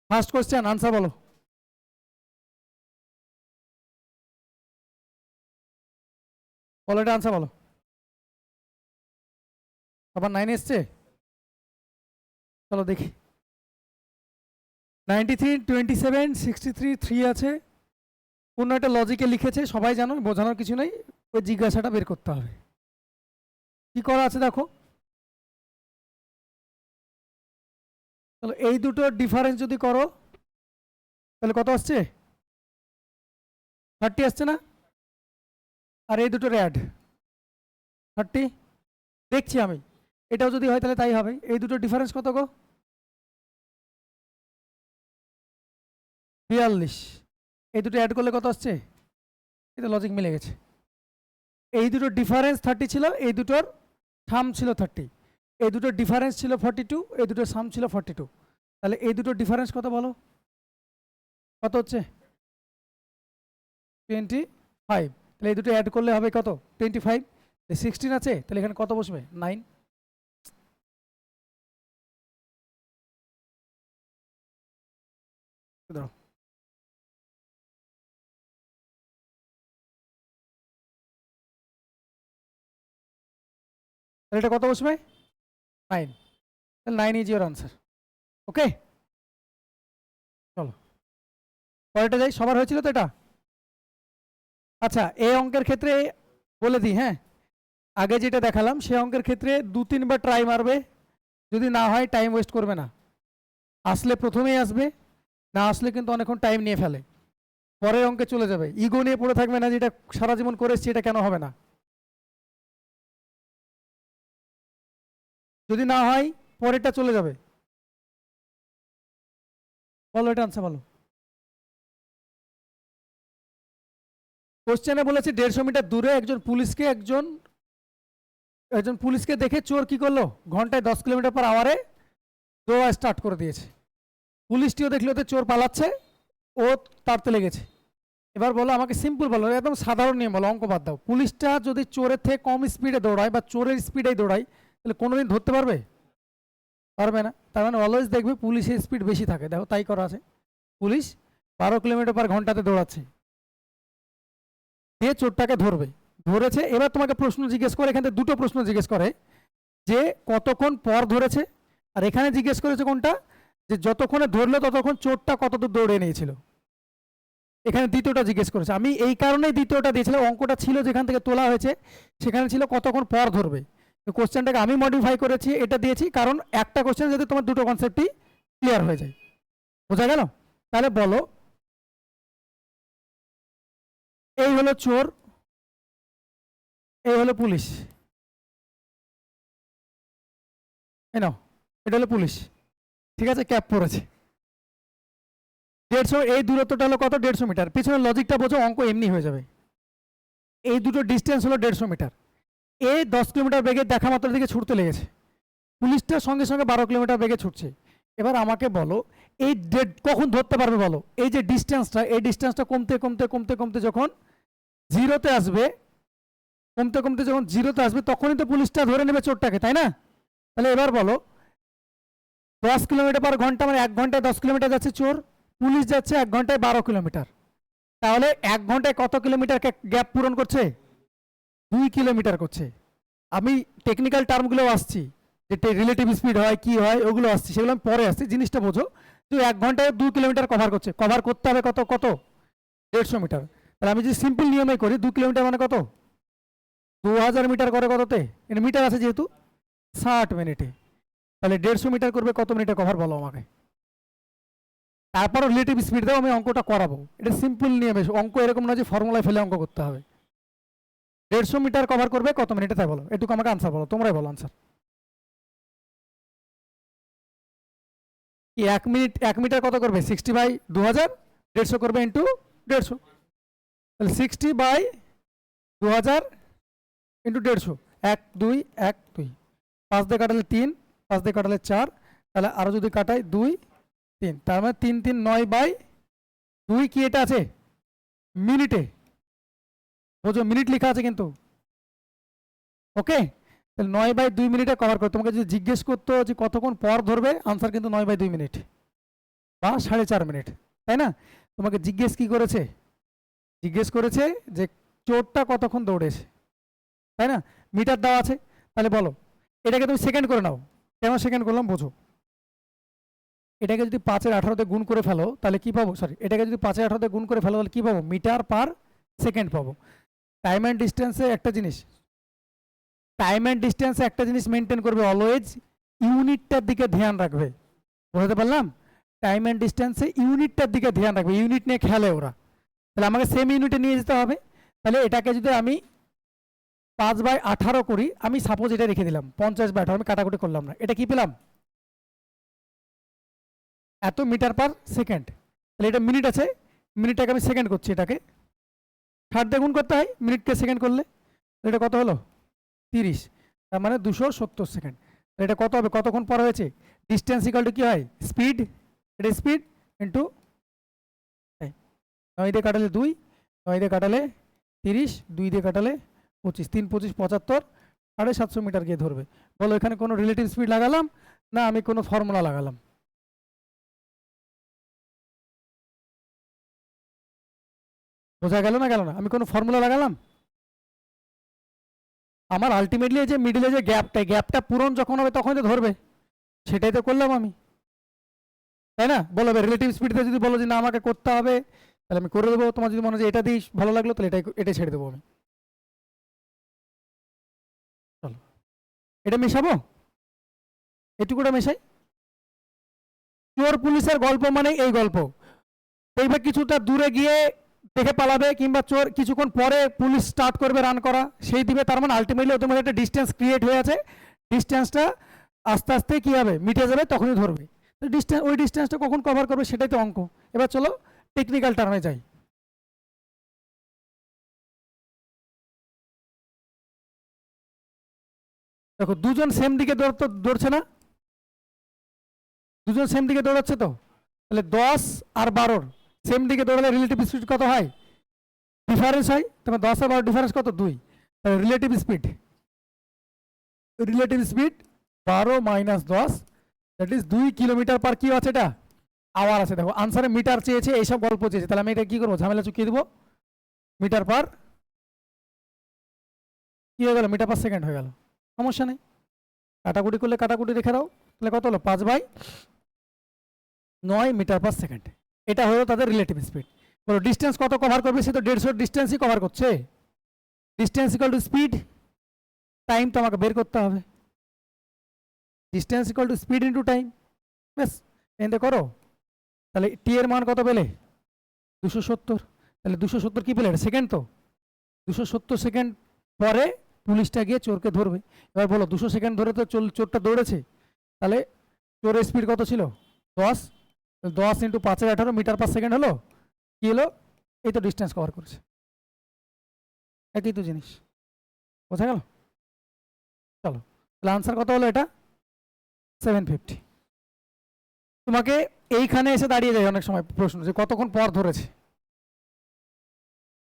First question answer বলো। বলো এটা আনসার বলো। আবার 9 এসছে, চলো দেখি। 93, 27, 63, 3 আছে। কোনো একটা লজিকে লিখেছে, সবাই জানো, বোঝানোর কিছু নেই। ওই জিজ্ঞাসাটা বের করতে হবে। কি করা আছে দেখো। চলো এই দুটোর ডিফারেন্স যদি করো তাহলে কত আসছে? 30 আসছে না? আর এই দুটোর অ্যাড 30 দেখছি আমি। এটাও যদি হয় তাহলে তাই হবে। এই দুটোর ডিফারেন্স কত গো? 42। এই দুটো অ্যাড করলে কত আসছে? এটা লজিক মিলে গেছে। এই দুটোর ডিফারেন্স 30 ছিল, এই দুটোর সাম ছিল 30। এই দুটোর ডিফারেন্স ছিল 42, এই দুটোর সাম ছিল 42। তাহলে এই দুটোর ডিফারেন্স কত বলো? কত হচ্ছে? 25। তাহলে এই দুটো অ্যাড করলে হবে কত? 25। 16 আছে, তাহলে এখানে কত বসবে? 9। ধরো তাহলে এটা কত বসবে? 9। তাহলে 9 ইজ ইউর আনসার। ওকে, চলো পরেরটা যাই। সবার হয়েছিল তো এটা? আচ্ছা, এই অঙ্কের ক্ষেত্রে বলে দিই, হ্যাঁ, আগে যেটা দেখালাম সে অঙ্কের ক্ষেত্রে 2-3 বার ট্রাই মারবে। যদি না হয় টাইম ওয়েস্ট করবে না। আসলে প্রথমেই আসবে, না আসলে কিন্তু অনেকক্ষণ টাইম নিয়ে ফেলে, পরের অঙ্কে চলে যাবে। ইগো নিয়ে পড়ে থাকবে না, যেটা সারা জীবন করে এসছি এটা কেন হবে না। যদি না হয় পরেরটা চলে যাবে। বলো এটা আনসার বলো। কোশ্চেনে বলেছে 150 মিটার দূরে একজন পুলিশকে দেখে চোর কি করলো? ঘন্টায় 10 কিলোমিটার পার আওয়ারে দৌড়া স্টার্ট করে দিয়েছে। পুলিশটিও দেখলো তো চোর পালাচ্ছে, ও তাড়তে লেগেছে। এবার বলো আমাকে, সিম্পল বলো, একদম সাধারণ নিয়ম বলো, অঙ্ক বাদ দাও। পুলিশটা যদি চোরের থেকে কম স্পিডে দৌড়ায় বা চোরের স্পিডেই দৌড়ায়, তাহলে কোনোদিন ধরতে পারবে? পারবে না। তার মানে অলওয়েজ দেখবে পুলিশের স্পিড বেশি থাকে। দেখো তাই করা আছে। পুলিশ 12 কিলোমিটার পার ঘন্টাতে দৌড়াচ্ছে, যে চোরটাকে ধরবে, ধরেছে। এবার তোমাকে প্রশ্ন জিজ্ঞেস করে, এখান থেকে দুটো প্রশ্ন জিজ্ঞেস করে, যে কতক্ষণ পর ধরেছে, আর এখানে জিজ্ঞেস করেছে কোনটা, যে যতক্ষণে ধরলো ততক্ষণ চোরটা কতদূর দৌড়ে নিয়েছিল। এখানে দ্বিতীয়টা জিজ্ঞেস করেছে। আমি এই কারণেই দ্বিতীয়টা দিয়েছিলাম, অঙ্কটা ছিল যেখান থেকে তোলা হয়েছে সেখানে ছিল কতক্ষণ পর ধরবে। কোশ্চেনটাকে আমি মডিফাই করেছি, এটা দিয়েছি কারণ একটা কোশ্চেন যাতে তোমার দুটো কনসেপ্টই ক্লিয়ার হয়ে যায়। বোঝা গেল? তাহলে বলো, এই হলো চোর, এই হলো পুলিশ, এই নাও, এটা হলো পুলিশ, ঠিক আছে, ক্যাপ পরেছে। 150, এই দূরত্বটা হলো কত? 150 মিটার। পিছনের লজিকটা বোঝো, অঙ্ক এমনি হয়ে যাবে। এই দুটো ডিস্টেন্স হলো 150 মিটার। এই 10 কিলোমিটার বেগে দেখা মাত্র দিকে ছুটতে লেগেছে, পুলিশটার সঙ্গে সঙ্গে 12 কিলোমিটার বেগে ছুটছে। এবার আমাকে বলো, এই ডেট কখন ধরতে পারবে বলো? এই যে ডিস্টেন্সটা, এই ডিস্টেন্সটা কমতে কমতে কমতে কমতে যখন জিরোতে আসবে, কমতে কমতে যখন জিরোতে আসবে তখনই তো পুলিশটা ধরে নেবে চোরটাকে, তাই না? তাহলে এবার বলো, 10 কিলোমিটার পার ঘন্টা মানে 1 ঘন্টায় 10 কিলোমিটার যাচ্ছে চোর, পুলিশ যাচ্ছে 1 ঘন্টায় 12 কিলোমিটার। তাহলে 1 ঘন্টায় কত কিলোমিটার গ্যাপ পূরণ করছে? 2 কিলোমিটার করছে। আমি টেকনিক্যাল টার্মগুলো আসছি, যে রিলেটিভ স্পিড হয় কি হয় ওগুলো আসছি, সেগুলো আমি পরে আসছি, জিনিসটা বোঝো। তো 1 ঘন্টায় 2 কিলোমিটার কভার করছে, কভার করতে হবে কত কত? 150 মিটার। তাহলে আমি যদি সিম্পল নিয়মে করি, 2 কিলোমিটার মানে কত? 2000 মিটার করে কততে? এটা মিটার আছে যেহেতু, 60 মিনিটে। তাহলে 150 মিটার করবে কত মিনিটে কভার বলো আমাকে? তারপরও রিলেটিভ স্পিড দাও, আমি অঙ্কটা করাবো। এটা সিম্পল নিয়মে, অঙ্ক এরকম না যে ফর্মুলায় ফেলে অঙ্ক করতে হবে। 150 মিটার কভার করবে কত মিনিটে তাই বলো, এটুকু আমাকে আনসার বলো, তোমরাই বলো আনসার। কি 1 মিনিট, 1 মিটার কত করবে? 60/2000। 150 করবে ইন্টু 150, তাহলে 60/2000 ইন্টু 150। 1 2 1 2, 5 দিয়ে কাটালে 3, 5 দিয়ে কাটালে 4, তাহলে আরো যদি কাটাই 2 3, তার মানে 3 3 9/2। কি এটা আছে মিনিটে? বোঝো, মিনিট লেখা আছে কিন্তু। ওকে, তাহলে 9/2 মিনিটে কভার করতে। তোমাকে যদি জিজ্ঞেস করতো যে কতক্ষণ পর ধরবে, আনসার কিন্তু 9/2 মিনিট। বা 4.5 মিনিট, তাই না? তোমাকে জিজ্ঞেস কি করেছে? জিজ্ঞেস করেছে যে চোরটা কতক্ষণ দৌড়েছে, তাই না? মিটার দেওয়া আছে, তাহলে বলো এটাকে তুমি সেকেন্ড করে নাও। কেন সেকেন্ড করলাম বোঝো। এটাকে যদি 5-18 গুণ করে ফেলো তাহলে কি পাবো? সরি, এটাকে যদি 5-18 গুণ করে ফেলো তাহলে কি পাবো? মিটার পার সেকেন্ড পাবো। টাইম অ্যান্ড ডিস্টেন্সে একটা জিনিস, টাইম অ্যান্ড ডিস্টেন্সে একটা জিনিস মেনটেন করবে, অলওয়েজ ইউনিটটার দিকে ধ্যান রাখবে। বুঝতে পারলাম? টাইম অ্যান্ড ডিস্টেন্সে ইউনিটটার দিকে ধ্যান রাখবে, ইউনিট নিয়ে খেলে ওরা। তাহলে আমাকে সেম ইউনিটে নিয়ে যেতে হবে। তাহলে এটাকে যদি আমি 5/18 করি, আমি সাপোজ এটা রেখে দিলাম 50/18, আমি কাটাকুটি করলাম না, এটা কি পেলাম? এত মিটার পার সেকেন্ড। তাহলে এটা মিনিট আছে, মিনিটটাকে আমি সেকেন্ড করছি, এটাকে 60 দিয়ে গুণ করতে হয় মিনিটকে সেকেন্ড করলে। এটা কত হলো? 30, তার মানে 270 সেকেন্ড। এটা কত হবে? কতক্ষণ পর হয়েছে? ডিস্টেন্স ইকাল টু কি হয়? স্পিড, এটা স্পিড ইন্টু টাইম। 9 দিয়ে কাটালে 2, 9 দিয়ে কাটালে 30, 2 দিয়ে কাটালে 25, 3 25 75, 750 মিটার গিয়ে ধরবে। বলো এখানে কোনো রিলেটিভ স্পিড লাগালাম না আমি কোনো ফর্মুলা লাগালাম? বোঝা গেল না গেল না? আমি কোনো ফর্মুলা লাগালাম? আমার আলটিমেটলি যে মিডিলে যে গ্যাপটা, গ্যাপটা পূরণ যখন হবে তখন তো ধরবে, সেটাই তো করলাম আমি, তাই না? বলো রিলেটিভ স্পিডতে যদি বলো যে না আমাকে করতে হবে, তাহলে আমি করে দেবো। তোমার যদি মনে হয় যে এটা দিই ভালো লাগলো, তাহলে এটাই ছেড়ে দেবো আমি। চলো এটা মেশাবো, এটুকুটা মেশাই। চোর পুলিশের গল্প মানে এই গল্প, দেখবে কিছুটা দূরে গিয়ে দেখে পালাবে, কিংবা চোর কিছুক্ষণ পরে পুলিশ স্টার্ট করবে রান করা, সেই দিবে। তার মানে আলটিমেটলি ওদের মধ্যে একটা ডিস্টেন্স ক্রিয়েট হয়ে আছে, ডিস্টেন্সটা আস্তে আস্তে কি হবে? মিটে যাবে, তখনই ধরবে। তো ডিস্টেন্স, ওই ডিস্টেন্সটা কখন কভার করবে সেটাই তো অঙ্ক। এবার চলো টেকনিক্যাল টার্মে যাই। দেখো দুজন সেম দিকে দৌড়ছে না? দুজন সেম দিকে দৌড়াচ্ছে তো, তাহলে 10 আর 12 সেম দিকে দৌড়ালে রিলেটিভ স্পিড কত হয়? ডিফারেন্স হয়। তোমার 10 আর 12 ডিফারেন্স কত? 2। তাহলে relative speed 12 - 10, that is 2 kilometre পার কি আছে? এটা আওয়ার আছে। দেখো আনসারে মিটার চেয়েছে, এইসব গল্প চেয়েছে, তাহলে আমি এটা কি করবো? ঝামেলা চুকিয়ে দেবো। মিটার পার কি হয়ে গেল? মিটার পার সেকেন্ড হয়ে গেল, সমস্যা নেই। কাটাকুটি করলে কাটাকুটি রেখে দাও, তাহলে কত হলো? 5/9 মিটার পার সেকেন্ড। এটা হলো তাদের রিলেটিভ স্পিড। বলো ডিস্টেন্স কত কভার করবে? সে তো 150 ডিস্টেন্সই কভার করছে। Distance equal to speed, time তো আমাকে বের করতে হবে। Distance equal to speed into time, ব্যাস এতে করো। তাহলে টি এর মান কত পেলে? 270। তাহলে 270 কি পেলে? এটা সেকেন্ড তো। 270 সেকেন্ড পরে পুলিশটা গিয়ে চোরকে ধরবে। এবার বলো 200 সেকেন্ড ধরে তো চোরটা দৌড়েছে, তাহলে চোরের স্পিড কত ছিল? 10। 10 × 5/18 মিটার পার সেকেন্ড হলো। কি হলো? এই তো ডিস্টেন্স কভার করেছে, একই তো জিনিস। বোঝা গেল? চলো তাহলে আনসার কত হলো? এটা 750। তোমাকে এইখানে এসে দাঁড়িয়ে যায় অনেক সময় প্রশ্ন যে কতক্ষণ পর ধরেছে।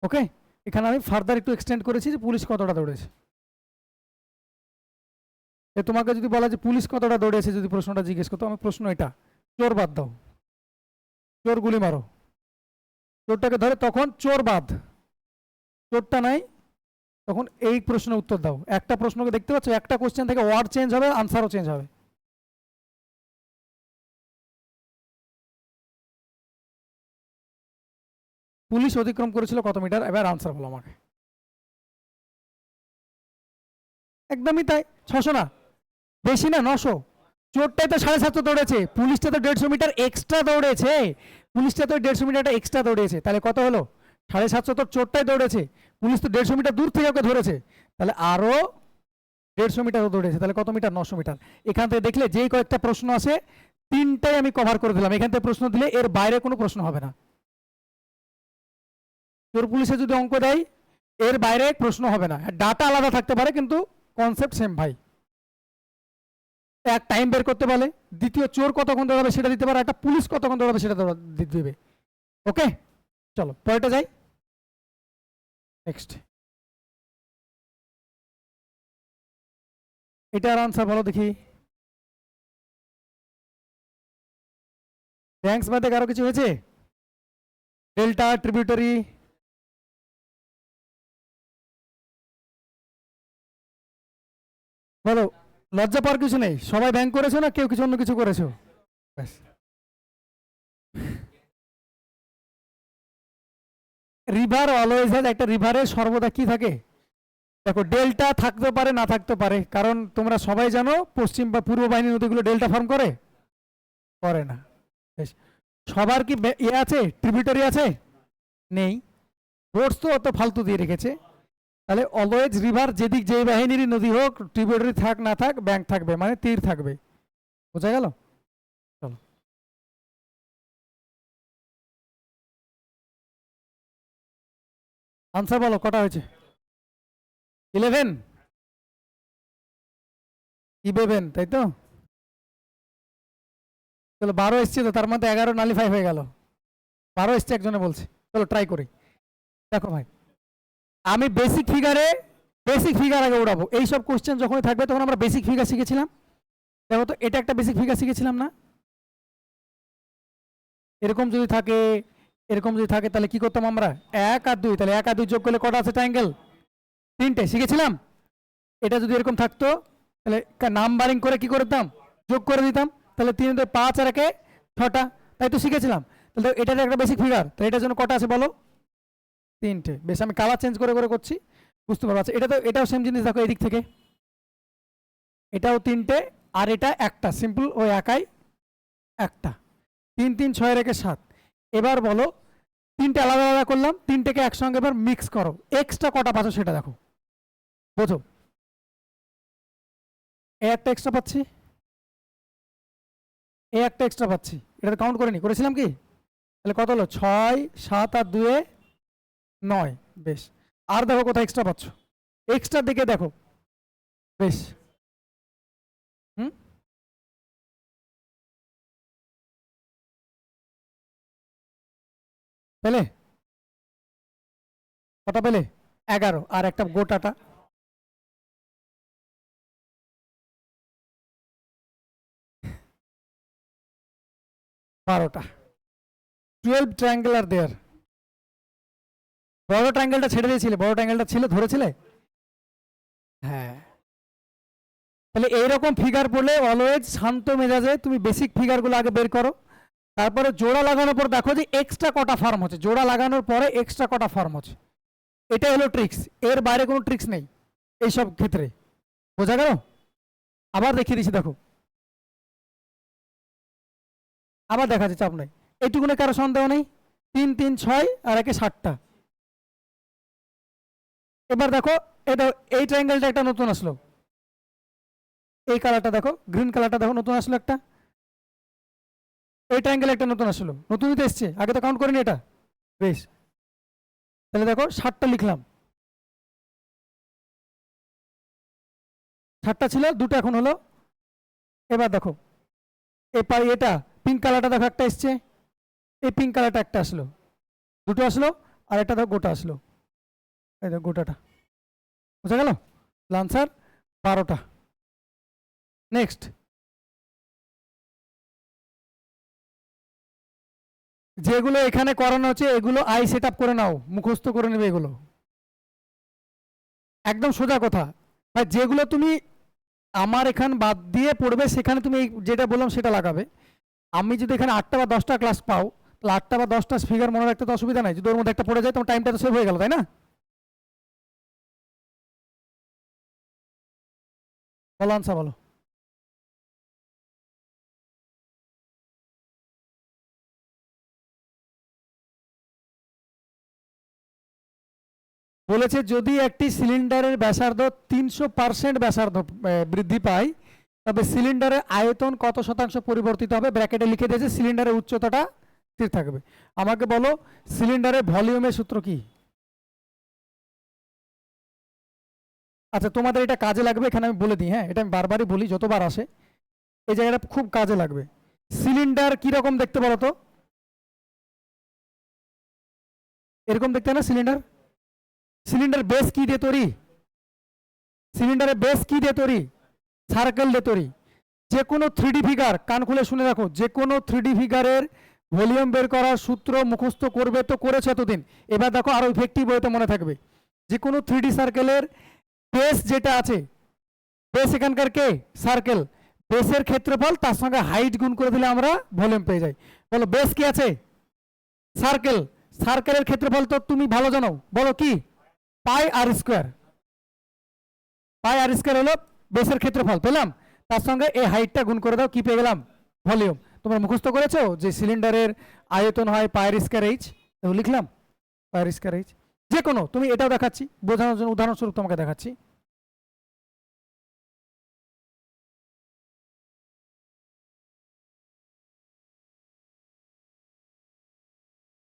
ওকে, এখানে আমি ফার্দার একটু এক্সটেন্ড করেছি যে পুলিশ কতটা দৌড়েছে। তোমাকে যদি বলা যে পুলিশ কতটা দৌড়েছে, যদি প্রশ্নটা জিজ্ঞেস করতো, আমি প্রশ্ন এটা, চোর বাদ দাও, চোর গুলি মারো, চোরটাকে ধরে তখন চোর বাদ, চোরটা নাই, তখন এই প্রশ্নের উত্তর দাও। একটা প্রশ্নকে দেখতে পাচ্ছ, একটা কোশ্চেন থেকে ওয়ার্ড চেঞ্জ হবে, আনসারও চেঞ্জ হবে। পুলিশ অতিক্রম করেছিল কত মিটার? এবার আনসার বলো আমাকে। একদমই তাই, 600 না, বেশি না, 900। চোরটাই তো 750 দৌড়েছে, পুলিশটা তো 150 মিটার এক্সট্রা দৌড়েছে। পুলিশটা তো 150 মিটারটা এক্সট্রা দৌড়েছে, তাহলে কত হলো? 750 তো চোরটাই দৌড়েছে, পুলিশ তো 150 মিটার দূর থেকে ওকে ধরেছে, তাহলে আরো 150 মিটারও দৌড়েছে, তাহলে কত মিটার? 900 মিটার। এখান থেকে দেখলে যেই কয়েকটা প্রশ্ন আছে, তিনটাই আমি কভার করে দিলাম। এখান থেকে প্রশ্ন দিলে এর বাইরে কোনো প্রশ্ন হবে না। চোর পুলিশে যদি অঙ্ক দেয়, এর বাইরে প্রশ্ন হবে না। ডাটা আলাদা থাকতে পারে কিন্তু কনসেপ্ট সেম ভাই। এক টাইম বের করতে পারলে, দ্বিতীয় চোর কতক্ষণ দৌড়াবে সেটা দিতে পারে, একটা পুলিশ কতক্ষণ দৌড়াবে সেটা দিবে। ওকে, চলো পরেরটা যাই। নেক্সট, এটার আনসার বলো দেখি। ব্যাংকস বাদে কারো কিছু হয়েছে? ডেল্টা, ট্রিবিউটারি, বলো। লজ্জা পাওয়ার কিছু নেই, সবাই ব্যাংক করেছো না কেউ কিছু অন্য কিছু করেছো? ব্যাস। রিভার অলওয়েজ হ্যাজ, একটা রিভারের সর্বদা কি থাকে? দেখো ডেল্টা থাকতে পারে না থাকতে পারে, কারণ তোমরা সবাই জানো পশ্চিম বা পূর্ব বাহিনী নদীগুলো ডেল্টা ফর্ম করে করে না। বেশ। সবার কি ইয়ে আছে, ট্রিবিউটারি আছে? নেই। রোডস তো অত ফালতু দিয়ে রেখেছে। তাহলে অলওয়েজ রিভার, যেদিক যেই বাহিনীরই নদী হোক, ট্রিবিউটারি থাক না থাক, ব্যাংক থাকবে, মানে তীর থাকবে। বোঝা গেল? চলো, আনসার বলো, কটা হয়েছে? 11? 11, তাই তো? চলো 12 এসছে তো, তার মধ্যে 11 নালিফাই হয়ে গেল। 12 এসছে একজনে বলছে। চলো ট্রাই করি। দেখো ভাই, আমি বেসিক ফিগার আগে উড়াবো। এইসব কোশ্চেন যখন থাকবে তখন আমরা বেসিক ফিগার শিখেছিলাম। দেখো তো, এটা একটা বেসিক ফিগার শিখেছিলাম না? এরকম যদি থাকে, এরকম যদি থাকে, তাহলে কি করতাম আমরা? 1 আর 2, তাহলে 1 আর 2 যোগ করলে কটা আছে ট্রায়াঙ্গেল? 3টে, শিখেছিলাম। এটা যদি এরকম থাকতো, তাহলে নাম্বারিং করে কি করতাম? যোগ করে দিতাম। তাহলে 3 2 5 আর 1 6টা, তাই তো শিখেছিলাম। তাহলে এটার একটা বেসিক ফিগার, তো এটার জন্য কটা আছে বলো? 3টে। বেশ, আমি কালার চেঞ্জ করে করে করছি, বুঝতে পারবো। আচ্ছা, এটা তো, এটাও সেম জিনিস, দেখো এদিক থেকে এটাও 3টে, আর এটা একটা, সিম্পল ওই একাই একটা। 3 3 6 রেখে 7। এবার বলো, 3টে আলাদা আলাদা করলাম, 3টেকে একসঙ্গে এবার মিক্স করো, এক্সট্রা কটা পাচ্ছ সেটা দেখো, বোঝো। এ একটা এক্সট্রা পাচ্ছি, এ একটা এক্সট্রা পাচ্ছি, এটা কাউন্ট করে নি, করেছিলাম কি? তাহলে কত হলো? 6 7 আর 2 9। বেশ। আর দেখো কোথায় এক্সট্রা পাচ্ছ, এক্সট্রা দিকে দেখো। বেশ। হুম, পেলে? কটা পেলে? 11, আর একটা গোটাটা। 12টা। 12 ট্রায়াঙ্গেল আর দেয়ার। বড় ট্রায়াঙ্গেলটা ছেড়ে দিয়েছিলে, বড় ট্রায়াঙ্গেলটা ছিল, ধরেছিলে? হ্যাঁ। তাহলে এইরকম ফিগার পড়লে অলওয়েজ শান্ত মেজাজে তুমি বেসিক ফিগারগুলো আগে বের করো, তারপরে জোড়া লাগানোর পর দেখো যে এক্সট্রা কটা ফর্ম হচ্ছে, জোড়া লাগানোর পরে এক্সট্রা কটা ফর্ম হচ্ছে। এটা হলো ট্রিক্স, এর বাইরে কোনো ট্রিক্স নেই এইসব ক্ষেত্রে। বোঝা গেল? আবার দেখিয়ে দিচ্ছি, দেখো আবার দেখা যাচ্ছে, চাপ নাই। এইটুকুনে কারো সন্দেহ নেই? 3 3 6 আর 1 7টা। এবার দেখো, এটা, এই ট্রায়াঙ্গেলটা একটা নতুন আসলো, এই কালারটা দেখো, গ্রিন কালারটা দেখো, নতুন আসলো একটা। এই ট্রায়াঙ্গেল একটা নতুন আসলো, নতুনই তো এসছে, আগে তো কাউন্ট করিনি এটা। বেশ। তাহলে দেখো 7টা লিখলাম, 7টা ছিল, 2টা এখন হলো। এবার দেখো, এটা পিঙ্ক কালারটা দেখো, একটা এসছে, এই পিঙ্ক কালারটা একটা আসলো, 2টো আসলো, আর একটা দেখো গোটা আসলো, এই দেখো গোটাটা। বুঝা গেল? আনসার 12টা। নেক্সট, যেগুলো এখানে করানো হচ্ছে এগুলো আই সেট আপ করে নাও, মুখস্থ করে নেবে এগুলো, একদম সোজা কথা। ভাই যেগুলো তুমি আমার এখান বাদ দিয়ে পড়বে, সেখানে তুমি যেটা বললাম সেটা লাগাবে। আমি যদি এখানে 8টা বা 10টা ক্লাস পাও, তাহলে 8টা বা 10টা ফিগার মনে রাখতে তো অসুবিধা নাই, যদি ওর মধ্যে একটা পড়ে যায় তোমার টাইমটা তো সেভ হয়ে গেল, তাই না? বলো আনসার বলো। বলেছে যদি একটি সিলিন্ডারের ব্যাসার্ধ 300% ব্যাসার্ধ বৃদ্ধি পায়, তবে সিলিন্ডারের আয়তন কত শতাংশ পরিবর্তিত হবে? ব্র্যাকেটে লিখে দিয়েছে সিলিন্ডারের উচ্চতাটা স্থির থাকবে। আমাকে বলো, সিলিন্ডারের ভলিউমের সূত্র কি? আচ্ছা, তোমাদের এটা কাজে লাগবে, এখানে আমি বলে দিই, হ্যাঁ, এটা আমি বারবারই বলি, যতবার আসে এই জায়গাটা খুব কাজে লাগবে। সিলিন্ডার কিরকম দেখতে বলো তো? এরকম দেখতে না সিলিন্ডার? সিলিন্ডার বেস কি দিয়ে তৈরি? সিলিন্ডারের বেস কি দিয়ে তৈরি? সার্কেল দিয়ে তৈরি। যে কোনো 3D ফিগার, কান খুলে শুনে রাখো, যে কোনো 3D ফিগারের ভলিউম বের করার সূত্র মুখস্থ করবে তো করেছে এতদিন, এবার দেখো আরো ইফেক্টিভ ওয়েতে মনে থাকবে। যে কোনো 3D সার্কেলের বেস যেটা আছে, বেস এখানকার কে সার্কেল, বেসের ক্ষেত্রফল তার সঙ্গে হাইট গুণ করে দিলে আমরা ভলিউম পেয়ে যাই। বলো বেস কি আছে? সার্কেল। সার্কেলের ক্ষেত্রফল তো তুমি ভালো জানো, বলো কি? পাই আর স্কোয়ার। পাই আর স্কোয়ার হলো বেসের ক্ষেত্রফল, পেলাম। তার সঙ্গে এই হাইটটা গুণ করে দাও, কি পেয়ে গেলাম? ভলিউম। তোমরা মুখস্থ করেছো যে সিলিন্ডারের আয়তন হয় পায়ের স্কোয়ার এইচ, তো লিখলাম পায়ের স্কোয়ার এইচ। যে কোনো, তুমি এটাও দেখাচ্ছি বোঝানোর জন্য, উদাহরণস্বরূপ তোমাকে দেখাচ্ছি।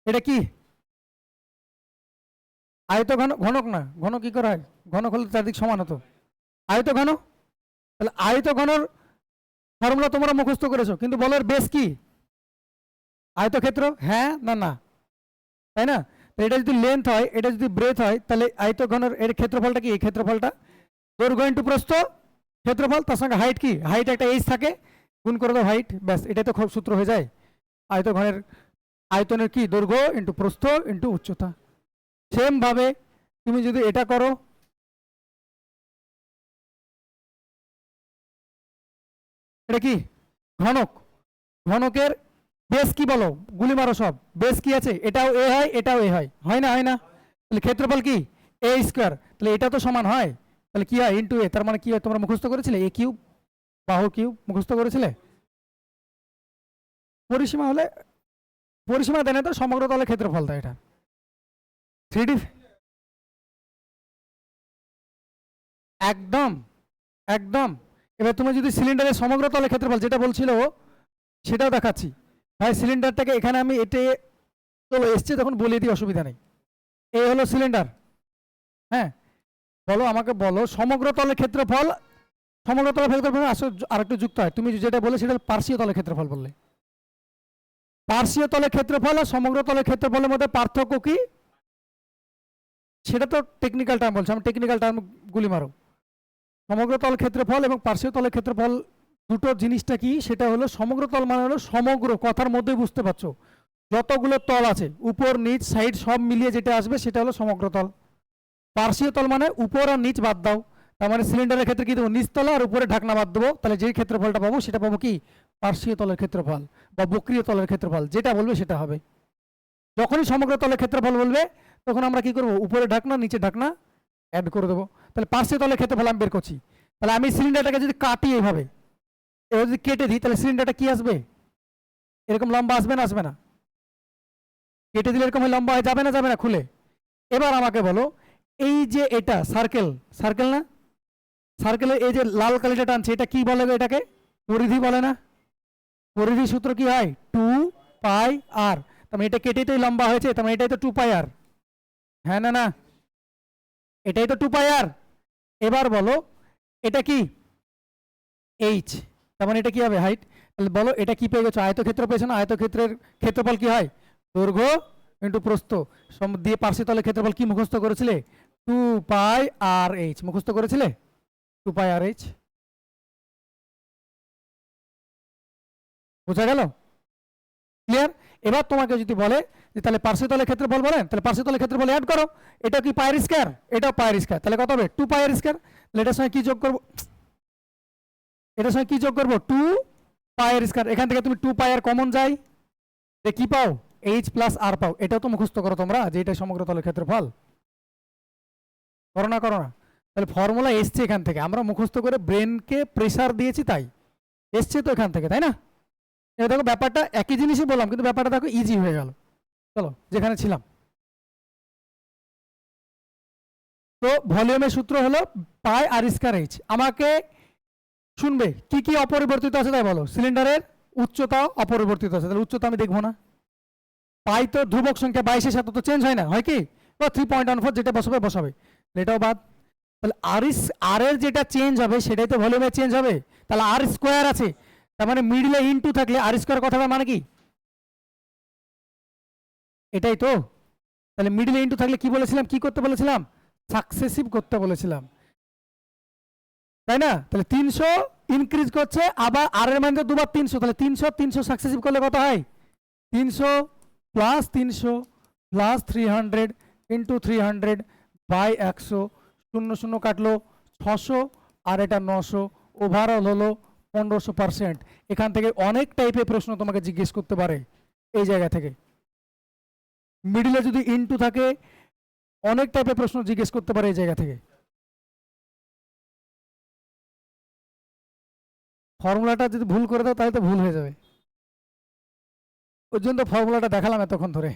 এটা কি? আয়ত ঘন, ঘনক না, ঘন কি করে হয়? ঘনক হলে চারদিক সমান হতো। আয়ত ঘন, তাহলে আয়ত ঘনর ফর্মুলা তোমরা মুখস্থ করেছো, কিন্তু বলো এর বেস কি? আয়তক্ষেত্র, হ্যাঁ না না, তাই না? তো এটা যদি লেন্থ হয়, এটা যদি ব্রেথ হয়, তাহলে আয়ত ঘনর এর ক্ষেত্রফলটা কি? এই ক্ষেত্রফলটা দৈর্ঘ্য ইন্টু প্রস্থ, ক্ষেত্রফল তার সঙ্গে হাইট কি? হাইট একটা এইচ থাকে, গুণ করে দাও হাইট, ব্যাস এটাই তো সূত্র হয়ে যায়। আয়ত ঘনের আয়তনের কি? দৈর্ঘ্য ইন্টু প্রস্থ ইন্টু উচ্চতা। সেম ভাবে তুমি যদি এটা করো, এটা কি? ঘনক। ঘনকের বেস কি বলো? গুলি মারো সব, বেস কি আছে? এটাও এ হয়, এটাও এ হয়, হয় না? হয় না? তাহলে ক্ষেত্রফল কি? এ স্কোয়ার। তাহলে এটা তো সমান হয়, তাহলে কি হয়? ইন্টু এ। তার মানে কি হয়? তোমরা মুখস্থ করেছিলে এ কিউব, বাহু কিউব মুখস্থ করেছিলে। পরিসীমা হলে, পরিসীমা দেয় না তো, সমগ্র তলের ক্ষেত্রফল দেয় এটা। 3D, একদম একদম। এবার তুমি যদি সিলিন্ডারের সমগ্র তলের ক্ষেত্রফল যেটা বলছিল সেটাও দেখাচ্ছি। ভাই সিলিন্ডারটাকে এখানে আমি এটে, চলো এসছে তখন বলিয়ে দিই, অসুবিধা নেই। এই হলো সিলিন্ডার, হ্যাঁ। বলো আমাকে, বলো সমগ্র তলের ক্ষেত্রফল। সমগ্র তলের ক্ষেত্রফল আসলে আরেকটু যুক্ত হয়, তুমি যেটা বলে সেটা পার্শ্বীয় তলের ক্ষেত্রফল বললে। পার্শ্বীয় তলের ক্ষেত্রফল আর সমগ্র তলের ক্ষেত্রফলের মধ্যে পার্থক্য কি? সেটা তো টেকনিক্যাল টার্ম বলছে, আমি টেকনিক্যাল টার্ম গুলি মারো। সমগ্র তল ক্ষেত্রফল এবং পার্শ্বীয় তলের ক্ষেত্রফল দুটো জিনিসটা কি? সেটা হলো সমগ্র তল মানে হলো সমগ্র, কথার মধ্যে বুঝতে পারছো যতগুলো তল আছে উপর নিচ সাইড সব মিলিয়ে যেটা আসবে সেটা হলো সমগ্র তল। পার্শ্বীয় তল মানে উপর আর নিচ বাদ দাও, তার মানে সিলিন্ডারের ক্ষেত্রে কি দেবো? নিচতলা আর উপরে ঢাকনা বাদ দেবো, তাহলে যেই ক্ষেত্রফলটা পাবো সেটা পাবো কি? পার্শ্বীয় তলের ক্ষেত্রফল বা বক্রীয় তলের ক্ষেত্রফল, যেটা বলবে সেটা হবে। যখনই সমগ্র তলের ক্ষেত্রফল বলবে তখন আমরা কি করবো? উপরে ঢাকনা নিচে ঢাকনা অ্যাড করে দেবো। তাহলে পার্শ্বীয় তলের ক্ষেত্রফল আমি বের করছি। তাহলে আমি সিলিন্ডারটাকে যদি কাটি এইভাবে, এবার যদি কেটে দিই, তাহলে সিলিন্ডারটা কি আসবে? এরকম লম্বা আসবে না? আসবে না? কেটে দিলে এরকম লম্বা হয়ে যাবে না? যাবে না? খুলে এবার আমাকে বলো, এই যে এটা সার্কেল, সার্কেল না? সার্কেলের এই যে লাল কালিটা টানছে, এটা কি বলে? এটাকে পরিধি বলে না? পরিধি সূত্র কি হয়? 2πr। তার মানে এটা কেটেই তো লম্বা হয়েছে, তার মানে এটাই তো 2πr, হ্যাঁ না না? এটাই তো 2πr। এবার বলো এটা কি? এইচ, তার মানে এটা কি হবে? হাইট। তাহলে বলো এটা কি পেয়ে গেছো? আয়তক্ষেত্র পেয়েছো না? আয়তক্ষেত্রের ক্ষেত্রফল কি হয়? দৈর্ঘ্য ইন্টু প্রস্থ দিয়ে পার্শ্বীয় তলের ক্ষেত্রফল কি মুখস্থ করেছিলে? 2πr/h মুখস্থ করেছিলে? 2πr/h, বোঝা গেল? ক্লিয়ার? এবার তোমাকে যদি বলে যে তাহলে পার্শ্বীয় তলের ক্ষেত্রফল বলেন, তাহলে পার্শ্বীয় তলের ক্ষেত্রফল অ্যাড করো। এটা কি পায়ের স্কয়ার, এটাও পায়ের স্কয়ার, তাহলে কত হবে? 2πr square. তাহলে এটার সঙ্গে কি যোগ করবো? এটার সঙ্গে কি যোগ করবো? 2πr square. এখান থেকে তুমি 2πr কমন যায়, কি পাও? এইচ প্লাস আর পাও। এটাও তো মুখস্থ করো তোমরা যে এটা সমগ্র তলের ক্ষেত্রফল, করো না? করো না? তাহলে ফর্মুলা এসছে এখান থেকে, আমরা মুখস্থ করে ব্রেনকে প্রেসার দিয়েছি, তাই এসছে তো এখান থেকে, তাই না? এবার দেখো ব্যাপারটা একই জিনিসই বললাম, কিন্তু ব্যাপারটা দেখো ইজি হয়ে গেল। চলো যেখানে ছিলাম, তো ভলিউমের সূত্র হলো পাই আর স্কয়ার এইচ। আমাকে শুনবে কি কি অপরিবর্তিত আছে তাই বলো। সিলিন্ডারের উচ্চতা অপরিবর্তিত আছে, তাহলে উচ্চতা আমি দেখবো না। পাই তো ধ্রুবক সংখ্যা, 22-এর সাথে তো চেঞ্জ হয় না, হয় কি? 3.14 যেটা বসাবে বসাবে, এটাও বাদ। তাহলে আর এর যেটা চেঞ্জ হবে সেটাই তো ভলিউমে চেঞ্জ হবে। তাহলে আর স্কোয়ার আছে, তার মানে মিডলে ইনটু থাকলে আর স্কোয়ার কথাটা মানে কি? এটাই তো। তাহলে মিডলে ইনটু থাকলে কি বলেছিলাম? কি করতে বলেছিলাম? সাকসেসিভ করতে বলেছিলাম, তাই না? তাহলে 300 ইনক্রিজ করছে, আবার আর এর মান তো দুবার 300, তাহলে 300 300 সাকসেসিভ করলে কত হয়? 300 প্লাস 300 প্লাস 300 ইন্টু 300 বাই 100, 0 0 কাটলো 600 আর এটা 900, ওভারঅল হলো 1500%। এখান থেকে অনেক টাইপের প্রশ্ন তোমাকে জিজ্ঞেস করতে পারে এই জায়গা থেকে। মিডিলে যদি ইনটু থাকে অনেক টাইপের প্রশ্ন জিজ্ঞেস করতে পারে এই জায়গা থেকে। ফর্মুলাটা যদি ভুল করে দাও তাহলে তো ভুল হয়ে যাবে, ওই জন্য ফর্মুলাটা দেখালাম এতক্ষণ ধরে।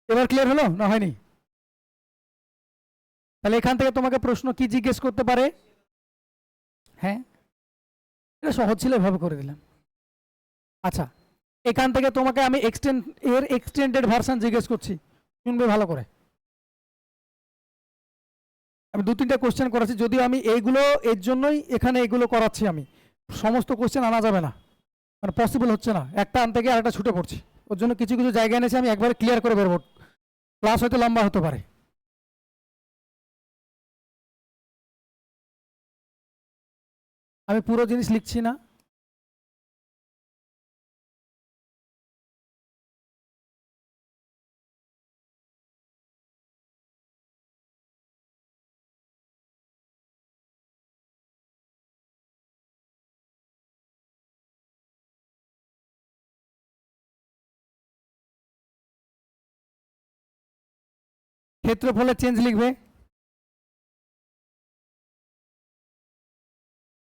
এবার ক্লিয়ার হলো না হয়নি? তাহলে এখান থেকে তোমাকে প্রশ্ন কি জিজ্ঞেস করতে পারে? হ্যাঁ, এটা সহজ ছিল, এভাবে করে দিলাম। আচ্ছা, এখান থেকে তোমাকে আমি এক্সটেন্ডেড ভার্সন জিজ্ঞেস করছি, শুনবে ভালো করে। আমি 2-3টা কোশ্চেন করাচ্ছি, যদিও আমি এইগুলো এর জন্যই এখানে এগুলো করাচ্ছি। আমি সমস্ত কোশ্চেন আনা যাবে না, মানে পসিবল হচ্ছে না, একটা আনতে গিয়ে আরেকটা ছুটে পড়ছি। ওর জন্য কিছু কিছু জায়গায় এনেছি আমি একবারে ক্লিয়ার করে বেরোবো, ক্লাস হয়তো লম্বা হতে পারে। আমি পুরো জিনিস লিখছি না, ক্ষেত্রফলের চেঞ্জ লিখবে,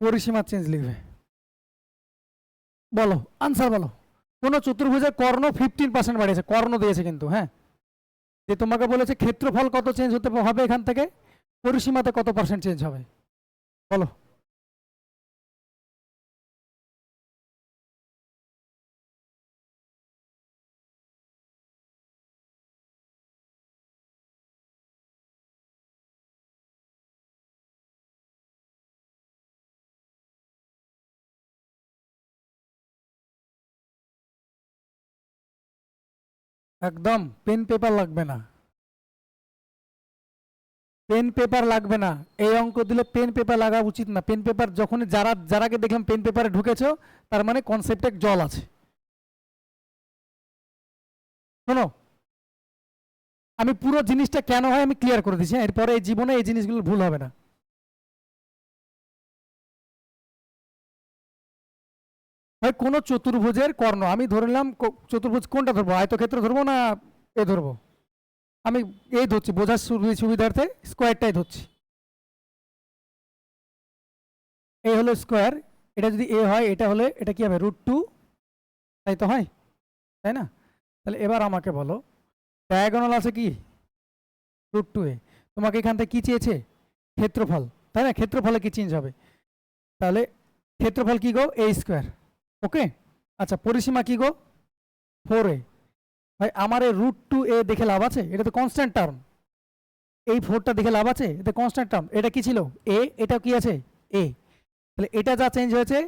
পরিসীমার চেঞ্জ লিখবে। বলো আনসার বলো। কোনো চতুর্ভুজের কর্ণ 15% বাড়িয়েছে, কর্ণ দিয়েছে কিন্তু, হ্যাঁ, যে তোমাকে বলেছে ক্ষেত্রফল কত চেঞ্জ হতে হবে এখান থেকে, পরিসীমাতে কত পার্সেন্ট চেঞ্জ হবে, বলো। একদম পেন পেপার লাগবে না, পেন পেপার লাগবে না। এই অঙ্ক দিলে পেন পেপার লাগা উচিত না। পেন পেপার যখন যারাকে দেখলাম পেন পেপারে ঢুকেছো, তার মানে কনসেপ্টে জল আছে। শোনো, আমি পুরো জিনিসটা কেন হয় আমি ক্লিয়ার করে দিচ্ছি, এরপরে এই জীবনে এই জিনিসগুলো ভুল হবে না। ভাই কোনো চতুর্ভুজের কর্ণ আমি ধরে নিলাম, চতুর্ভুজ কোনটা ধরবো, আয়তক্ষেত্র ধরবো না এ ধরবো? আমি এই ধরছি বোঝার সুবিধার্থে, স্কোয়ারটাই ধরছি। এই হলো স্কোয়ার, এটা যদি এ হয় এটা হলে এটা কি হবে, √2, তাই তো হয়, তাই না? তাহলে এবার আমাকে বলো, ডায়াগোনাল আছে কি √2a, তোমাকে এখান থেকে কি চেয়েছে, ক্ষেত্রফল, তাই না? ক্ষেত্রফলে কি চেঞ্জ হবে, তাহলে ক্ষেত্রফল কি গো, a স্কোয়ার, ওকে। আচ্ছা, পরিসীমা কি গো, 4a। ভাই আমার এই √2a দেখে লাভ আছে? এটা তো কনস্ট্যান্ট টার্ম। এই 4টা দেখে লাভ আছে? এটা কনস্ট্যান্ট টার্ম। এটা কি ছিল, a, এটাও কি আছে, a। তাহলে এটা যা চেঞ্জ হয়েছে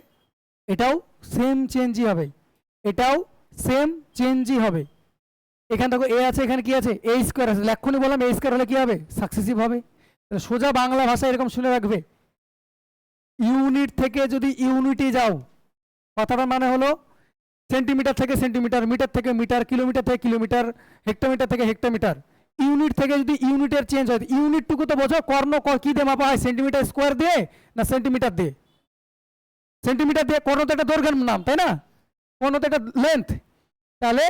এটাও সেম চেঞ্জই হবে, এটাও সেম চেঞ্জই হবে। এখান থেকে এ আছে, এখানে কি আছে, এ স্কোয়ার আছে, এক্ষুনি বললাম এ স্কোয়ার হলে কি হবে, সাকসেসিভ হবে। সোজা বাংলা ভাষা এরকম শুনে রাখবে, ইউনিট থেকে যদি ইউনিটে যাও, কথাটার মানে হলো সেন্টিমিটার থেকে সেন্টিমিটার, মিটার থেকে মিটার, কিলোমিটার থেকে কিলোমিটার, হেক্টোমিটার থেকে হেক্টোমিটার, ইউনিট থেকে যদি ইউনিটের চেঞ্জ হয়, ইউনিটটুকু তো বোঝো, কর্ণ কি দিয়ে মাপা হয়, সেন্টিমিটার স্কোয়ার দিয়ে না সেন্টিমিটার দিয়ে? সেন্টিমিটার দিয়ে। কর্ণ তো একটা দৈর্ঘ্যের নাম, তাই না? কর্ণ তো একটা লেন্থ। তাহলে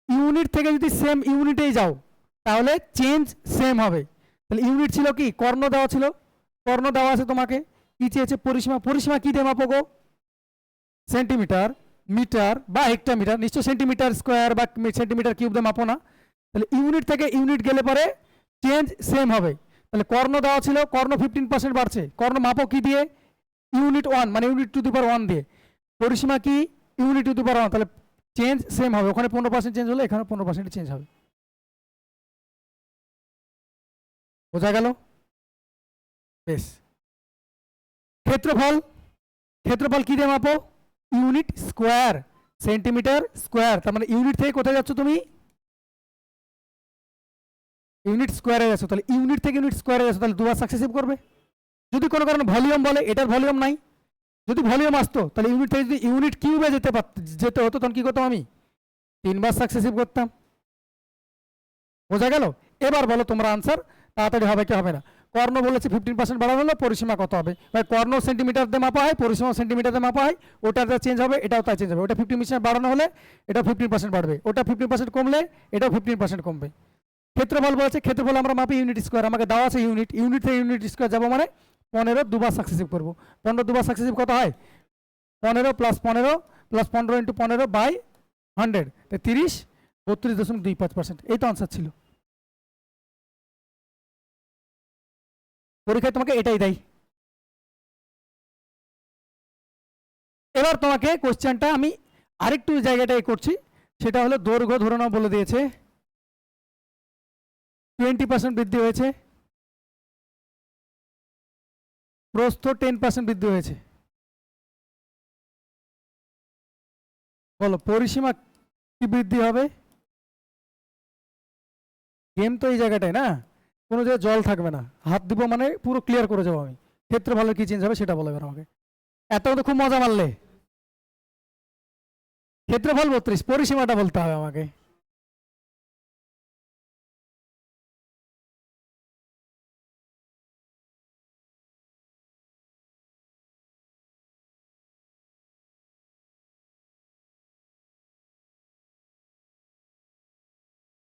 ইউনিট থেকে যদি সেম ইউনিটেই যাও তাহলে চেঞ্জ সেম হবে। তাহলে ইউনিট ছিল কি, কর্ণ দেওয়া ছিল, কর্ণ দেওয়া আছে তোমাকে, কি চেয়েছে, পরিসীমা। পরিসীমা কি দিয়ে মাপো গো, সেন্টিমিটার, মিটার বা হেক্টোমিটার, নিশ্চয় সেন্টিমিটার স্কোয়ার বা সেন্টিমিটার কিউব দিয়ে মাপো না। তাহলে ইউনিট থেকে ইউনিট গেলে পরে চেঞ্জ সেম হবে। তাহলে কর্ণ দেওয়া ছিল, কর্ণ 15% বাড়ছে, কর্ণ মাপো কি দিয়ে, ইউনিট 1 মানে ইউনিট টু দি পাওয়ার 1 দিয়ে। পরিসীমা কি, ইউনিট টু দি পাওয়ার 1, তাহলে চেঞ্জ সেম হবে। ওখানে 15% চেঞ্জ হলে এখানে 15% চেঞ্জ হবে। বোঝা গেল? বেশ। ক্ষেত্রফল, ক্ষেত্রফল কি দিয়ে মাপো, ইউনিট স্কোয়ার, সেন্টিমিটার স্কোয়ার। তার মানে ইউনিট থেকে কোথায় যাচ্ছ তুমি, ইউনিট স্কোয়ারে যাচ্ছ। তাহলে ইউনিট থেকে ইউনিট স্কোয়ারে যাচ্ছ, তাহলে দুবার সাকসেসিভ করবে। যদি কোনো কারণে ভলিউম বলে, এটার ভলিউম নাই, যদি ভলিউম আসতো তাহলে ইউনিট থেকে যদি ইউনিট কিউবে যেতে হতো তখন কি করতাম আমি, 3 বার সাকসেসিভ করতাম। বোঝা গেল? এবার বলো তোমরা আনসার তাড়াতাড়ি হবে কি হবে না। কর্ণ বলেছে 15% বাড়ানো হলো, পরিসীমা কত হবে? ভাই কর্ণ সেন্টিমিটার দিয়ে মাপা হয়, পরিসীমা সেন্টিমিটার দিয়ে মাপা হয়, ওটাতে চেঞ্জ হবে, এটাও তাই চেঞ্জ হবে। ওটা 15% বাড়ানো হলে এটা 15% বাড়বে, ওটা 15% কমলে এটাও 15% কমবে। ক্ষেত্রফল বলেছে, ক্ষেত্রফল আমরা মাপি ইউনিট স্কোয়ার, আমাকে দেওয়া আছে ইউনিট, ইউনিট থেকে ইউনিট স্কোয়ার যাবো মানে 15 দুবার সাকসেসিভ করবো। 15 দুবার সাকসেসিভ কত হয়? 15 + 15 + 15 × 15/100, 30, 32.25%। এই তো আনসার ছিল। পরীক্ষায় তোমাকে এটাই দেয়। এবার তোমাকে কোশ্চেনটা আমি আরেকটু জায়গাটায় করছি, সেটা হলো দৈর্ঘ্য ধরে নাও বলে দিয়েছে 20% বৃদ্ধি হয়েছে, প্রস্থ 10% বৃদ্ধি হয়েছে। বলো পরিসীমা কি বৃদ্ধি হবে? গেম তো এই জায়গাটায় না, কোনো জায়গায় জল থাকবে না, হাত দিব মানে পুরো ক্লিয়ার করে যাবো আমি। ক্ষেত্রফলের কি চেঞ্জ হবে সেটা বলো এবার আমাকে। এত তো খুব মজা মারলে। ক্ষেত্রফল 32, পরিসীমাটা বলতে হবে আমাকে।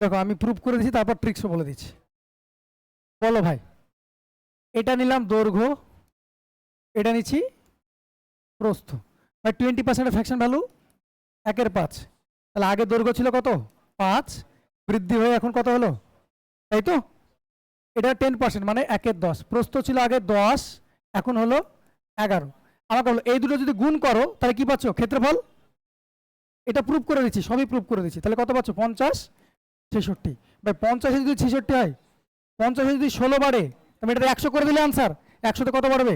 দেখো আমি প্রুফ করে দিচ্ছি, তারপর ট্রিক্সও বলে দিচ্ছি। বলো ভাই, এটা নিলাম দৈর্ঘ্য, এটা নিচ্ছি প্রস্থ, ভাই 20% ফ্র্যাকশন ভ্যালু 1/5, তাহলে আগে দৈর্ঘ্য ছিল কত? 5, বৃদ্ধি হয়ে এখন কত হলো? তাই তো, এটা 10% মানে 1/10। প্রস্থ ছিল আগে 10, এখন হলো 11। আমাকে বলো এই দুটো যদি গুণ করো তাহলে কি পাচ্ছ? ক্ষেত্রফল। এটা প্রুফ করে দিচ্ছি, সবই প্রুফ করে দিচ্ছি। তাহলে কত পাচ্ছ? 50, 66। ভাই 50 যদি 66 হয়, 50 যদি 16 বাড়ে, তুমি এটাতে 100 করে দিলে আনসার, 100তে কত বাড়বে?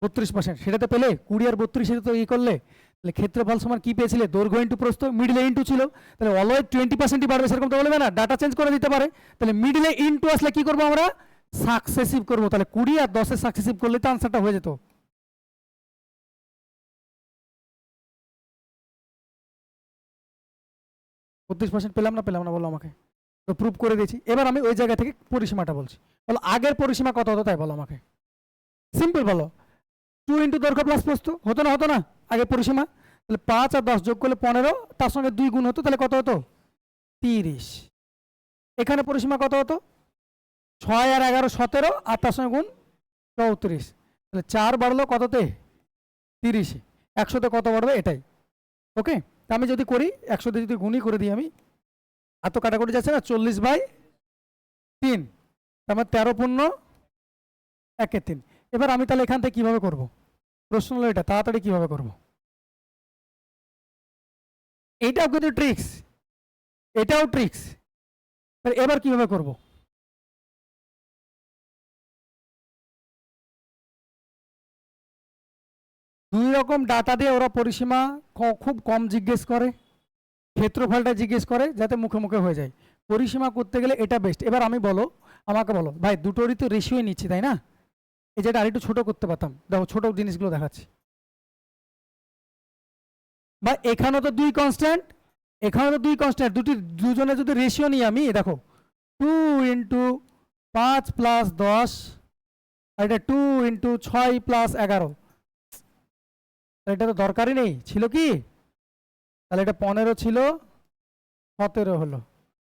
32%। সেটাতে পেলে 20 আর 32 তো ই করলে, তাহলে ক্ষেত্রফল সমান কি পেয়েছিলে? দৈর্ঘ্য ইন্টু প্রস্থ, মিডলে ইন্টু ছিল, তাহলে অলওয়েজ 20%ই বাড়বে সেরকম তো বলবে না, ডাটা চেঞ্জ করে দিতে পারে। তাহলে মিডলে ইন্টু আসলে কি করবো আমরা? সাকসেসিভ করবো। তাহলে 20 আর 10 সাকসেসিভ করলে তো আনসারটা হয়ে যেত। 32% পেলাম না পেলাম না বলো আমাকে। তো প্রুভ করে দিয়েছি। এবার আমি ওই জায়গা থেকে পরিসীমাটা বলছি। বলো আগের পরিসীমা কত হতো তাই বলো আমাকে। সিম্পল বলো, 2 × দৈর্ঘ্য প্লাস প্রস্থ, হতো না? হতো না আগে পরিসীমা? তাহলে 5 আর 10 যোগ করলে 15, তার সঙ্গে 2 গুণ হতো, তাহলে কত হতো? 30। এখানে পরিসীমা কত হতো? 6 আর 11 17, আর তার সঙ্গে গুণ 34, তাহলে 4 বাড়লো কততে? 30। 100তে কত বাড়বে? এটাই। ওকে, তা আমি যদি করি 100তে যদি গুণই করে দিই আমি, এত কাটাকুটি যাচ্ছে না, 40/3, তার মানে 13×1/3। এবার আমি তাহলে এখান থেকে কিভাবে করব? প্রশ্ন হলো এটা, তাড়াতাড়ি কিভাবে করব? এইটাও কিন্তু ট্রিক্স, এটাও ট্রিক্স। এবার কিভাবে করব? দুই রকম ডাটা দিয়ে ওরা পরিসীমা খুব কম জিজ্ঞেস করে, ক্ষেত্রফলটা জিজ্ঞেস করে, যাতে মুখে মুখে হয়ে যায়। পরিসীমা করতে গেলে এটা বেস্ট। এবার আমি বলো, আমাকে বলো ভাই, দুটোরই তো রেশিও নিচ্ছি তাই না? এই যেটা আরেকটু ছোট করতে পারতাম, দেখো ছোট জিনিসগুলো দেখাচ্ছি। বা এখানেও তো 2 কনস্ট্যান্ট, এখানেও তো 2 কনস্ট্যান্ট, দুজনে যদি রেশিও নিই আমি, দেখো 2 × 5 + 10, আর এটা 2 × 6 + 11, এটা তো দরকারই নেই, ছিল কি? তাহলে এটা 15 ছিল, 17 হলো,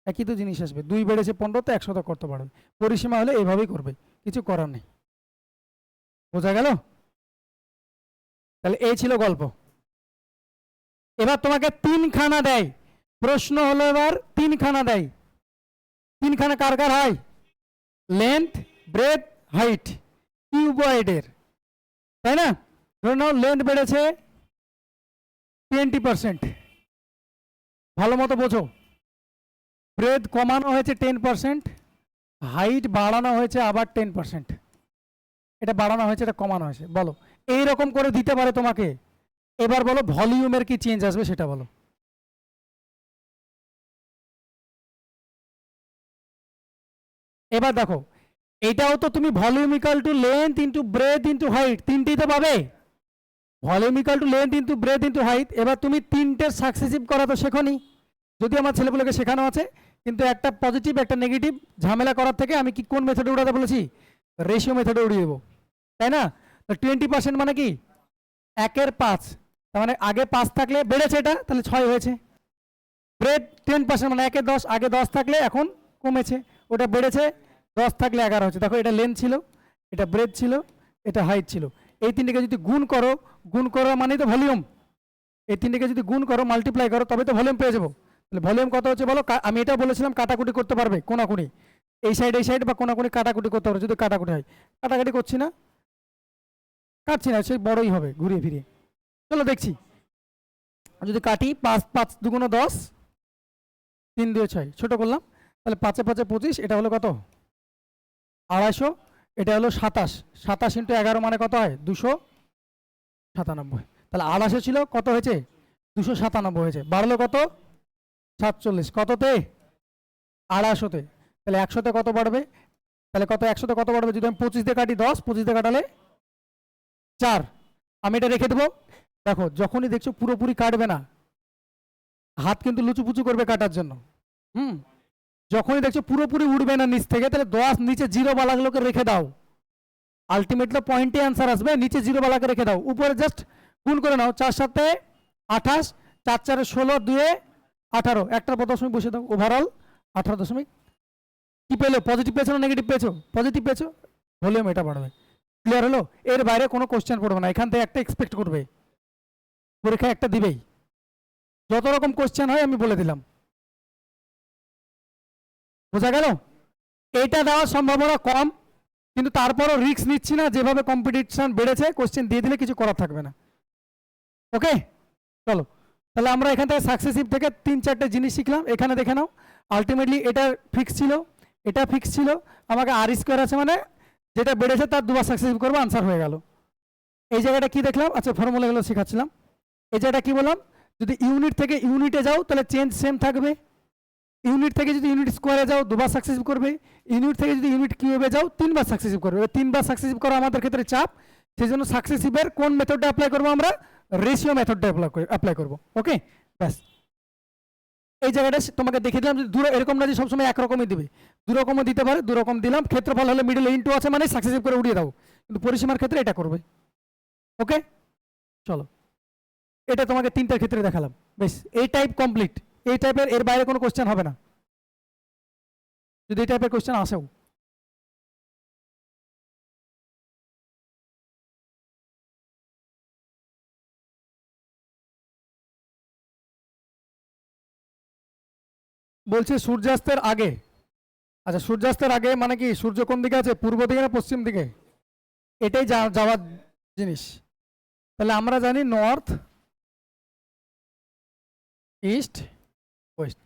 একই তো জিনিস আসবে। 2 বেড়েছে 15, তো 100 করতে পারবে। পরিসীমা হলে এইভাবেই করবে, কিছু করার নেই। বোঝা গেল? তাহলে এই ছিল গল্প। এবার তোমাকে 3খানা দেয়, প্রশ্ন হলো এবার 3খানা দেয়। 3খানা কার কার হয়? লেন্থ, ব্রেথ, হাইট, কিউবয়েডের, তাই না? ধরে নাও লেন্থ বেড়েছে 20%, ভালো মতো বোঝো। ব্রেথ কমানো হয়েছে 10%, হাইট বাড়ানো হয়েছে আবার 10%। এটা বাড়ানো হয়েছে, এটা কমানো হয়েছে। বলো এইরকম করে দিতে পারে তোমাকে। এবার বলো ভলিউমের কি চেঞ্জ আসবে সেটা বলো। এবার দেখো, এটাও তো তুমি volume equal to length into breadth into height, তিনটেই তো পাবে। Volume equal to length into breadth into height. এবার তুমি তিনটের সাকসেসিভ করা তো শেখনি, যদি আমার ছেলেগুলোকে শেখানো আছে, কিন্তু একটা পজিটিভ একটা নেগেটিভ ঝামেলা করার থেকে আমি কি কোন মেথডে উড়াতে বলেছি, রেশিও মেথডে উড়িয়ে দেবো, তাই না? তো 20% মানে কি 1/5, তার মানে আগে 5 থাকলে বেড়েছে, এটা তাহলে 6 হয়েছে। ব্রেড 10% মানে 1/10, আগে 10 থাকলে এখন কমেছে, ওটা বেড়েছে, 10 থাকলে 11 হচ্ছে। দেখো এটা লেন্থ ছিল, এটা ব্রেড ছিল, এটা হাইট ছিল। এই তিনটিকে যদি গুণ করো মানে তো ভলিউম। এই তিনটিকে যদি গুণ করো, মাল্টিপ্লাই করো, তবে তো ভলিউম পেয়ে যাবো। তাহলে ভলিউম কত হচ্ছে বলো? আমি এটা বলেছিলাম কাটাকুটি করতে পারবে, কোনাকুনি এই সাইড বা কোনাকুনি কাটাকুটি করতে পারবে। যদি কাটাকুটি হয়, কাটাকাটি করছি না, কাটছি না, সেই বড়ই হবে ঘুরিয়ে ফিরিয়ে। চলো দেখছি, যদি কাটি 5 5 2 10, 3 2 6, ছোট করলাম, তাহলে 5 5 25, এটা হলো কত 250, এটা হলো 27, 27 × 11 মানে কত হয় 297। তাহলে 28 ছিল, কত হয়েছে 297 হয়েছে, বাড়লো কত 47, কততে 250-তে। তাহলে 100-তে কত বাড়বে? তাহলে কত 100-তে কত বাড়বে? যদি আমি 25 দিয়ে কাটি 10, 25 দিয়ে কাটালে 4, আমি এটা রেখে দেবো। দেখো যখনই দেখছো পুরোপুরি কাটবে না, হাত কিন্তু লুচুপুচু করবে কাটার জন্য। যখনই দেখছো পুরোপুরি উঠবে না নিচ থেকে, তাহলে 10 নিচে 0 বালাগুলোকে রেখে দাও। আলটিমেটলি পয়েন্টে অ্যান্সার আসবে, নিচে 0 বালাকে রেখে দাও, উপরে জাস্ট গুণ করে নাও। 4 7 28, 4 4 16, 2 18, একটার পর দশমিক বসে দাও। ওভারঅল 18 কি পেলো? পজিটিভ পেয়েছো না নেগেটিভ পেয়েছো? পজিটিভ পেয়েছো, ভলিউম এটা বাড়বে। ক্লিয়ার হলো? এর বাইরে কোনো কোশ্চেন পড়বে না, এখান থেকে একটা এক্সপেক্ট করবে, পরীক্ষা একটা দিবেই। যত রকম কোশ্চেন হয় আমি বলে দিলাম, বোঝা গেল? এটা দেওয়ার সম্ভাবনা কম, কিন্তু তারপরও রিস্ক নিচ্ছি না, যেভাবে কম্পিটিশন বেড়েছে কোশ্চেন দিয়ে দিলে কিছু করার থাকবে না। ওকে চলো, তাহলে আমরা এখান থেকে সাকসেসিভ থেকে 3-4টে জিনিস শিখলাম। এখানে দেখে নাও, আলটিমেটলি এটা ফিক্স ছিল, এটা ফিক্স ছিল, আমাকে r² আছে মানে যেটা বেড়েছে তার দুবার সাকসেসিভ করবো, আনসার হয়ে গেল। এই জায়গাটা কি দেখলাম? আচ্ছা ফর্মুলাগুলো শেখাচ্ছিলাম। এই জায়গাটা কি বললাম? যদি ইউনিট থেকে ইউনিটে যাও তাহলে চেঞ্জ সেম থাকবে, ইউনিট থেকে যদি ইউনিট স্কোয়ারে যাও দুবার সাকসেসিভ করবে, ইউনিট থেকে যদি ইউনিট কিউবে যাও 3বার সাকসেসিভ করবে। 3বার সাকসেসিভ করা আমাদের ক্ষেত্রে চাপ, সেই জন্য সাকসেসিভের কোন মেথডটা অ্যাপ্লাই করবো? আমরা রেশিও মেথডটা অ্যাপ্লাই করবো। ওকে ব্যাস, এই জায়গাটা তোমাকে দেখিয়ে দিলাম। দূর এরকম না যে সবসময় একরকমই দিবে, দুরকমও দিতে পারে, দুরকম দিলাম। ক্ষেত্রফল হলে মিডল ইনটু আছে মানে সাকসেসিভ করে উড়িয়ে দাও, কিন্তু পরিসীমার ক্ষেত্রে এটা করবে। ওকে চলো, এটা তোমাকে 3টার ক্ষেত্রে দেখালাম। বেশ, এই টাইপ কমপ্লিট। এই টাইপের, এর বাইরে কোনো কোশ্চেন হবে না, যদি এই টাইপের কোশ্চেন আসেও। বলছে সূর্যাস্তের আগে। আচ্ছা সূর্যাস্তের আগে মানে কি? সূর্য কোন দিকে আছে, পূর্ব দিকে না পশ্চিম দিকে? এটাই যাওয়ার জিনিস। তাহলে আমরা জানি নর্থ, ইস্ট, ওয়েস্ট।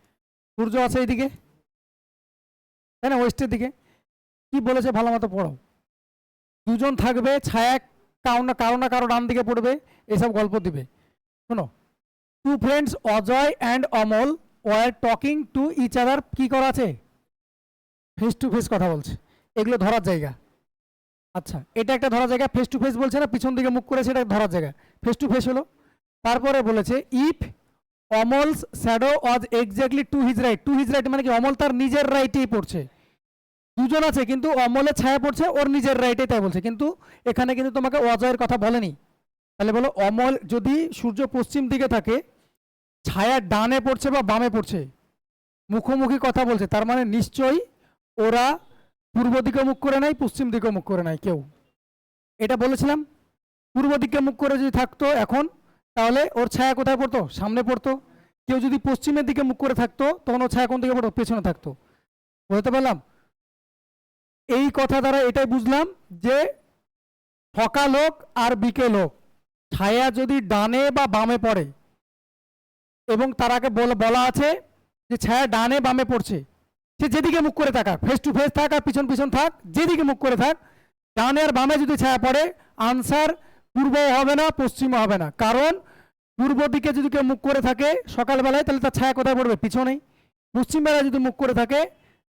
সূর্য আছে এইদিকে, তাই না, ওয়েস্টের দিকে। কি বলেছে ভালো মতো পড়ো। দুজন থাকবে, ছায়া কারো না কারো ডান দিকে পড়বে, এসব গল্প দিবে। শোনো, 2 friends Ajay and Amal were talking to each other. কি করা আছে? ফেস টু ফেস কথা বলছে, এগুলো ধরার জায়গা। আচ্ছা এটা একটা ধরার জায়গা, ফেস টু ফেস বলছে না, পিছন দিকে মুখ করেছে, এটা ধরার জায়গা, ফেস টু ফেস হলো। তারপরে বলেছে if Amal's shadow was exactly to his right. To his right মানে কি? অমল তার নিজের রাইটেই পড়ছে। দুজন আছে কিন্তু অমলের ছায়া পড়ছে ওর নিজের রাইটে, তাই বলছে, কিন্তু এখানে কিন্তু তোমাকে অজয়ের কথা বলেনি। তাহলে বলো অমল, যদি সূর্য পশ্চিম দিকে থাকে, ছায়া ডানে পড়ছে বা বামে পড়ছে, মুখোমুখি কথা বলছে, তার মানে নিশ্চয়ই ওরা পূর্ব দিকে মুখ করে নাই, পশ্চিম দিকে মুখ করে নাই কেউ। এটা বলেছিলাম। পূর্ব দিকে মুখ করে যদি থাকতো এখন, তাহলে ওর ছায়া কোথায় পড়তো? সামনে পড়তো। কেউ যদি পশ্চিমের দিকে মুখ করে থাকতো, তখন ওর ছায়া কোন দিকে পড়তো? পেছনে থাকতো। বুঝতে পারলাম? এই কথা দ্বারা এটাই বুঝলাম যে সকাল হোক আর বিকেল হোক, ছায়া যদি ডানে বা বামে পড়ে, এবং তার আগে বলা আছে যে ছায়া ডানে বামে পড়ছে, সে যেদিকে মুখ করে থাক, ফেস টু ফেস থাক আর পিছন পিছন থাক, যেদিকে মুখ করে থাক, ডানে আর বামে যদি ছায়া পড়ে, আনসার পূর্ব হবে না, পশ্চিমও হবে না। কারণ পূর্ব দিকে যদি কেউ মুখ করে থাকে সকালবেলায়, তাহলে তার ছায়া কোথায় পড়বে? পিছনেই। পশ্চিম বেলায় যদি মুখ করে থাকে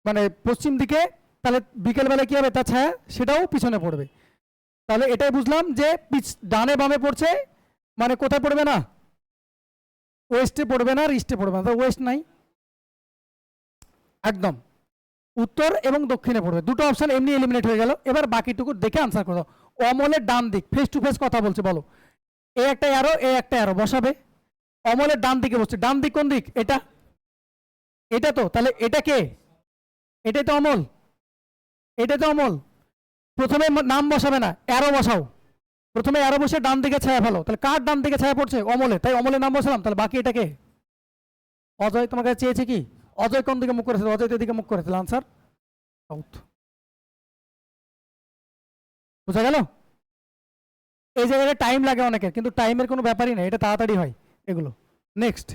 মানে পশ্চিম দিকে, তাহলে বিকেলবেলায় কি হবে? তার ছায়া সেটাও পিছনে পড়বে। তাহলে এটাই বুঝলাম যে ডানে বামে পড়ছে মানে কোথায় পড়বে না? ওয়েস্টে পড়বে না আর ইস্টে পড়বে না। তো ওয়েস্ট নাই, একদম উত্তর এবং দক্ষিণে পড়বে, দুটো অপশন এমনি এলিমিনেট হয়ে গেল। এবার বাকিটুকু দেখে আনসার করো। অমলের ডান দিক, ফেস টু ফেস কথা বলছে, বলো এ একটা অ্যারো, এ একটা অ্যারো বসাবে। অমলের ডান দিকে বসছে, ডান দিক কোন দিক? এটা, এটা তো, তাহলে এটা কে? এটাই তো অমল, এটাই তো অমল। প্রথমে নাম বসাবে না, অ্যারো বসাও। প্রথমে অ্যারো বসে ডান দিকে ছায়া ফেলো, তাহলে কার ডান দিকে ছায়া পড়ছে? অমলে, তাই অমলের নাম বসালাম। তাহলে বাকি এটা কে? অজয়। তোমার কাছে চেয়েছে কি? অজয় কোন দিকে মুখ করেছিল? অজয় তো এদিকে মুখ করেছিল, আনসার সাউথ। বোঝা গেল? এই জায়গায় টাইম লাগে অনেকের, কিন্তু টাইমের কোনো ব্যাপারই নেই, এটা তাড়াতাড়ি হয় এগুলো। নেক্সট,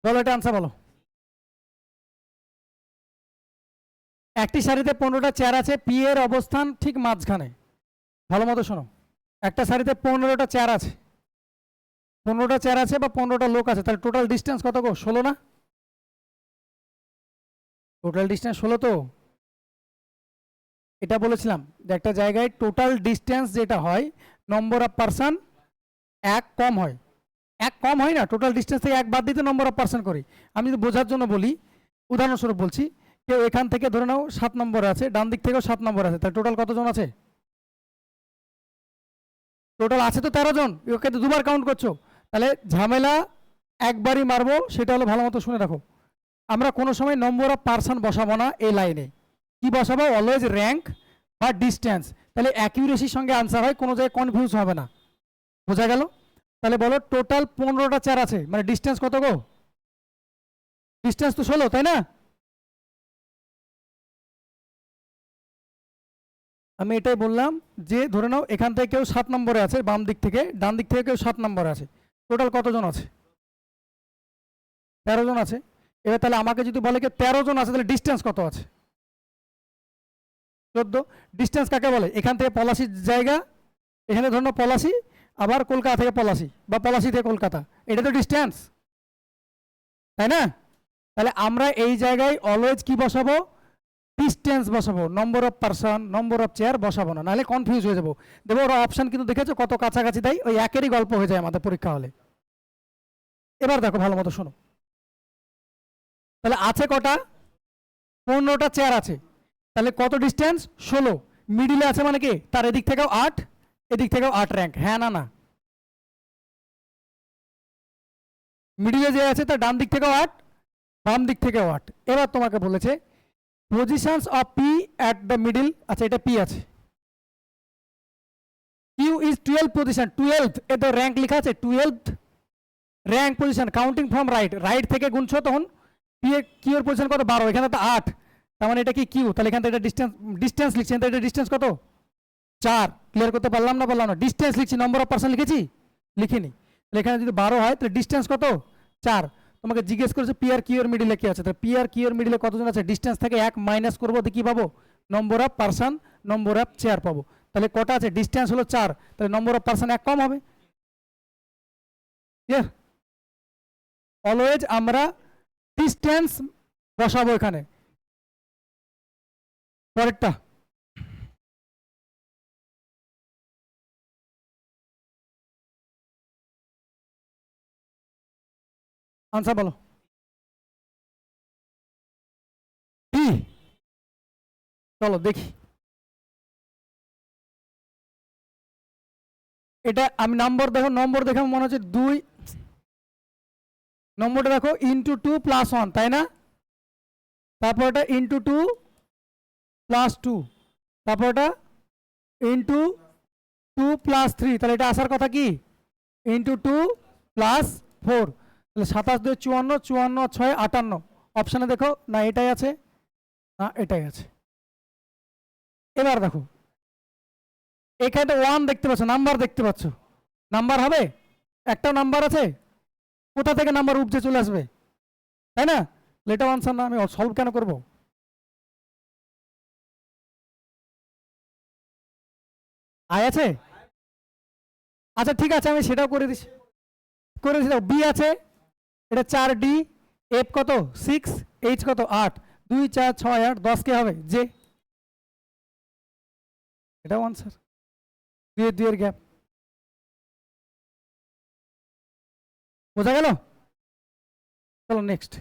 বলো এটা আনসার বলো। একটি সারিতে 15টা চেয়ার আছে, পি এর অবস্থান ঠিক মাঝখানে। ভালো মতো শোনো, একটা সারিতে 15টা চেয়ার আছে, 15টা চেয়ার আছে বা 15টা লোক আছে, তাহলে টোটাল ডিস্টেন্স কত গো? 16 না? টোটাল ডিস্টেন্স 16 তো। এটা বলেছিলাম যে একটা জায়গায় টোটাল ডিস্টেন্স যেটা হয়, নম্বর অফ পার্সন এক কম হয়। এক কম হয় না, টোটাল ডিস্টেন্স থেকে এক বাদ দিতে নম্বর অফ পার্সন করি। আমি যদি বোঝার জন্য বলি, উদাহরণস্বরূপ বলছি, কেউ এখান থেকে ধরে নাও 7 নম্বরে আছে, ডান দিক থেকেও 7 নম্বর আছে, তাহলে টোটাল কতজন আছে? টোটাল আছে তো 13 জন, ওকে তো দুবার কাউন্ট করছো। তাহলে ঝামেলা একবারই মারবো, সেটা হলো ভালো মতো শুনে রাখো। আমরা কোনো সময় নম্বর অফ পার্সন বসাবো না এই লাইনে, কি বসাবো? অলওয়েজ র্যাঙ্ক বা ডিস্টেন্স। তাহলে অ্যাকিউরেসির সঙ্গে আনসার হয়, কোনো জায়গায় কনফিউজ হবে না। বোঝা গেল? তাহলে বলো টোটাল 15টা চেয়ার আছে, মানে ডিস্টেন্স কত গো? ডিস্টেন্স তো 16, তাই না? আমি এটাই বললাম যে ধরে নাও এখান থেকে কেউ 7 নম্বরে আছে, বাম দিক থেকে, ডান দিক থেকে কেউ 7 নম্বরে আছে, টোটাল কতজন আছে? 13 জন আছে। এবার তাহলে আমাকে যদি বলে কি 13 জন আছে, তাহলে ডিস্টেন্স কত আছে? 14। ডিস্টেন্স কাকে বলে? এখান থেকে পলাশির জায়গা, এখানে ধরে নাও পলাশি, আবার কলকাতা থেকে পলাশি বা পলাশি থেকে কলকাতা, এটা তো ডিস্টেন্স, তাই না? তাহলে আমরা এই জায়গায় অলওয়েজ কি বসাবো? ডিস্টেন্স বসাবো, number of person, number of chair বসাবো না, নাহলে কনফিউজ হয়ে যাবো। দেবো ওরা অপশন কিন্তু দেখেছো কত কাছাকাছি দেয়, ওই একেরই গল্প হয়ে যায় আমাদের পরীক্ষা হলে। এবার দেখো ভালো মতো শোনো, তাহলে আছে কটা? 15টা চেয়ার আছে, তাহলে কত ডিস্টেন্স? 16। মিডিলে আছে মানে কি? তার এদিক থেকেও 8, এদিক থেকেও 8 র্যাঙ্ক, হ্যাঁ না? না, মিডিলে যে আছে তার ডান দিক থেকেও 8, বাম দিক থেকেও 8। এবার তোমাকে বলেছে positions of P at the middle, আচ্ছা এটা পি আছে, কিউ ইজ 12 পজিশন, 12th, এ তো র্যাঙ্ক লেখা আছে, 12th rank position, counting from right, right থেকে গুনছো তখন পি এ, কিউ এর পজিশন কত? 12, এখানে তো 8, তার মানে এটা কি কিউ? তাহলে এখান থেকে এটা ডিস্টেন্স, ডিস্টেন্স লিখছেন, এটা ডিস্টেন্স কত? 4। ক্লিয়ার করতে পারলাম না? বললাম না। ডিস্টেন্স লিখছি, নম্বর অফ পার্সন লিখেছি? লিখিনি। তাহলে এখানে যদি 12 হয়, তাহলে ডিস্টেন্স কত? 4। তোমাকে জিজ্ঞেস করেছে পি আর কিউ এর মিডিলে কি আছে, তাহলে পি আর কিউ এর মিডিলে কতজন আছে? ডিস্টেন্স থেকে 1 মাইনাস করবো, দিয়ে কি পাবো? Number of person, number of chair পাবো। তাহলে কটা আছে? ডিস্টেন্স হলো 4, তাহলে নম্বর অফ পার্সন 1 কম হবে। অলওয়েজ আমরা ডিস্টেন্স বসাবো এখানে। পরেরটা, আনসার বলো। বি, চলো দেখি। এটা আমি নম্বর দেখো, নম্বর দেখে মনে হচ্ছে 2, নম্বরটা দেখো ইন্টু 2 প্লাস 1, তাই না? তারপর এটা ইন্টু 2 প্লাস 2, তারপর এটা ইন্টু 2 প্লাস 3, তাহলে এটা আসার কথা কি? ইন্টু 2 প্লাস 4, তাহলে 27 2 54, 54 6 58। অপশানে দেখো না এটাই আছে, না এটাই আছে। এবার দেখো এখানে তো 1 দেখতে পাচ্ছ, নাম্বার দেখতে পাচ্ছ, নাম্বার হবে? একটাও নাম্বার আছে? কোথা থেকে নাম্বার উপজে চলে আসবে, তাই না? লেটার আনসার না, আমি সলভ কেন করবো? আই আছে? আচ্ছা ঠিক আছে, আমি সেটাও করে দিচ্ছি, করে দিচ্ছি। বি আছে, এটা 4D, এফ কত? 6, এইচ কত? 8, 2 4 6 8 10 কে হবে? জে, এটাও আনসার, 2 এর গ্যাপ। বোঝা গেল? চলো নেক্সট।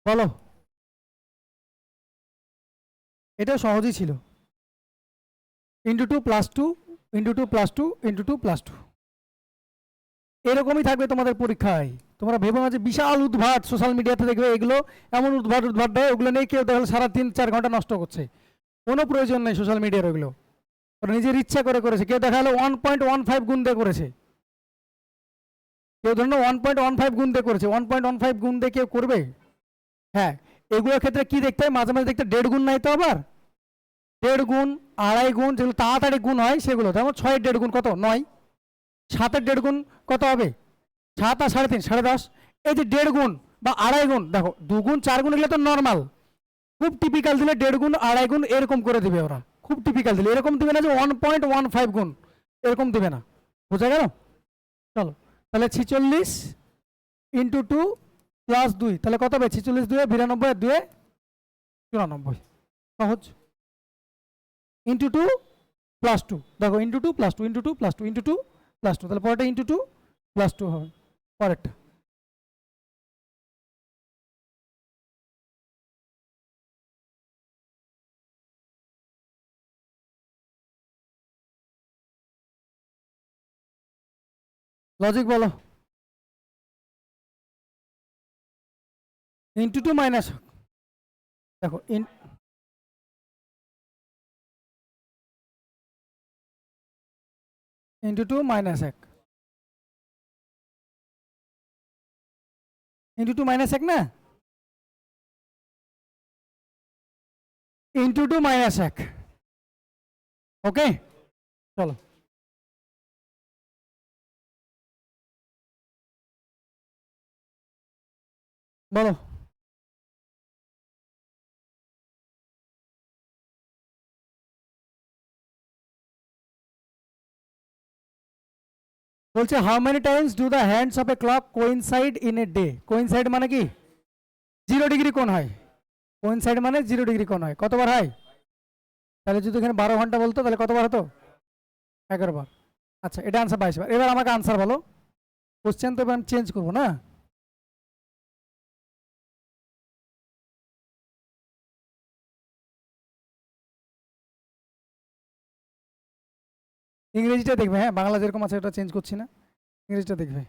বলো, এটা সহজই ছিল। Into 2 plus 2 into 2 plus 2 into 2 plus 2, এরকমই থাকবে তোমাদের পরীক্ষায়। তোমরা ভেবো না যে বিশাল উদ্ভাট, সোশ্যাল মিডিয়াতে দেখবে এগুলো এমন উদ্ভাট উদ্ভাট দেয়, ওগুলো নেই কেউ দেখলে সারা 3-4 ঘন্টা নষ্ট করছে। কোনো প্রয়োজন নেই সোশ্যাল মিডিয়ার ওগুলো, ওরা নিজের ইচ্ছা করে করেছে। কেউ দেখা হলো 1.15 গুণ দিয়ে করেছে, কেউ ধরুন 1.15 গুণ দিয়ে করেছে। 1.15 গুণ দিয়ে কেউ করবে? হ্যাঁ, এগুলোর ক্ষেত্রে কি দেখতে হয়, মাঝে মাঝে দেখতে 1.5 গুণ নাই তো, আবার 1.5 গুণ, 2.5 গুণ, যেগুলো তাড়াতাড়ি গুণ হয় সেগুলো। যেমন 6-এর 1.5 গুণ কত? 9। 7-এর 1.5 গুণ কত হবে? 7 আর 3.5 10.5। এই যে 1.5 গুণ বা 2.5 গুণ, দেখো 2 গুণ 4 গুণ এগুলো তো নর্মাল। খুব টিপিক্যাল দিলে 1.5 গুণ 2.5 গুণ এরকম করে দিবে ওরা। খুব টিপিক্যাল দিলে এরকম দিবে না যে 1.15 গুণ, এরকম দিবে না। বোঝা গেল? চলো তাহলে 46 ইন্টু 2 প্লাস 2, তাহলে কত হবে? 46 2 92 আর 2 94, সহজ। ইন্টু 2 প্লাস 2, দেখো into 2 plus 2 into 2 plus 2 into 2 plus 2, তাহলে পরেরটা ইন্টু 2 প্লাস 2 হবে পরেরটা। লজিক বলো। ইন্টু 2 মাইনাস, দেখো ইন্টু 2 মাইনাস 1, ইন্টু 2 মাইনাস 1 না, ইন্টু 2 মাইনাস 1। ওকে, চলো বলো। বলছে how many Times do the hands of A clock coincide in a day. Coincide মানে কি? 0 ডিগ্রি কোণ হয়। কোইনসাইড মানে 0 ডিগ্রি কোণ হয়। কতবার হয়? তাহলে যদি এখানে 12 ঘন্টা বলতো তাহলে কতবার হতো? 11 বার। আচ্ছা, এটা আনসার 22 বার। এবার আমাকে আনসার বলো। কোশ্চেন তো এবার আমি চেঞ্জ করবো না। ইংরেজিটা দেখবে, হ্যাঁ, বাংলা যেরকম আছে ওটা চেঞ্জ করছি না, ইংরেজিটা দেখবে।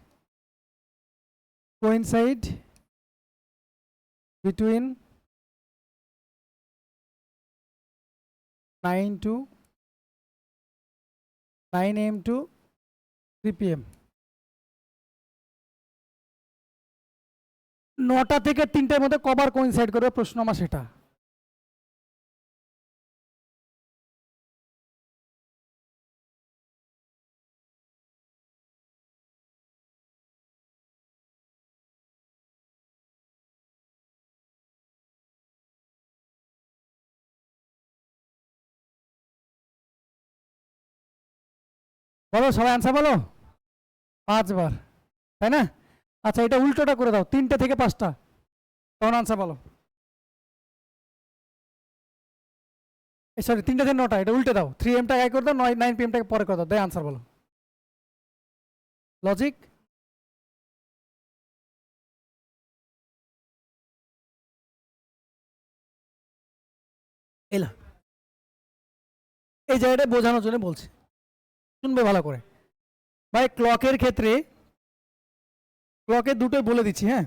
Coincide between 9 to 9 AM to 3 PM। 9টা থেকে 3টার মধ্যে কবার কোইনসাইড করবে, প্রশ্ন আমার সেটা। বলো সবাই আনসার বলো। 5 বার, তাই না? আচ্ছা, এটা উল্টোটা করে দাও, 3টে থেকে 5টা, তখন আনসার বলো। সরি, 3টে থেকে 9টা, এটা উল্টে দাও। 3 AM আগে করে দাও, 9 PM পরে করে দাও, দেয় আনসার বলো। লজিক। এলা, এই জায়গাটা বোঝানোর জন্য বলছি, শুনবে ভালো করে। ভাই ক্লকের ক্ষেত্রে, ক্লকের দুটোই বলে দিচ্ছি, হ্যাঁ।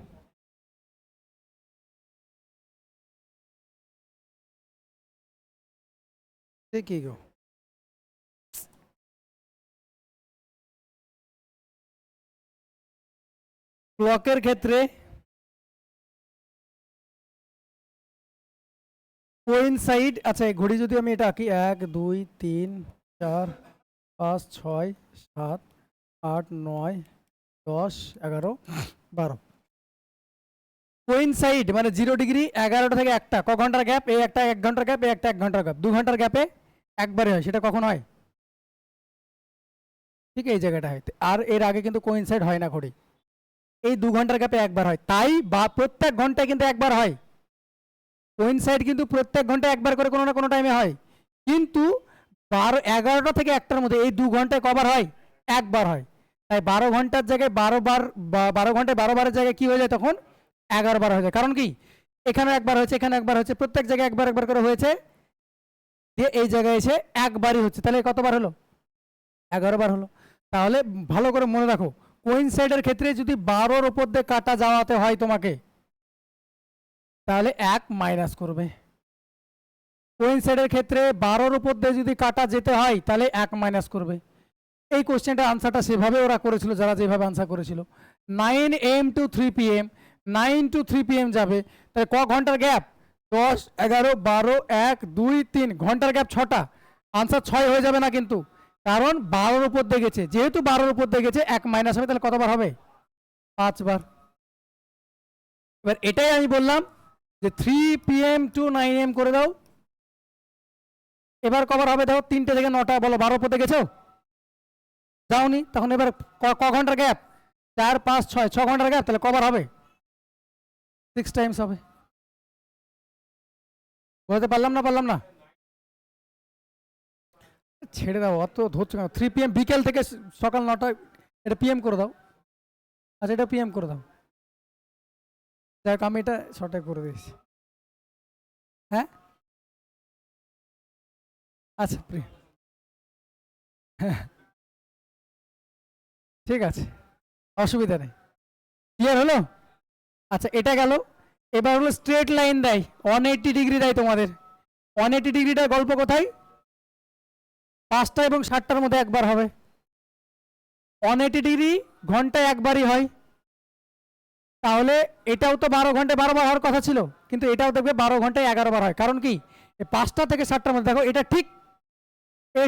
কি গো, ক্লকের ক্ষেত্রে কোইনসাইড, আচ্ছা ঘড়ি যদি আমি এটা আঁকি, 1 2 3 4 5 6 7 8 9 10 11 12, কোইনসাইড মানে 0 ডিগ্রি। 11টা থেকে 1টা, ক ঘন্টার গ্যাপ? এই একটা 1 ঘন্টার গ্যাপ, এই একটা 1 ঘন্টার গ্যাপ, 2 ঘন্টার গ্যাপে একবারে হয়। সেটা কখন হয়? ঠিক এই জায়গাটা হয়। আর এর আগে কিন্তু কোইনসাইড হয় না ঘড়ি। এই 2 ঘন্টার গ্যাপে একবার হয়, তাই বা প্রত্যেক ঘন্টায় কিন্তু একবার হয়। কোইনসাইড কিন্তু প্রত্যেক ঘন্টায় একবার করে কোনো না কোনো টাইমে হয়, কিন্তু 11টা থেকে 1টার মধ্যে এই 2 ঘন্টায় কবার হয়? একবার হয়। তাই 12 ঘন্টার জায়গায় 12 বার, 12 ঘন্টায় 12 বারের জায়গায় কি হয়ে যায় তখন? 11 বার হয়ে যায়। কারণ কি, এখানে একবার হয়েছে, এখানে একবার হয়েছে, প্রত্যেক জায়গায় একবার একবার করে হয়েছে, দিয়ে এই জায়গায় এসে একবারই হচ্ছে, তাহলে কতবার হলো? 11 বার হলো। তাহলে ভালো করে মনে রাখো, কোইনসাইডের ক্ষেত্রে যদি 12-র উপর দিয়ে কাটা যাওয়াতে হয় তোমাকে, তাহলে 1 মাইনাস করবে। কোইনসাইডের ক্ষেত্রে 12-র উপর দিয়ে যদি কাটা যেতে হয়, তাহলে 1 মাইনাস করবে। এই কোশ্চেনটার আনসারটা সেভাবে ওরা করেছিল, যারা যেভাবে আনসার করেছিল। 9 AM to 3 PM, 9 to 3 PM যাবে, তাহলে ক ঘন্টার গ্যাপ? 10, 11, 12, 1, 2, 3 ঘন্টার গ্যাপ 6টা। আনসার 6 হয়ে যাবে না কিন্তু, কারণ 12-র উপর দিয়ে গেছে, যেহেতু 12-র উপর দিয়ে গেছে 1 মাইনাস হবে, তাহলে কতবার হবে? 5 বার। এবার এটাই আমি বললাম যে 3 PM টু 9 AM করে দাও। এবার কবার হবে দেখো, 3টে থেকে 9টা, বলো 12 উপর দিয়ে গেছো? যাওনি, তখন এবার ক ঘন্টার গ্যাপ? 4, 5, 6, 6 ঘন্টার গ্যাপ, তাহলে কবার হবে? 6 টাইমস হবে। বলতে পারলাম না? পারলাম না? ছেড়ে দাও, অত ধরছো কেন? 3 PM বিকেল থেকে সকাল 9টা, এটা PM করে দাও। আচ্ছা, এটা PM করে দাও। যাই হোক, আমি এটা শর্টে করে দিয়েছি। হ্যাঁ, আচ্ছা, হ্যাঁ, ঠিক আছে, অসুবিধা নেই। ক্লিয়ার হলো? আচ্ছা, এটা গেল। এবার হলো স্ট্রেট লাইন দেয়, 180 ডিগ্রি দেয় তোমাদের। 180 ডিগ্রিটার গল্প কোথায়? 5টা এবং 60টার মধ্যে একবার হবে। 180 ডিগ্রি ঘন্টায় একবারই হয়, তাহলে এটাও তো 12 ঘন্টায় 12 বার হওয়ার কথা ছিল, কিন্তু এটাও দেখবে 12 ঘন্টায় 11 বার হয়। কারণ কি, 5টা থেকে 60টার মধ্যে দেখো, এটা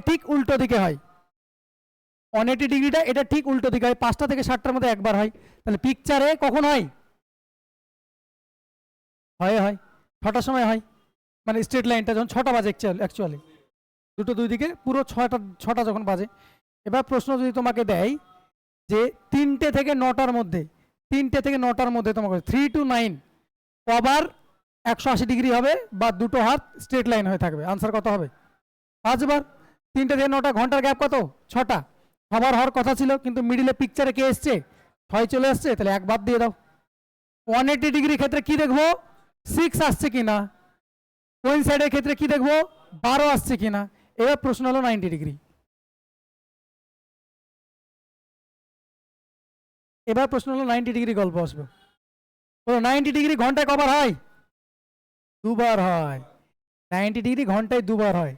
ঠিক উল্টো দিকে হয়। 180 ডিগ্রিটা এটা ঠিক উল্টো দিকে হয়, 5টা থেকে 60টার মধ্যে একবার হয়। তাহলে পিকচারে কখন হয়? হয় 6টার সময় হয়, মানে স্ট্রেট লাইনটা যখন 6টা বাজে অ্যাকচুয়ালি, দুটো দুই দিকে পুরো 6টা যখন বাজে। এবার প্রশ্ন যদি তোমাকে দেয় যে 3টে থেকে 9টার মধ্যে, 3টে থেকে 9টার মধ্যে তোমাকে 3 to 9 কবার 180 ডিগ্রি হবে বা দুটো হাত স্ট্রেট লাইন হয়ে থাকবে? আনসার কত হবে? 5 বার। 3টে থেকে 9টা ঘন্টার গ্যাপ কত? 6টা। সবার হওয়ার কথা ছিল, কিন্তু মিডিলে পিকচারে কে এসছে? 6 চলে আসছে, তাহলে 1 বাদ দিয়ে দাও। 180 ডিগ্রির ক্ষেত্রে কি দেখবো? 6 আসছে কিনা। কোইনসাইডের ক্ষেত্রে কি দেখবো? 12 আসছে কিনা। এবার প্রশ্ন হলো 90 ডিগ্রি। এবার প্রশ্ন হলো 90 ডিগ্রি গল্প আসবে। 90 ডিগ্রি ঘন্টায় কবার হয়? 2 বার হয়। 90 ডিগ্রি ঘন্টায় 2 বার হয়।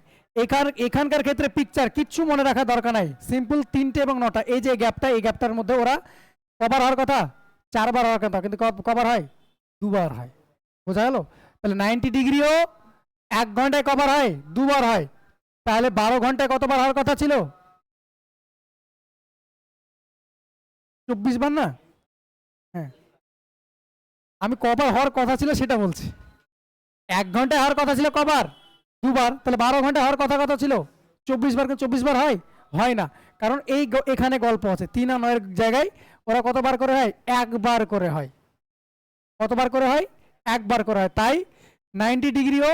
এখানকার ক্ষেত্রে পিকচার কিচ্ছু মনে রাখার দরকার নাই, সিম্পল 3টে এবং 9টা, এই যে গ্যাপটা, এই গ্যাপটার মধ্যে ওরা কবার হওয়ার কথা? 4 বার হওয়ার কথা, কিন্তু কবার হয়? 2 বার হয়। বোঝা গেল? তাহলে 90 ডিগ্রিও 1 ঘন্টায় কবার হয়? 2 বার হয়। তাহলে 12 ঘন্টায় কতবার হওয়ার কথা ছিল? 24 বার না? হ্যাঁ, আমি কবার হওয়ার কথা ছিল সেটা বলছি। 1 ঘন্টায় হওয়ার কথা ছিল কবার? 2 বার। তাহলে 12 ঘন্টায় হওয়ার কথা কত ছিল? 24 বার। 24 বার হয়? হয় না, কারণ এখানে গল্প আছে, 3 আর 9-এর জায়গায় ওরা কতবার করে হয়? 1 বার করে হয়। কতবার করে হয়? 1 বার করে হয়। তাই 90 ডিগ্রিও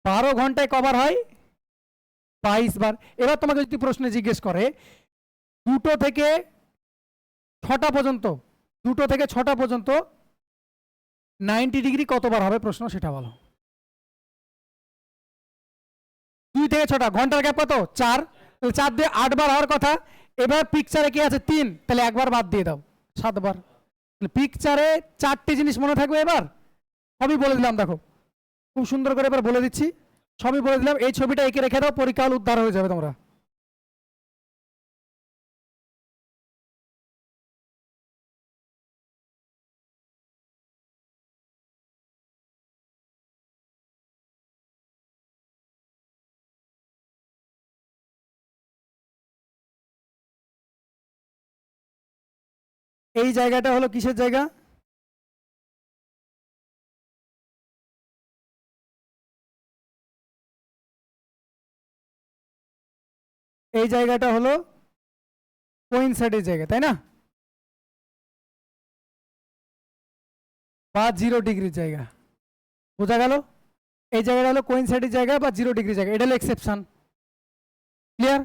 12 ঘন্টায় কবার হয়? 22 বার। এবার তোমাকে যদি প্রশ্নে জিজ্ঞেস করে 2টো থেকে 6টা পর্যন্ত, 2টো থেকে 6টা পর্যন্ত 90 ডিগ্রি কতবার হবে, প্রশ্ন সেটা বলো। 2 থেকে 6টা ঘন্টার গ্যাপ কত? 4। তাহলে 4 দিয়ে 8 বার হওয়ার কথা। এবার পিকচারে কি আছে? 3, তাহলে 1 বার বাদ দিয়ে দাও, 7 বার। পিকচারে 4টে জিনিস মনে থাকবে। এবার সবই বলে দিলাম, দেখো খুব সুন্দর করে এবার বলে দিচ্ছি, সবই বলে দিলাম। এই ছবিটা এঁকে রেখে দাও, পরীক্ষা হল উদ্ধার হয়ে যাবে তোমরা। এই জায়গাটা হলো কিসের জায়গা? এই জায়গাটা হলো কোইনসাইডের জায়গা, তাই না? বা 0 ডিগ্রির জায়গা। বোঝা গেল? এই জায়গাটা হলো কোইনসাইডের জায়গা বা 0 ডিগ্রি জায়গা, এটা হলো এক্সেপশন। ক্লিয়ার?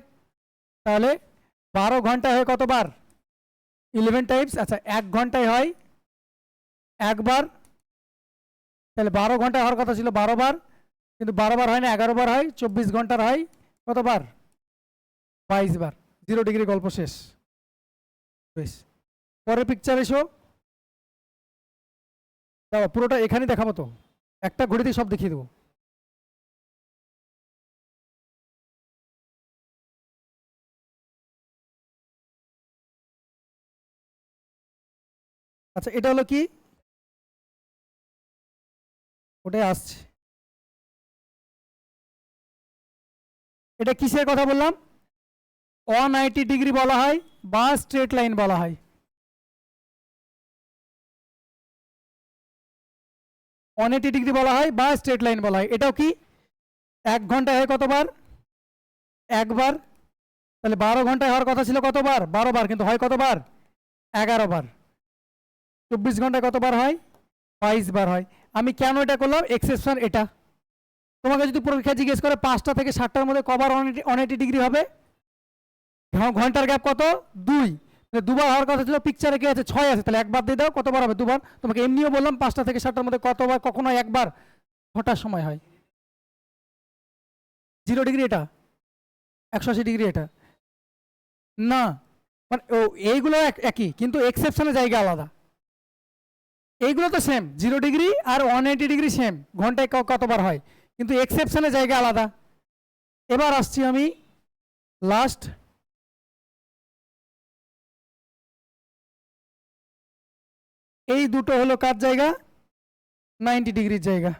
তাহলে 12 ঘন্টায় হয় কতবার? 11 টাইমস। আচ্ছা 1 ঘন্টায় হয় একবার, তাহলে 12 ঘন্টায় হওয়ার কথা ছিল 12 বার, কিন্তু 12 বার হয় না, 11 বার হয়। 24 ঘন্টার হয় কতবার? 22 বার। 0 ডিগ্রি গল্প শেষ। বেশ, পরের পিকচার এসো। দাও পুরোটা এখানে দেখাবো তো, একটা ঘড়িতে সব দেখিয়ে দেবো। আচ্ছা এটা হলো কি, ওটাই আসছে। এটা কিসের কথা বললাম? 180 ডিগ্রি বলা হয় বা স্ট্রেট লাইন বলা হয়। 180 ডিগ্রি বলা হয় বা স্ট্রেট লাইন বলা হয়। এটাও কি 1 ঘন্টায় হয় কতবার? একবার। তাহলে 12 ঘন্টায় হওয়ার কথা ছিল কতবার? 12 বার, কিন্তু হয় কতবার? 11 বার। 24 ঘন্টায় কতবার হয়? 22 বার হয়। আমি কেন এটা করলাম? এক্সেপশন এটা। তোমাকে যদি পরীক্ষা জিজ্ঞেস করে 5টা থেকে 7টার মধ্যে কবার 180 ডিগ্রি হবে, ঘন্টার গ্যাপ কত? 2। দুবার হওয়ার কথা ছিল, পিকচারে কি আছে? 6 আছে, তাহলে একবার দিয়ে দাও, কতবার হবে? 2বার। তোমাকে এমনিও বললাম 5টা থেকে 7টার মধ্যে কতবার, কখনো একবার, ছটার সময় হয়। 0 ডিগ্রি এটা, 180 ডিগ্রি এটা না, মানে ও এইগুলো একই, কিন্তু এক্সেপশনের জায়গা আলাদা। এইগুলো তো সেম, 0 ডিগ্রি আর 180 ডিগ্রি সেম, ঘন্টায় কতবার হয়, কিন্তু এক্সেপশনের জায়গা আলাদা। এবার আসছি আমি লাস্ট, এই দুটো হলো কার জায়গা? 90 ডিগ্রির জায়গা।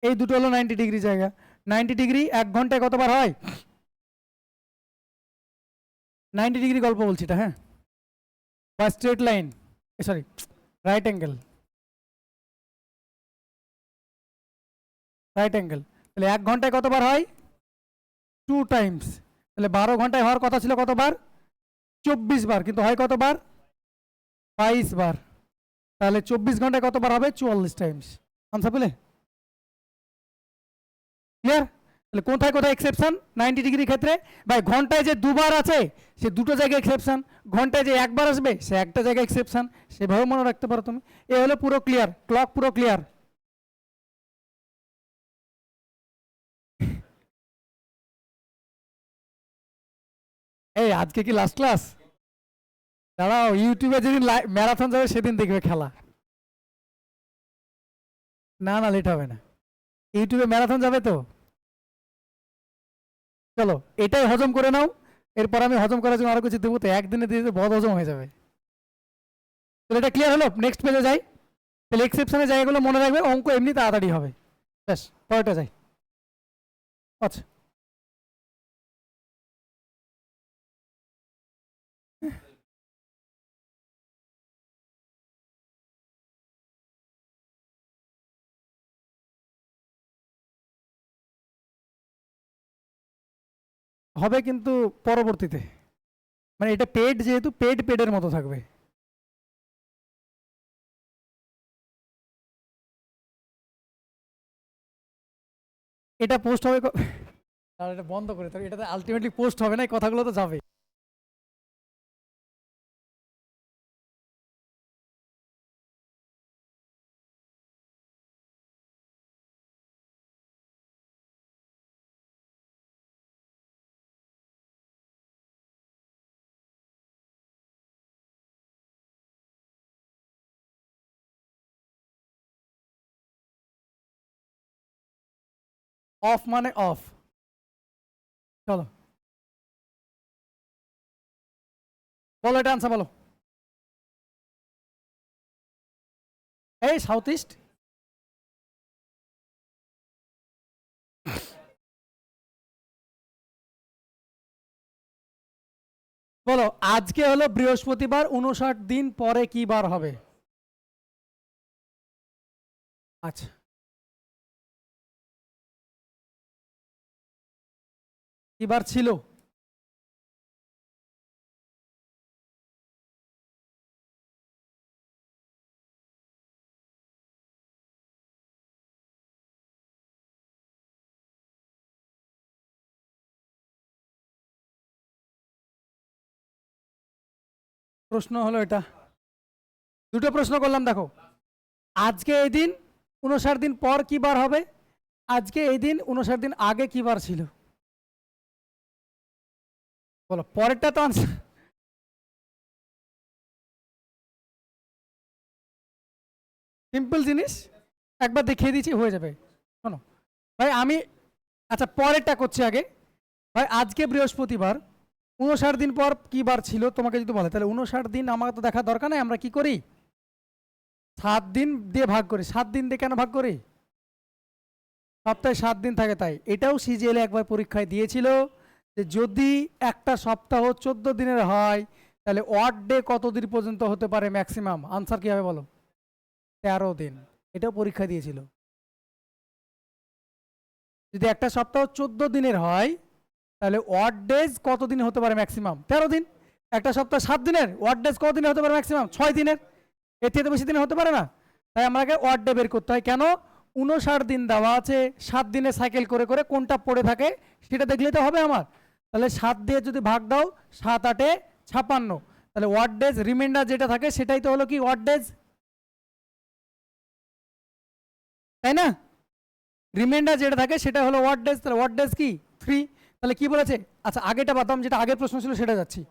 এই দুটো হলো 90 ডিগ্রি জায়গা। 90 ডিগ্রি 1 ঘন্টায় কতবার হয়? 90 ডিগ্রি গল্প বলছি এটা, হ্যাঁ, বা straight line, sorry, right angle, right angle. তাহলে 1 ঘন্টায় কতবার হয়? 2 টাইমস। তাহলে 12 ঘন্টায় হওয়ার কথা ছিল কতবার? 24 বার, কিন্তু হয় কতবার? 22 বার। তাহলে 24 ঘন্টায় কতবার হবে? 44 টাইমস। আনসার পেলে? ক্লিয়ার? তাহলে কোথায় কোথায় এক্সেপশন 90 ডিগ্রির ক্ষেত্রে? ভাই ঘন্টায় যে দুবার আছে সে দুটো জায়গায় এক্সেপশন, ঘন্টায় যে একবার আসবে সে একটা জায়গায় এক্সেপশন, সেভাবে মনে রাখতে পারো তুমি। এ হলো পুরো ক্লিয়ার, ক্লক পুরো ক্লিয়ার। এই আজকে কি লাস্ট ক্লাস? দাঁড়াও, ইউটিউবে যেদিন ম্যারাথন যাবে সেদিন দেখবে খেলা। না না, লেট হবে না, ইউটিউবে ম্যারাথন যাবে তো। চলো এটাই হজম করে নাও, এরপর আমি হজম করার জন্য আরো কিছু দেবো, তো একদিনে দিয়ে বদ হজম হয়ে যাবে। তাহলে এটা ক্লিয়ার হলো, নেক্সট পেজে যাই। তাহলে এক্সেপশনের জায়গাগুলো মনে রাখবে, অঙ্ক এমনি তাড়াতাড়ি হবে। ব্যাস, পরেরটা যাই। আচ্ছা, হবে কিন্তু পরবর্তীতে, মানে এটা পেড, যেহেতু পেড, পেডের মতো থাকবে। এটা পোস্ট হবে আর এটা বন্ধ করে, তো এটাতে আলটিমেটলি পোস্ট হবে না, এই কথাগুলো তো যাবে। অফ মানে অফ। চলো বলো, এটা আনসার বলো। এই সাউথ ইস্ট। বলো, আজকে হলো বৃহস্পতিবার, 59 দিন পরে কি বার হবে? আচ্ছা, কি বার ছিল? প্রশ্ন হলো এটা, দুটো প্রশ্ন করলাম দেখো। আজকে এই দিন 59 দিন পর কি বার হবে, আজকে এই দিন 59 দিন আগে কি বার ছিল, বলো পরেরটা তো আনসার। সিম্পল জিনিস, একবার দেখিয়ে দিচ্ছি হয়ে যাবে। শোনো ভাই আমি, আচ্ছা পরেরটা করছি আগে। ভাই আজকে বৃহস্পতিবার, 59 দিন পর কি বার ছিল তোমাকে যদি বলে, তাহলে 59 দিন আমাকে তো দেখার দরকার নেই, আমরা কি করি 7 দিন দিয়ে ভাগ করি। 7 দিন দিয়ে কেন ভাগ করি, সপ্তাহে 7 দিন থাকে তাই। এটাও সিজিএল একবার পরীক্ষায় দিয়েছিল যে যদি একটা সপ্তাহ 14 দিনের হয় তাহলে অড ডে কত দিন পর্যন্ত হতে পারে ম্যাক্সিমাম, আনসার কি হবে বলো, 13 দিন। এটাও পরীক্ষা দিয়েছিল। যদি একটা সপ্তাহ 14 দিনের হয় তাহলে অড ডেজ কত দিন হতে পারে ম্যাক্সিমাম, 13 দিন। একটা সপ্তাহ 7 দিনের, অড ডেজ কত দিনে হতে পারে ম্যাক্সিমাম, 6 দিনের। এর থেকে বেশি দিনে হতে পারে না। তাই আমাকে অড ডে বের করতে হয়। কেন, 59 দিন দেওয়া আছে, 7 দিনে সাইকেল করে করে কোনটা পড়ে থাকে সেটা দেখলে তো হবে আমার। তাহলে 7 দিয়ে যদি ভাগ দাও, 7 8 56, তাহলে অড ডেজ রিমাইন্ডার যেটা থাকে সেটাই তো হলো কি অড ডেজ, তাই না। রিমাইন্ডার যেটা থাকে সেটা হলো ওয়াট ডেজ, তাহলে ওয়াট ডেজ কি 3। তাহলে কি বলেছে, আচ্ছা আগেটা বাদাম যেটা আগের প্রশ্ন ছিল সেটা যাচ্ছি।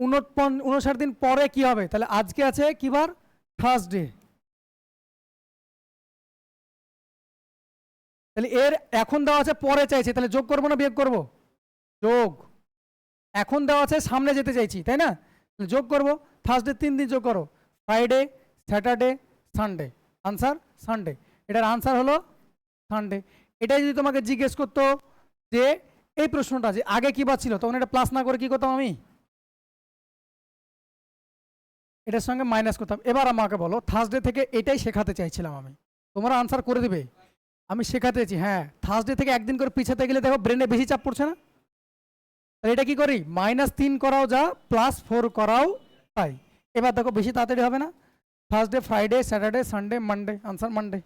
59 দিন পরে কি হবে, তাহলে আজকে আছে কি বার, থার্সডে। তাহলে এর এখন দেওয়া আছে পরে চাইছে, তাহলে যোগ করবো না বিয়োগ করবো, যোগ। এখন দেওয়া আছে সামনে যেতে চাইছি তাই না, তাহলে যোগ করবো। থার্সডে 3 দিন যোগ করো, Friday, Saturday, Sunday, answer Sunday. এটার আনসার হলো সানডে। এটাই যদি তোমাকে জিজ্ঞেস করতো যে এই প্রশ্নটা যে আগে কি বার ছিল, তখন এটা প্লাস না করে কি করতাম আমি, এটার সঙ্গে মাইনাস করতাম। এবার আমাকে বলো থার্সডে থেকে এটাই শেখাতে চাইছিলাম আমি, তোমরা আনসার করে দেবে, আমি শেখাতে চাইছি। হ্যাঁ থার্সডে থেকে একদিন করে পিছাতে গেলে দেখো ব্রেনে বেশি চাপ পড়ছে না। তাহলে এটা কি করি, -3 করাও যা, +4 করাও তাই। এবার দেখো বেশি তাড়াতাড়ি হবে না, Thursday, Friday, Saturday, Sunday, Monday, answer Monday.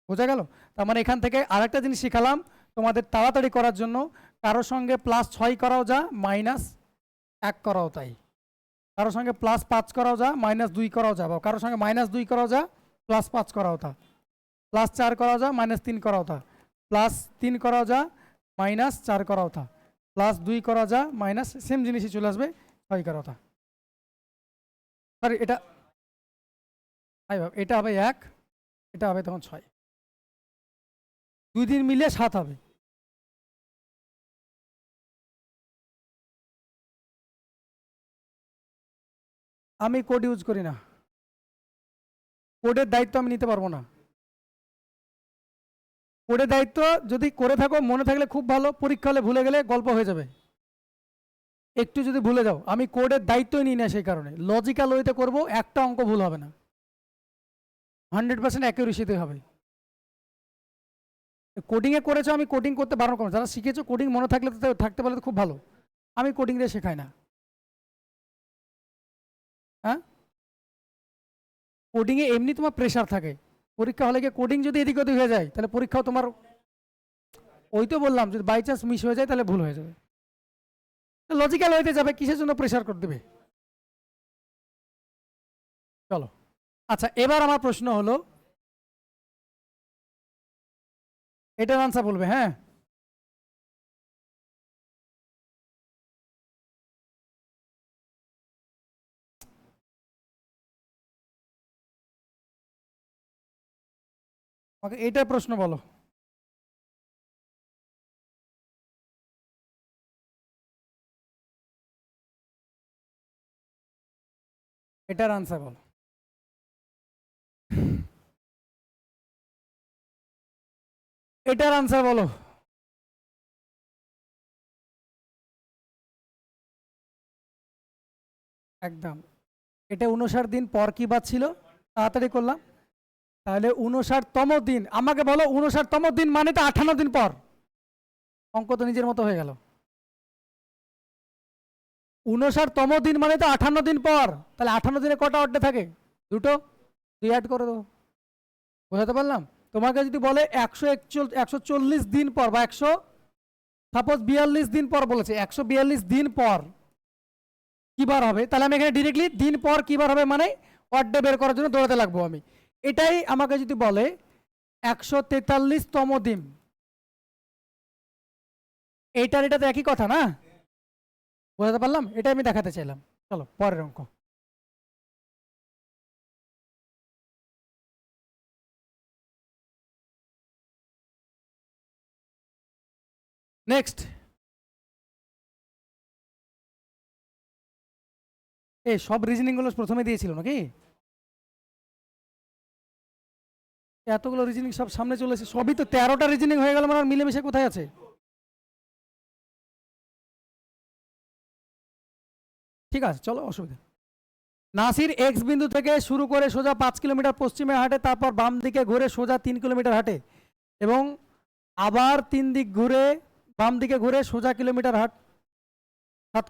বোঝা গেল। তার মানে এখান থেকে আরেকটা জিনিস শিখালাম তোমাদের তাড়াতাড়ি করার জন্য, কারোর সঙ্গে +6 করাও যা, -1 করাও তাই। কারোর সঙ্গে +5 করাও যা, -2 করাও যা, বা কারোর সঙ্গে -2 করাও যা, +5 করাও তা, +4 করাও যা, -3 করাও তা, +3 করাও যা, -4 করাও তা, +2 করা যা, মাইনাস সেম জিনিসই চলে আসবে 6 করাও তা। সরি এটা এটা হবে 1, এটা হবে তখন 6, 2 দিন মিলে 7 হবে। আমি কোড ইউজ করি না, কোডের দায়িত্ব আমি নিতে পারবো না। কোডের দায়িত্ব যদি করে থাকো মনে থাকলে খুব ভালো, পরীক্ষা হলে ভুলে গেলে গল্প হয়ে যাবে। একটু যদি ভুলে যাও, আমি কোডের দায়িত্বই নিই না, সেই কারণে লজিক্যাল ওয়েতে করবো, একটা অঙ্ক ভুল হবে না, 100% অ্যাকিউরেসিতে হবে। কোডিংয়ে করেছো, আমি কোডিং করতে বারণ করবো, যারা শিখেছো কোডিং মনে থাকলে তো থাকতে পারলে তো খুব ভালো, আমি কোডিং দিয়ে শেখাই না। হ্যাঁ কোডিংয়ে এমনি তোমার প্রেশার থাকে, পরীক্ষা হলে গিয়ে কোডিং যদি এদিক ওদিক হয়ে যায় তাহলে পরীক্ষাও তোমার, ওই তো বললাম যদি বাই চান্স মিস হয়ে যায় তাহলে ভুল হয়ে যাবে। লজিক্যাল হইতে যাবে, কিসের জন্য প্রেশার করে দেবে। চলো আচ্ছা এবার আমার প্রশ্ন হলো, এটার আনসার বলবে। হ্যাঁ ওকে, এটার প্রশ্ন বলো। এটার আনসার বলো। এটার আনসার বলো। একদম, এটা 59 দিন পর কি বাদ ছিল, তাড়াতাড়ি করলাম। তাহলে 59তম দিন, আমাকে বলো 59তম দিন মানে তো 58 দিন পর, অঙ্ক তো নিজের মতো হয়ে গেল। 59তম দিন মানে তো 58 দিন পর, তাহলে 58 দিনে কটা অড্ডে থাকে, দুটো, 2 অ্যাড করে দেবো। বোঝাতে পারলাম। তোমাকে যদি বলে 140 দিন পর, বা 100 সাপোজ 42 দিন পর বলেছে, 142 দিন পর, কি বার হবে, তাহলে আমি এখানে ডিরেক্টলি দিন পর কি বার হবে মানে অড ডে বের করার জন্য দৌড়াতে লাগবো আমি। এটাই আমাকে যদি বলে 143তম দিন, এইটার এটা তো একই কথা না, বোঝাতে পারলাম? এটাই আমি দেখাতে চাইলাম। চলো পরের অঙ্ক। নেক্সট, এই সব রিজনিং গুলো প্রথমে দিয়েছিল নাকি? এতগুলো রিজনিং সব সামনে চলে এসে, সবই তো 13টা রিজনিং হয়ে গেল, মানে আর মিলেমিশে কোথায় আছে? ঠিক আছে চলো, অসুবিধা। নাসির এক্স বিন্দু থেকে শুরু করে সোজা 5 কিলোমিটার পশ্চিমে হাঁটে, তারপর বাম দিকে ঘুরে সোজা 3 কিলোমিটার হাঁটে এবং আবার 3 দিক ঘুরে বাম দিকে ঘুরে সোজা 7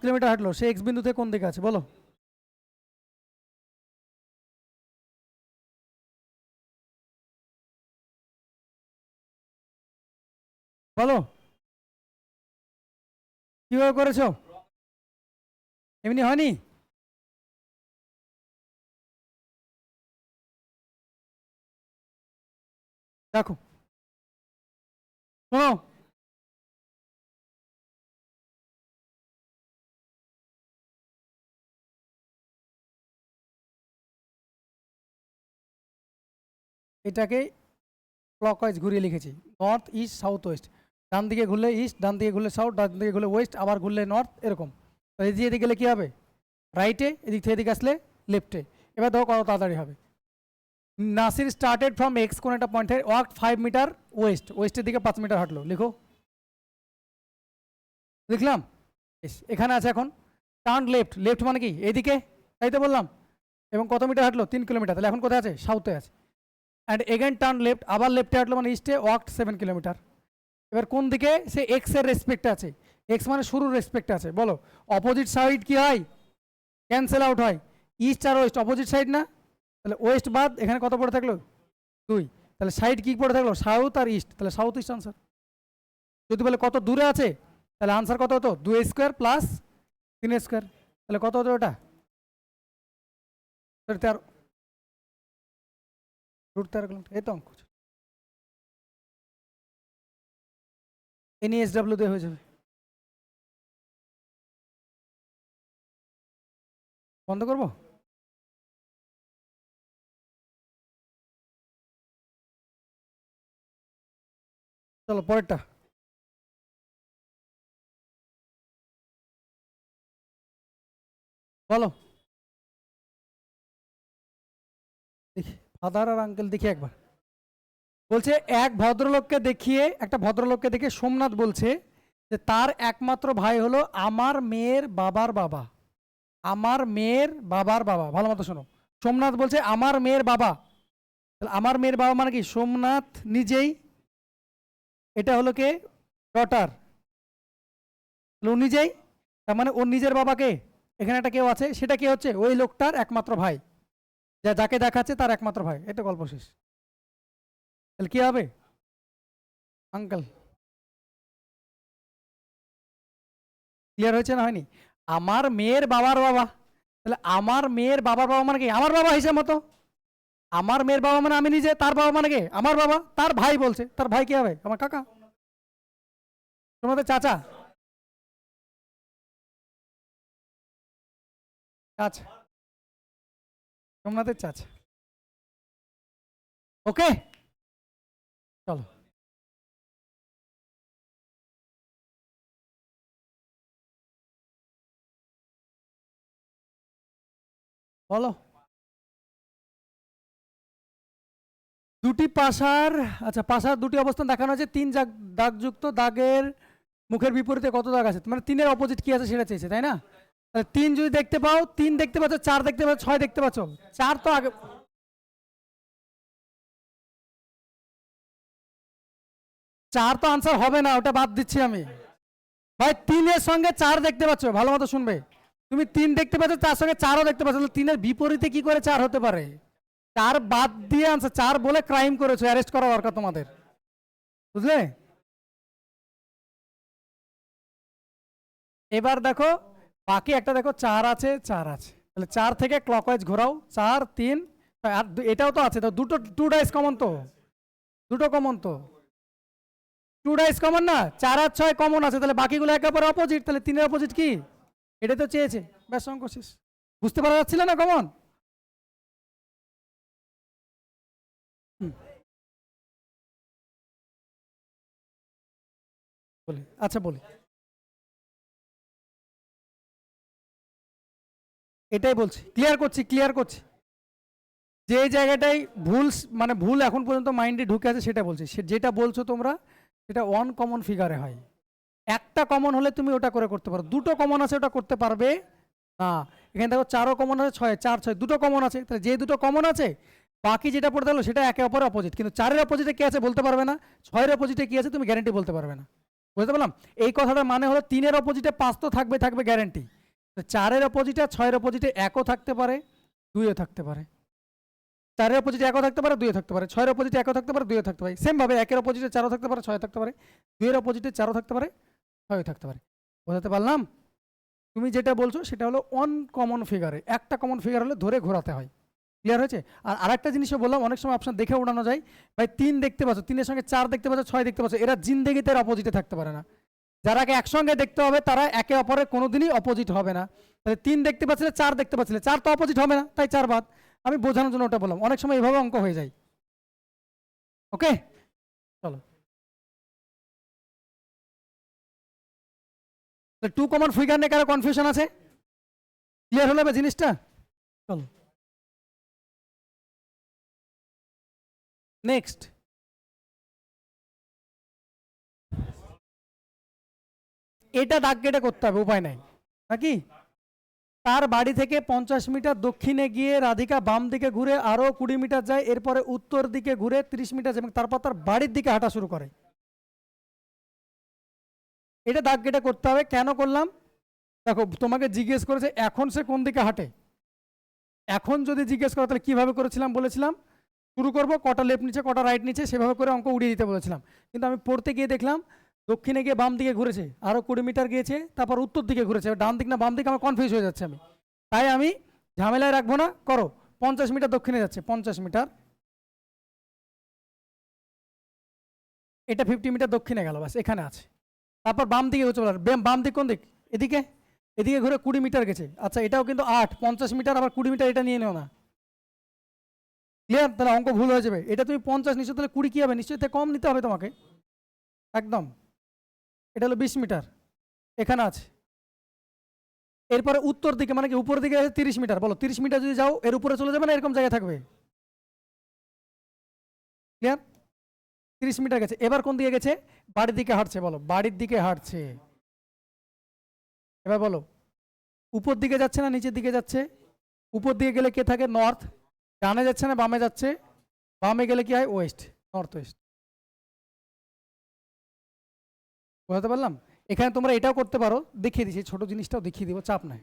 কিলোমিটার হাঁটলো। সে এক্স বিন্দু থেকে কোন দিকে আছে বলো? বলো কিভাবে করেছো? এমনি হয়নি? দেখো শোনো, এটাকে ক্লকওয়াইজ ঘুরিয়ে লিখেছি, নর্থ ইস্ট সাউথ ওয়েস্ট। ডান দিকে ঘুরলে ইস্ট, ডান দিকে ঘুরলে সাউথ, ডান দিকে ঘুরলে ওয়েস্ট, আবার ঘুরলে নর্থ, এরকম। তো এদিকে গেলে কি হবে? রাইটে, এদিক থেকে এদিকে আসলে লেফটে। এবার দেখো কত তাড়াতাড়ি হবে। নাসির স্টার্টেড ফ্রম এক্স কোন একটা পয়েন্টে, ওয়াক 5 মিটার ওয়েস্ট, ওয়েস্টের দিকে 5 মিটার হাঁটলো। লিখো, লিখলাম। এখানে আছে এখন টার্ন লেফট, লেফট মানে কি এদিকে, তাই তো বললাম। এবং কত মিটার হাঁটলো? 3 কিলোমিটার। তাহলে এখন কোথায় আছে? সাউথে আছে। অ্যান্ড এগেন টার্ন লেফট, আবার লেফটে হাঁটলো মানে ইস্টে, ওয়াকড 7 কিলোমিটার। এবার কোন দিকে? সে এক্স এর রেসপেক্টে আছে, এক্স মানে শুরুর রেসপেক্টে আছে। বলো অপোজিট সাইড কি হয়? ক্যান্সেল আউট হয়। ইস্ট আর ওয়েস্ট অপোজিট সাইড না? তাহলে ওয়েস্ট বাদ, এখানে কত পড়ে থাকলো? 2। তাহলে সাইড কি পড়ে থাকলো? সাউথ আর ইস্ট, তাহলে সাউথ ইস্ট আনসার। যদি বলে কত দূরে আছে, তাহলে আনসার কত হতো? 2 স্কোয়ার প্লাস 3 স্কোয়ার। তাহলে কত হতো ওটা? 13, √13 কিলোমিটার। এই তো অঙ্ক, NESW দিয়ে হয়ে যাবে। বন্ধ করবো? চলো পরেরটা। বলো দেখি, ফাদার আর আঙ্কেল দেখি একবার। বলছে একটা ভদ্রলোককে দেখিয়ে সোমনাথ বলছে যে তার একমাত্র ভাই হলো আমার মেয়ের বাবার বাবা। আমার মেয়ের বাবার বাবা, ভালো মতো শোনো। সোমনাথ বলছে আমার মেয়ের বাবা, তাহলে আমার মেয়ের বাবা মানে কি? সোমনাথ নিজেই। এটা হলো কে? ডটার। ও নিজেই, তার মানে ওর নিজের বাবাকে, এখানে একটা কেউ আছে, সেটা কি হচ্ছে? ওই লোকটার একমাত্র ভাই, যাকে দেখাচ্ছে তার একমাত্র ভাই। এটা গল্প শেষ। তাহলে কি হবে? আঙ্কেল। ক্লিয়ার হয়েছে না হয়নি? আমার মেয়ের বাবার বাবা, তাহলে আমার মেয়ের বাবার বাবা মানে কি? আমার বাবা হিসাব মতো। আমার মেয়ের বাবা মানে আমি নিজে, তার বাবা মানে কি? আমার বাবা। তার ভাই বলছে, তার ভাই কি হবে? আমার কাকা, তোমাদের চাচা। চাচা, সোমনাথের চাচা। ওকে চলো। বলো দুটি পাশার, আচ্ছা পাশার দুটি অবস্থান দেখানো আছে, 3 দাগযুক্ত দাগের মুখের বিপরীতে কত দাগ আছে? মানে 3-এর অপোজিট কি আছে সেটা চেয়েছে, তাই না? 3 যদি দেখতে পাও, 3 দেখতে পাচ্ছ, 4 দেখতে পাচ্ছ, 6 দেখতে পাচ্ছ। 4 তো আগে, 4 তো আনসার হবে না, ওটা বাদ দিচ্ছি আমি। ভাই 3-এর সঙ্গে 4 দেখতে পাচ্ছ, ভালো মতো শুনবে। তুমি 3 দেখতে পাচ্ছ, তার সঙ্গে 4ও দেখতে পাচ্ছ, 3-এর বিপরীতে কি করে 4 হতে পারে? 4 বাদ দিয়ে আনসার, 4 বলে ক্রাইম করেছো, অ্যারেস্ট করা দরকার তোমাদের, বুঝলে? এবার দেখো বাকি একটা দেখো 4 আছে 4 আছে, তাহলে 4 থেকে ক্লকওয়াইজ ঘোরাও, 4 3 আর এটাও তো আছে, তো দুটো 2 ডাইস কমন, তো দুটো কমন, তো 2 ডাইস কমন না, 4 আর 6 কমন আছে, তাহলে বাকিগুলো একেবারে অপোজিট, তাহলে 3 এর অপোজিট কি? এটা তো চেয়েছে, ব্যাস অঙ্ক শেষ। বুঝতে পারা যাচ্ছিল না কমন? বলি, আচ্ছা বলি, এটাই বলছি, ক্লিয়ার করছি যে জায়গাটাই ভুল, মানে ভুল এখন পর্যন্ত মাইন্ডে ঢুকে আছে সেটা বলছি। যেটা বলছো তোমরা সেটা ওয়ান কমন ফিগারে হয়, একটা কমন হলে তুমি ওটা করে করতে পারো, দুটো কমন আছে ওটা করতে পারবে না। এখানে দেখো 4ও কমন আছে, 6 4 6 দুটো কমন আছে, তাহলে যে দুটো কমন আছে বাকি যেটা পড়তে হলো সেটা একে অপরের অপোজিট, কিন্তু 4-এর অপোজিটে কি আছে বলতে পারবে না, 6-এর অপোজিটে কি আছে তুমি গ্যারান্টি বলতে পারবে না। বুঝতে পারলাম? এই কথাটার মানে হলো 3-এর অপোজিটে 5 তো থাকবে গ্যারান্টি, 4-এর অপোজিটে 6-এর অপোজিটে 1ও থাকতে পারে 2ও থাকতে পারে, 4-এর অপোজিটে 1ও থাকতে পারে 2ও থাকতে পারে, 6-এর অপোজিটে 1ও থাকতে পারে 2ও থাকতে পারে, সেম ভাবে 1-এর অপোজিটে 4ও থাকতে পারে 6ও থাকতে পারে, 2-এর অপোজিটে 4ও থাকতে পারে 6ও থাকতে পারে। বোঝাতে পারলাম? তুমি যেটা বলছো সেটা হলো অন কমন ফিগারে, একটা কমন ফিগার হলে ধরে ঘোরাতে হয়। ক্লিয়ার হয়েছে? আর আরেকটা জিনিসও বললাম, অনেক সময় অপশন দেখে উড়ানো যায়, ভাই 3 দেখতে পাচ্ছ, 3-এর সঙ্গে 4 দেখতে পাচ্ছ, 6 দেখতে পাচ্ছ, এরা জিন্দেগিতে এর অপোজিটে থাকতে পারে না। যারাকে একসঙ্গে দেখতে হবে তারা একে অপরের কোনোদিনই অপোজিট হবে না। তাহলে 3 দেখতে পাচ্ছিলে, 4 দেখতে পাচ্ছিলে, 4 তো অপোজিট হবে না, তাই 4 বাদ। আমি বোঝানোর জন্য ওটা বললাম, অনেক সময় এভাবে অঙ্ক হয়ে যায়। ওকে, চলো। 2 কমন ফিগার নিয়ে কারো কনফিউশন আছে? ক্লিয়ার হলো জিনিসটা? চলো নেক্সট। এটা দাগ কেটে করতে হবে, উপায় নাই নাকি? তার বাড়ি থেকে 50 মিটার দক্ষিণে গিয়ে রাধিকা বাম দিকে ঘুরে আরো 20 মিটার যায়, এরপরে উত্তর দিকে ঘুরে 30 মিটার যায় এবং তারপর তার বাড়ির দিকে হাঁটা শুরু করে। এটা দাগ কেটে করতে হবে। কেন করলাম দেখো, তোমাকে জিজ্ঞেস করেছে এখন সে কোন দিকে হাঁটে, এখন যদি জিজ্ঞেস করো তাহলে কিভাবে করেছিলাম বলেছিলাম, শুরু করব কটা লেফট নিচে কটা রাইট নিচে, সেভাবে করে অঙ্ক উড়িয়ে দিতে বলেছিলাম। কিন্তু আমি পড়তে গিয়ে দেখলাম দক্ষিণে গিয়ে বাম দিকে ঘুরেছে, আরো 20 মিটার গিয়েছে, তারপর উত্তর দিকে ঘুরেছে, ডান দিক না বাম দিকে আমার কনফিউজ হয়ে যাচ্ছে। আমি তাই আমি ঝামেলায় রাখবো না, করো 50 মিটার দক্ষিণে যাচ্ছে, 50 মিটার, এটা 50 মিটার দক্ষিণে গেল, বাস এখানে আছে। তারপর বাম দিকে চলে, বাম দিক কোন দিক? এদিকে, এদিকে ঘুরে 20 মিটার গেছে। আচ্ছা এটাও কিন্তু 8, 50 মিটার আবার 20 মিটার, এটা নিয়ে নেও না। ক্লিয়ার? তাহলে অঙ্ক ভুল হয়ে যাবে। এটা তুমি 50 নিশ্চয়, তাহলে 20 কি হবে, নিশ্চয়ই কম নিতে হবে তোমাকে একদম। এটা হলো 20 মিটার, এখানে আছে। এরপরে উত্তর দিকে মানে কি উপরের দিকে 30 মিটার, বলো 30 মিটার যদি যাও এর উপরে চলে যাবে না এরকম জায়গায় থাকবে? ক্লিয়ার? 30 মিটার গেছে, এবার কোন দিকে গেছে? বাড়ির দিকে হাঁটছে, বলো বাড়ির দিকে হাঁটছে। এবার বলো উপর দিকে যাচ্ছে না নিচের দিকে যাচ্ছে? উপর দিকে গেলে কে থাকে? নর্থ। ডানে যাচ্ছে না বামে যাচ্ছে? বামে গেলে কি হয়? West, north West. বুঝতে পারলাম? এখানে তোমরা এটাও করতে পারো, দেখিয়ে দিচ্ছি, ছোট জিনিসটাও দেখিয়ে দিব, চাপ নাই।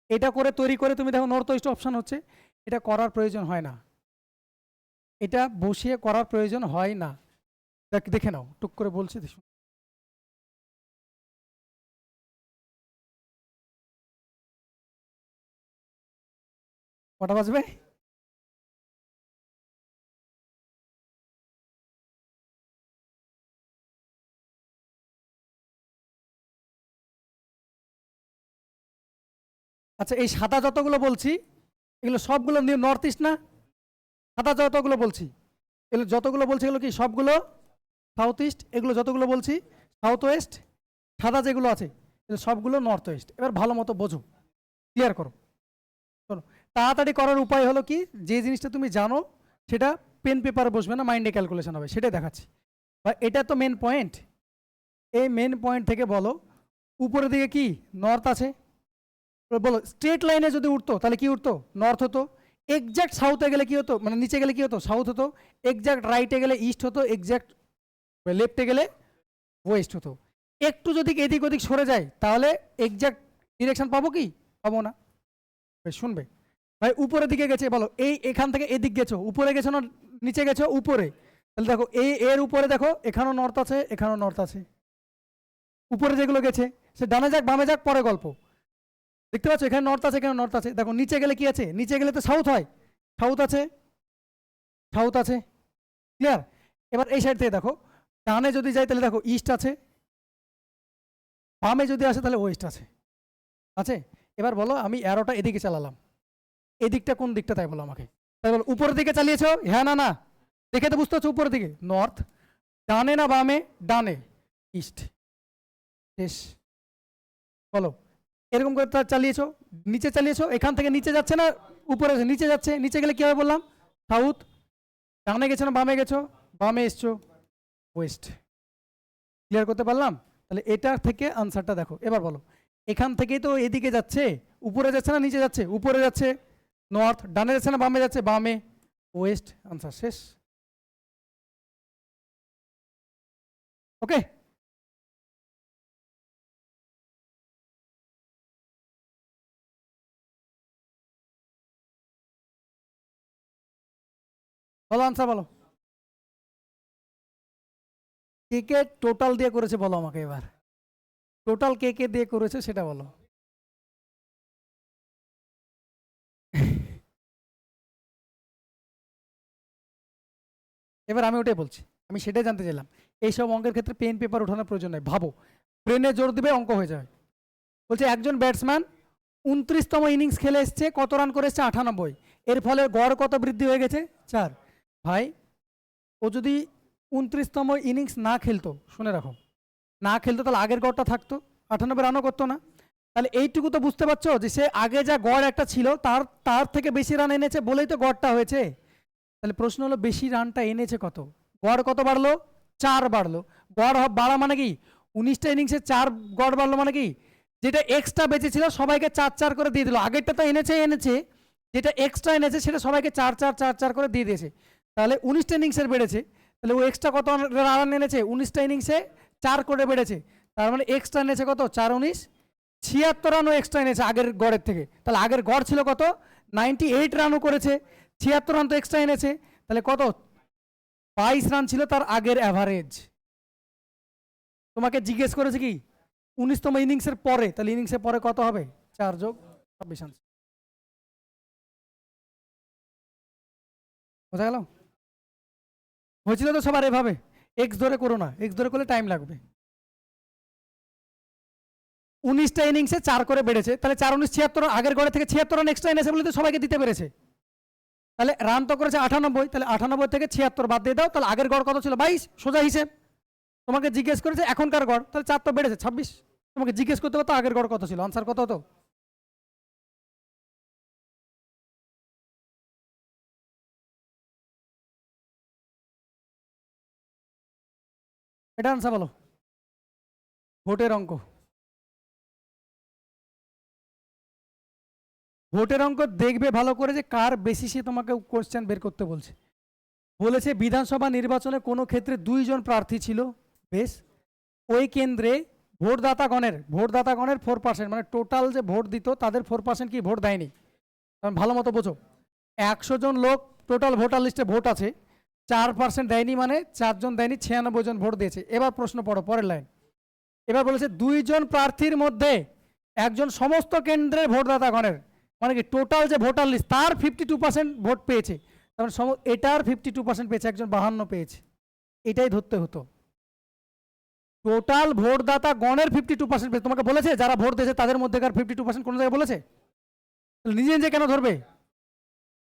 এটা করে তৈরি করে তুমি দেখো নর্থ ওয়েস্ট অপশন হচ্ছে, এটা করার প্রয়োজন হয় না, এটা বসিয়ে করার প্রয়োজন হয় না। দেখে নাও, টুক করে বলছি দেখো। কটা বাজবে? আচ্ছা এই সাদা যতগুলো বলছি এগুলো সবগুলো নর্থ ইস্ট না? সাদা যতগুলো বলছি, এগুলো যতগুলো বলছি এগুলো কি সবগুলো সাউথ ইস্ট, এগুলো যতগুলো বলছি সাউথ ওয়েস্ট, সাদা যেগুলো আছে এগুলো সবগুলো নর্থ ওয়েস্ট। এবার ভালো মতো বোঝো, ক্লিয়ার করো। চলো তাড়াতাড়ি করার উপায় হলো কি, যে জিনিসটা তুমি জানো সেটা পেন পেপারে বসবে না, মাইন্ডে ক্যালকুলেশন হবে, সেটাই দেখাচ্ছি। বা এটা তো মেন পয়েন্ট, এই মেন পয়েন্ট থেকে বলো উপরের দিকে কি নর্থ আছে, বলো স্ট্রেট লাইনে যদি উঠতো তাহলে কি উঠতো? নর্থ হতো। এক্স্যাক্ট সাউথে গেলে কি হতো, মানে নিচে গেলে কি হতো? সাউথ হতো। এক্স্যাক্ট রাইটে গেলে ইস্ট হতো, এক্স্যাক্ট লেফটে গেলে ওয়েস্ট হতো। একটু যদি এদিক ওদিক সরে যায় তাহলে এক্স্যাক্ট ডিরেকশন পাবো কি? পাবো না। শুনবে ভাই উপরের দিকে গেছে, বলো এই এখান থেকে এদিক গেছো, উপরে গেছো না নিচে গেছো? উপরে। তাহলে দেখো এই এর উপরে দেখো এখানেও নর্থ আছে এখানেও নর্থ আছে, উপরে যেগুলো গেছে সে ডানে যাক বামে যাক পরে গল্প। দেখতে পাচ্ছ এখানে নর্থ আছে, এখানে নর্থ আছে। দেখো নিচে গেলে কি আছে, নিচে গেলে তো সাউথ হয়, সাউথ আছে, সাউথ আছে, ক্লিয়ার। এবার এই সাইড থেকে দেখো, ডানে যদি যাই তাহলে দেখো ইস্ট আছে, বামে যদি আসে তাহলে ওয়েস্ট আছে, আছে। এবার বলো আমি অ্যারোটা এদিকে চালালাম, এদিকটা কোন দিকটা তাই বলো আমাকে। তাই বলো উপরের দিকে চালিয়েছো, হ্যাঁ না না, দেখে তো বুঝতে পারছো উপরের দিকে নর্থ, ডানে না বামে, ডানে, ইস্ট, শেষ। বলো এরকম করে চালিয়েছো, নিচে চালিয়েছো, এখান থেকে নিচে যাচ্ছে না উপরে, নিচে যাচ্ছে, নিচে গেলে কি হবে বললাম, সাউথ। ডানে গেছো না বামে গেছো, বামে এসছো, ওয়েস্ট। ক্লিয়ার করতে পারলাম? তাহলে এটার থেকে আনসারটা দেখো। এবার বলো এখান থেকেই তো এদিকে যাচ্ছে, উপরে যাচ্ছে না নিচে যাচ্ছে, উপরে যাচ্ছে, নর্থ। ডানে যাচ্ছে না বামে যাচ্ছে, বামে, ওয়েস্ট। আনসার শেষ। ওকে, বলো আনসার বলো। কে কে টোটাল দিয়ে করেছে বলো আমাকে এবার, টোটাল কে কে দিয়ে করেছে সেটা বলো। এবার আমি ওটাই বলছি, আমি সেটাই জানতে চাইলাম। এইসব অঙ্কের ক্ষেত্রে পেন পেপার ওঠানোর প্রয়োজন নেই, ভাবো ব্রেনে জোর দিবে অঙ্ক হয়ে যাবে। বলছে একজন ব্যাটসম্যান 29তম ইনিংস খেলে এসছে, কত রান করে এসছে 98, এর ফলে গড় কত বৃদ্ধি হয়ে গেছে 4। ভাই ও যদি 29তম ইনিংস না খেলতো, শুনে রাখো, না খেলতো তাহলে আগের গড়টা থাকতো, 98 রানও করতো না। তাহলে এইটুকু তো বুঝতে পারছো যে সে আগে যা গড় একটা ছিল তার তার থেকে বেশি রান এনেছে বলেই তো গড়টা হয়েছে। তাহলে প্রশ্ন হলো বেশি রানটা এনেছে কত, গড় কত বাড়লো, 4 বাড়লো। গড় বাড়া মানে কি, 19টা ইনিংসে 4 গড় বাড়লো মানে কি, যেটা এক্সট্রা বেঁচে ছিল সবাইকে 4 4 করে দিয়ে দিল। আগেরটা তো এনেছে এনেছে, যেটা এক্সট্রা এনেছে সেটা সবাইকে 4 4 4 4 করে দিয়ে দিয়েছে। তাহলে 19টা ইনিংসের বেড়েছে, তাহলে ও এক্সট্রা কত রান এনেছে, 19টা ইনিংসে 4 করে বেড়েছে। তার মানে এক্সট্রা এনেছে কত, 4 19 76 রানও এক্সট্রা এনেছে আগের গড়ের থেকে। তাহলে আগের গড় ছিল কত, 98 রানও করেছে, 76 রান তো এক্সট্রা এনেছে। তাহলে কত, 22 রান ছিল তার আগের অ্যাভারেজ। তোমাকে জিজ্ঞেস করেছে কি 19তম ইনিংসের পরে, তাহলে ইনিংসের পরে কত হবে, 4 যোগ 26 আনসার। বোঝা গেল? হয়েছিল তো সবার এভাবে, এক্স ধরে করো না, এক্স ধরে করলে টাইম লাগবে। 19টা ইনিংসে 4 করে বেড়েছে, তাহলে 4 19 76, আগের গড়ে থেকে 76 রান এক্সট্রা এনেছে বলে তো সবাইকে দিতে পেরেছে। তাহলে রান তো করেছে 98, তাহলে 98 থেকে 76 বাদ দিয়ে দাও, তাহলে আগের গড় কত ছিল 22, সোজা হিসেব। তোমাকে জিজ্ঞেস করেছে এখনকার গড়, তাহলে 4 তো বেড়েছে 26। তোমাকে জিজ্ঞেস করতে পারতো আগের গড় কত ছিল, আনসার কত হতো। এটা আনসার বলো, ভোটের অঙ্ক। ভোটের অঙ্ক দেখবে ভালো করে যে কার বেসিসে তোমাকে কোশ্চেন বের করতে বলছে। বলেছে বিধানসভা নির্বাচনে কোনো ক্ষেত্রে 2 জন প্রার্থী ছিল, বেশ, ওই কেন্দ্রে ভোটদাতাগণের 4%, মানে টোটাল যে ভোট দিত তাদের 4% কি ভোট দেয়নি। কারণ ভালো মতো বোঝো, 100 জন লোক টোটাল ভোটার লিস্টে ভোট আছে, 4% দেয়নি মানে 4 জন দেয়নি, 96 জন ভোট দিয়েছে। এবার প্রশ্ন পড়ো পরের লাইন। এবার বলেছে 2 জন প্রার্থীর মধ্যে একজন সমস্ত কেন্দ্রের ভোটদাতাগণের, মানে কি টোটাল যে ভোটার লিস্ট তার 52% ভোট পেয়েছে, তার এটার 52% পেয়েছে, একজন 52 পেয়েছে। এটাই ধরতে হতো, টোটাল ভোটদাতা গণের 52% পেয়েছে। তোমাকে বলেছে যারা ভোট দিয়েছে তাদের মধ্যেকার 52% কোন জায়গায় বলেছে, নিজে নিজে কেন ধরবে?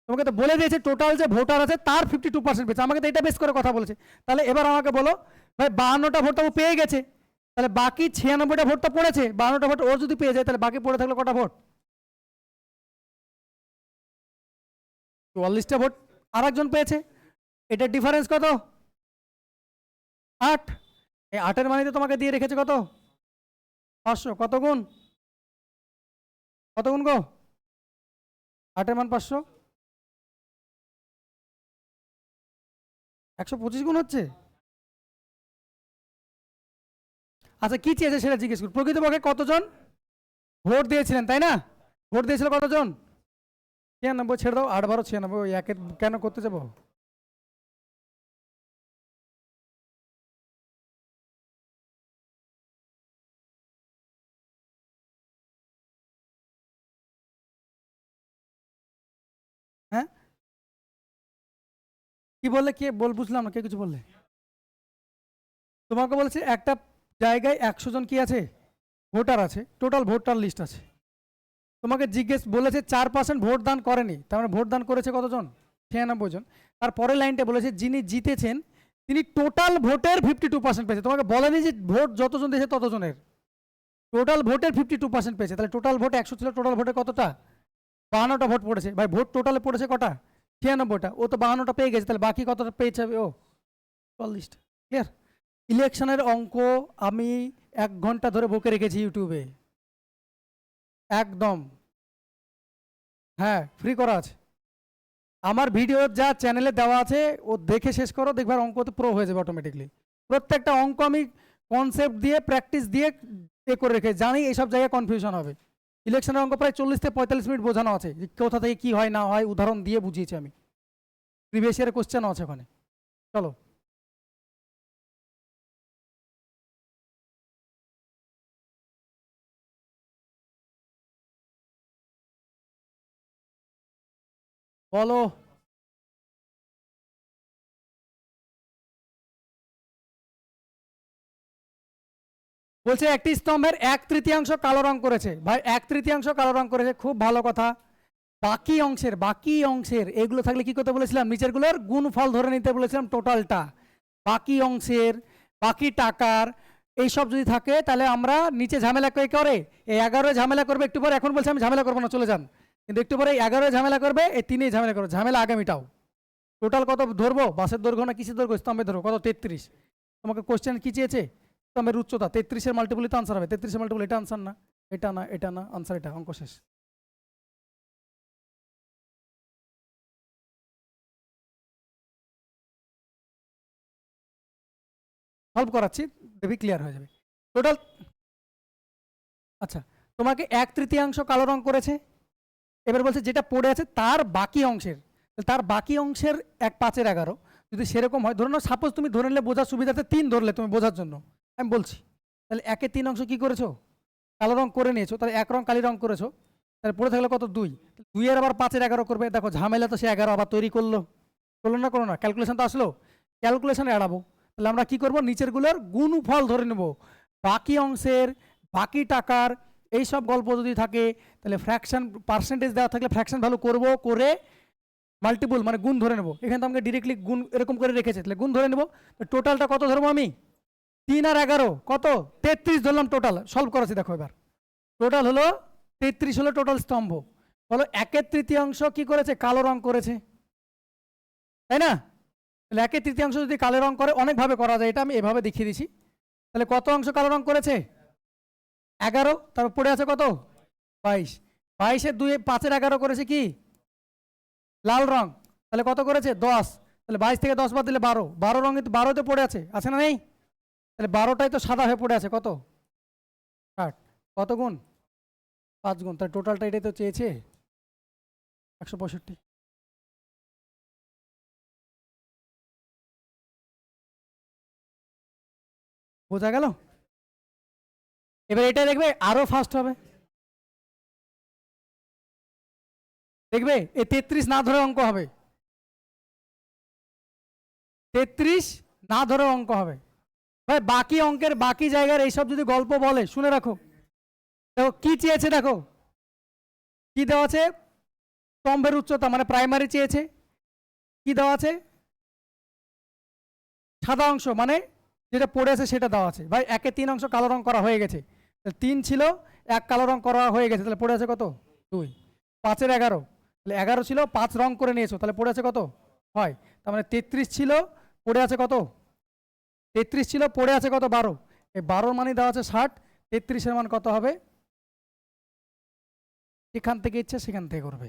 তোমাকে তো বলে দিয়েছে টোটাল যে ভোটার আছে তার 52% পেয়েছে, আমাকে তো এটা বেস করে কথা বলেছে। তাহলে এবার আমাকে বলো ভাই 52টা ভোট তো ও পেয়ে গেছে, তাহলে বাকি 96টা ভোট তো পড়েছে, 52টা ভোট ওর যদি পেয়ে যায় তাহলে বাকি পড়ে থাকলো কটা ভোট, 44টা ভোট আর একজন পেয়েছে। এটার ডিফারেন্স কত, 8। এই 8-এর মানে তো তোমাকে দিয়ে রেখেছে কত, 500। কত গুণ, কত গুণ গো, 8-এর মান 500, 125 গুণ হচ্ছে। আচ্ছা কি চেয়েছে সেটা জিজ্ঞেস করুন, প্রকৃতপক্ষে কতজন ভোট দিয়েছিলেন তাই না, ভোট দিয়েছিল কতজন, 96। ছেড়ে দাও, 8 12 96, ওই একের কেন করতে যাবো। কি বললে, কে বুঝলাম না, কে কিছু বললে? তোমাকে বলেছে একটা জায়গায় 100 জন কি আছে, ভোটার আছে, টোটাল ভোটার লিস্ট আছে। তোমাকে জিজ্ঞেস বলেছে 4% ভোট দান করেনি, তার মানে ভোট দান করেছে কতজন, 96 জন। তারপরের লাইনটা বলেছে যিনি জিতেছেন তিনি টোটাল ভোটের 52% পেয়েছে। তোমাকে বলেনি যে ভোট যতজন দিয়েছে ততজনের, টোটাল ভোটের 52% পেয়েছে। তাহলে টোটাল ভোট 100 ছিল, টোটাল ভোটে কতটা, 52টা ভোট পড়েছে। ভাই ভোট টোটালে পড়েছে কটা, 96টা, ও তো 52টা পেয়ে গেছে, তাহলে বাকি কতটা পেয়েছে ও, 44টা। ক্লিয়ার? ইলেকশনের অঙ্ক আমি 1 ঘন্টা ধরে বকে রেখেছি ইউটিউবে, একদম, হ্যাঁ ফ্রি করা আছে। আমার ভিডিও যা চ্যানেলে দেওয়া আছে ও দেখে শেষ করো, দেখবার অঙ্ক তো প্রো হয়ে যাবে অটোমেটিকলি। প্রত্যেকটা অঙ্ক আমি কনসেপ্ট দিয়ে প্র্যাকটিস দিয়ে এ করে রেখে জানি এইসব জায়গায় কনফিউশন হবে। ইলেকশনের অঙ্ক প্রায় 40 থেকে 45 মিনিট বোঝানো আছে, যে কোথা থেকে কি হয় না হয় উদাহরণ দিয়ে বুঝিয়েছি আমি, প্রিভিয়াস ইয়ারের কোশ্চেনও আছে ওখানে। চলো বলো। বলছে একটি স্তম্ভের 1/3 কালো রং করেছে। ভাই 1/3 কালো রং করেছে, খুব ভালো কথা। বাকি অংশের এগুলো থাকলে কি করতে বলেছিলাম, নিচেরগুলোর গুণফল ধরে নিতে বলেছিলাম টোটালটা। বাকি অংশের, বাকি টাকার এইসব যদি থাকে তাহলে আমরা নিচে ঝামেলা করে এই 11 ঝামেলা করবে একটু পরে, এখন বলছে আমি ঝামেলা করবো না চলে যান, কিন্তু একটু পরে 11 ঝামেলা করবে, এই 3 ঝামেলা করবে, ঝামেলা আগামীটাও। টোটাল কত ধরবো, বাসের দৈর্ঘ্য না কিসের দৈর্ঘ্য, স্তম্ভের দৈর্ঘ্য কত, 33। তোমাকে কোশ্চেন কি চেয়েছে, স্তম্ভের উচ্চতা, 33-এর মাল্টিপুলই তো আনসার হবে, 33-এর মাল্টিপুল এটা আনসার না, এটা না, এটা না, আনসার এটা, অঙ্ক শেষ। সলভ করাচ্ছি, দেখবি ক্লিয়ার হয়ে যাবে টোটাল। আচ্ছা, তোমাকে 1/3 কালো রং করেছে, এবার বলছে যেটা পড়ে আছে তার বাকি অংশের, তার বাকি অংশের 1/5-11 যদি সেরকম হয়, ধরে নাও সাপোজ তুমি ধরে নিলে বোঝার সুবিধাতে 3 ধরলে তুমি বোঝার জন্য আমি বলছি, তাহলে 1/3 অংশ কি করেছো, কালো রং করে নিয়েছো, তাহলে 1 রং কালি রং করেছো, তাহলে পড়ে থাকলে কত, 2, 2-এর আবার 5-11 করবে। দেখো ঝামেলা তো সে 11 আবার তৈরি করলো না, করো না, ক্যালকুলেশন তো আসলো, ক্যালকুলেশন এড়াবো। তাহলে আমরা কি করব, নিচেরগুলোর গুণফল ধরে নেব, বাকি অংশের, বাকি টাকার এই সব গল্প যদি থাকে তাহলে ফ্র্যাকশন পার্সেন্টেজ দেওয়া থাকলে ফ্র্যাকশন ভ্যালু করব, করে মাল্টিপুল মানে গুণ ধরে নেব। এখানে তো আমাকে ডিরেক্টলি গুণ এরকম করে রেখেছে, তাহলে গুণ ধরে নেব। টোটালটা কত ধরবো আমি, 3 আর 11 কত, 33 ধরলাম টোটাল। সলভ করেছি দেখো, এবার টোটাল হলো 33 হলো টোটাল স্তম্ভ। বলো 1/3 কি করেছে, কালো রং করেছে, তাই না? তাহলে 1/3 যদি কালো রং করে অনেকভাবে করা যায়, এটা আমি এভাবে দেখিয়ে দিচ্ছি। তাহলে কত অংশ কালো রং করেছে, 11, তারপর পড়ে আছে কত, 22, 22-এর 2 5-11 করেছে কি লাল রং, তাহলে কত করেছে 10, তাহলে 22 থেকে 10 বাদ দিলে 12, 12 রঙে 12তে পড়ে আছে না নেই, তাহলে 12টাই তো সাদা হয়ে পড়ে আছে, কত 60, কত গুণ 5 গুণ, তাহলে টোটালটা এটাই তো চেয়েছে 165। বোঝা গেল? এবার এটা দেখবে আরো ফাস্ট হবে, দেখবে এই 33 না ধরে অঙ্ক হবে, 33 না ধরে অঙ্ক হবে। ভাই বাকি অঙ্কের বাকি জায়গার এইসব যদি গল্প বলে শুনে রাখো। দেখো কি চেয়েছে, দেখো কি দেওয়া আছে, স্তম্ভের উচ্চতা মানে প্রাইমারি চেয়েছে, কি দেওয়া আছে, সাদা অংশ মানে যেটা পড়ে আছে সেটা দেওয়া আছে। ভাই 1/3 অংশ কালো রং করা হয়ে গেছে, 3 ছিল, 1 কালো রং করা হয়ে গেছে, তাহলে পড়ে আছে কত 2, 5-11, তাহলে 11 ছিল, 5 রং করে নিয়েছো, তাহলে পড়ে আছে কত হয়, তার মানে 33 ছিল, পড়ে আছে কত, 33 ছিল, পড়ে আছে কত 12, এই 12 মানে দেওয়া আছে 60, 33-এর মান কত হবে, এখান থেকে ইচ্ছা সেখান থেকে করবে।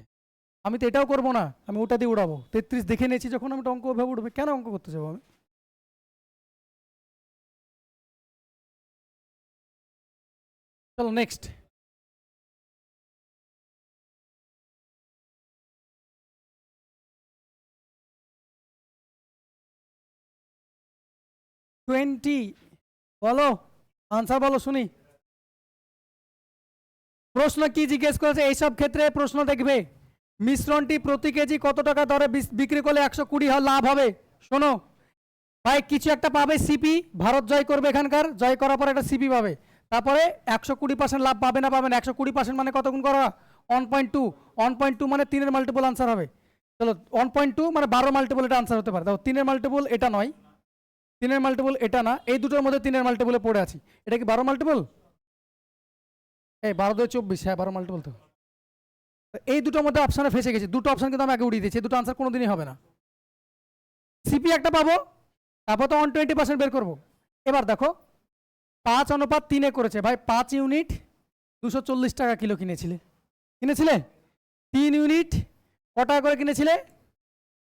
আমি তো এটাও করবো না, আমি ওটা দিয়ে উড়াবো, 33 দেখে নিয়েছি যখন, আমি অঙ্ক ওভাবে উঠবে, কেন অঙ্ক করতে যাবো আমি। চলো নেক্সট। টোয়েন্টি, বলো আনসার বলো শুনি। প্রশ্ন কি জিজ্ঞেস করেছে, এইসব ক্ষেত্রে প্রশ্ন দেখবে মিশ্রণটি প্রতি কেজি কত টাকা দরে বিক্রি করলে 120 লাভ হবে, শোনো ভাই, কিছু একটা পাবে সিপি, ভারত জয় করবে, এখানকার জয় করার পর একটা সিপি পাবে, তারপরে 120% লাভ পাবে না পাবে না, 120% মানে কত গুণ করা, 1.2, 1.2 মানে 3-এর মাল্টিপল আনসার হবে। চলো 1.2 মানে 12 মাল্টিপল এটা আনসার হতে পারে। দেখো 3-এর মাল্টিপল এটা নয়, 3-এর মাল্টিপল এটা না, এই দুটোর মধ্যে 3-এর মাল্টিপলে পড়ে আছি। এটা কি 12 মাল্টিপল? এই 12 2 24, হ্যাঁ 12 মাল্টিপল তো। এই দুটোর মধ্যে অপশানে ফেসে গেছি, দুটো অপশান কিন্তু আমি আগে উড়িয়ে দিয়েছি, দুটো আনসার কোনোদিনই হবে না। সিপি একটা পাবো, তারপর তো 120% বের করবো। এবার দেখো 5:3 করেছে ভাই, 5 ইউনিট 240 টাকা কিলো কিনেছিলে, 3 ইউনিট ক টাকা করে কিনেছিলে,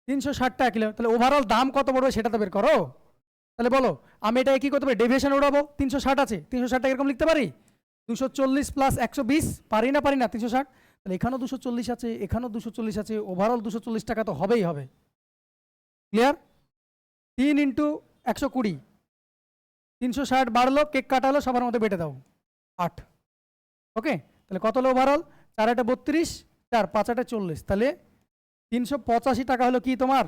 360 টাকা কিলো। তাহলে ওভারঅল দাম কত পড়বে সেটা তো বের করো। তাহলে বলো আমি এটা কি করতে পারি, ডেভিয়েশন উড়াবো, 360 আছে, 360 টাকা এরকম লিখতে পারি, 240 প্লাস 120, পারি না 360। তাহলে এখানেও 240 আছে, এখানেও 240 আছে, ওভারঅল 240 টাকা তো হবেই হবে। ক্লিয়ার? 3 ইন্টু 120, 360 বাড়লো, কেক কাটালো, সবার মধ্যে বেটে দাও 8। ওকে, তাহলে কত হলো ওভারঅল, 4 8 32, 4 5 8 40, তাহলে 385 টাকা হলো কি তোমার,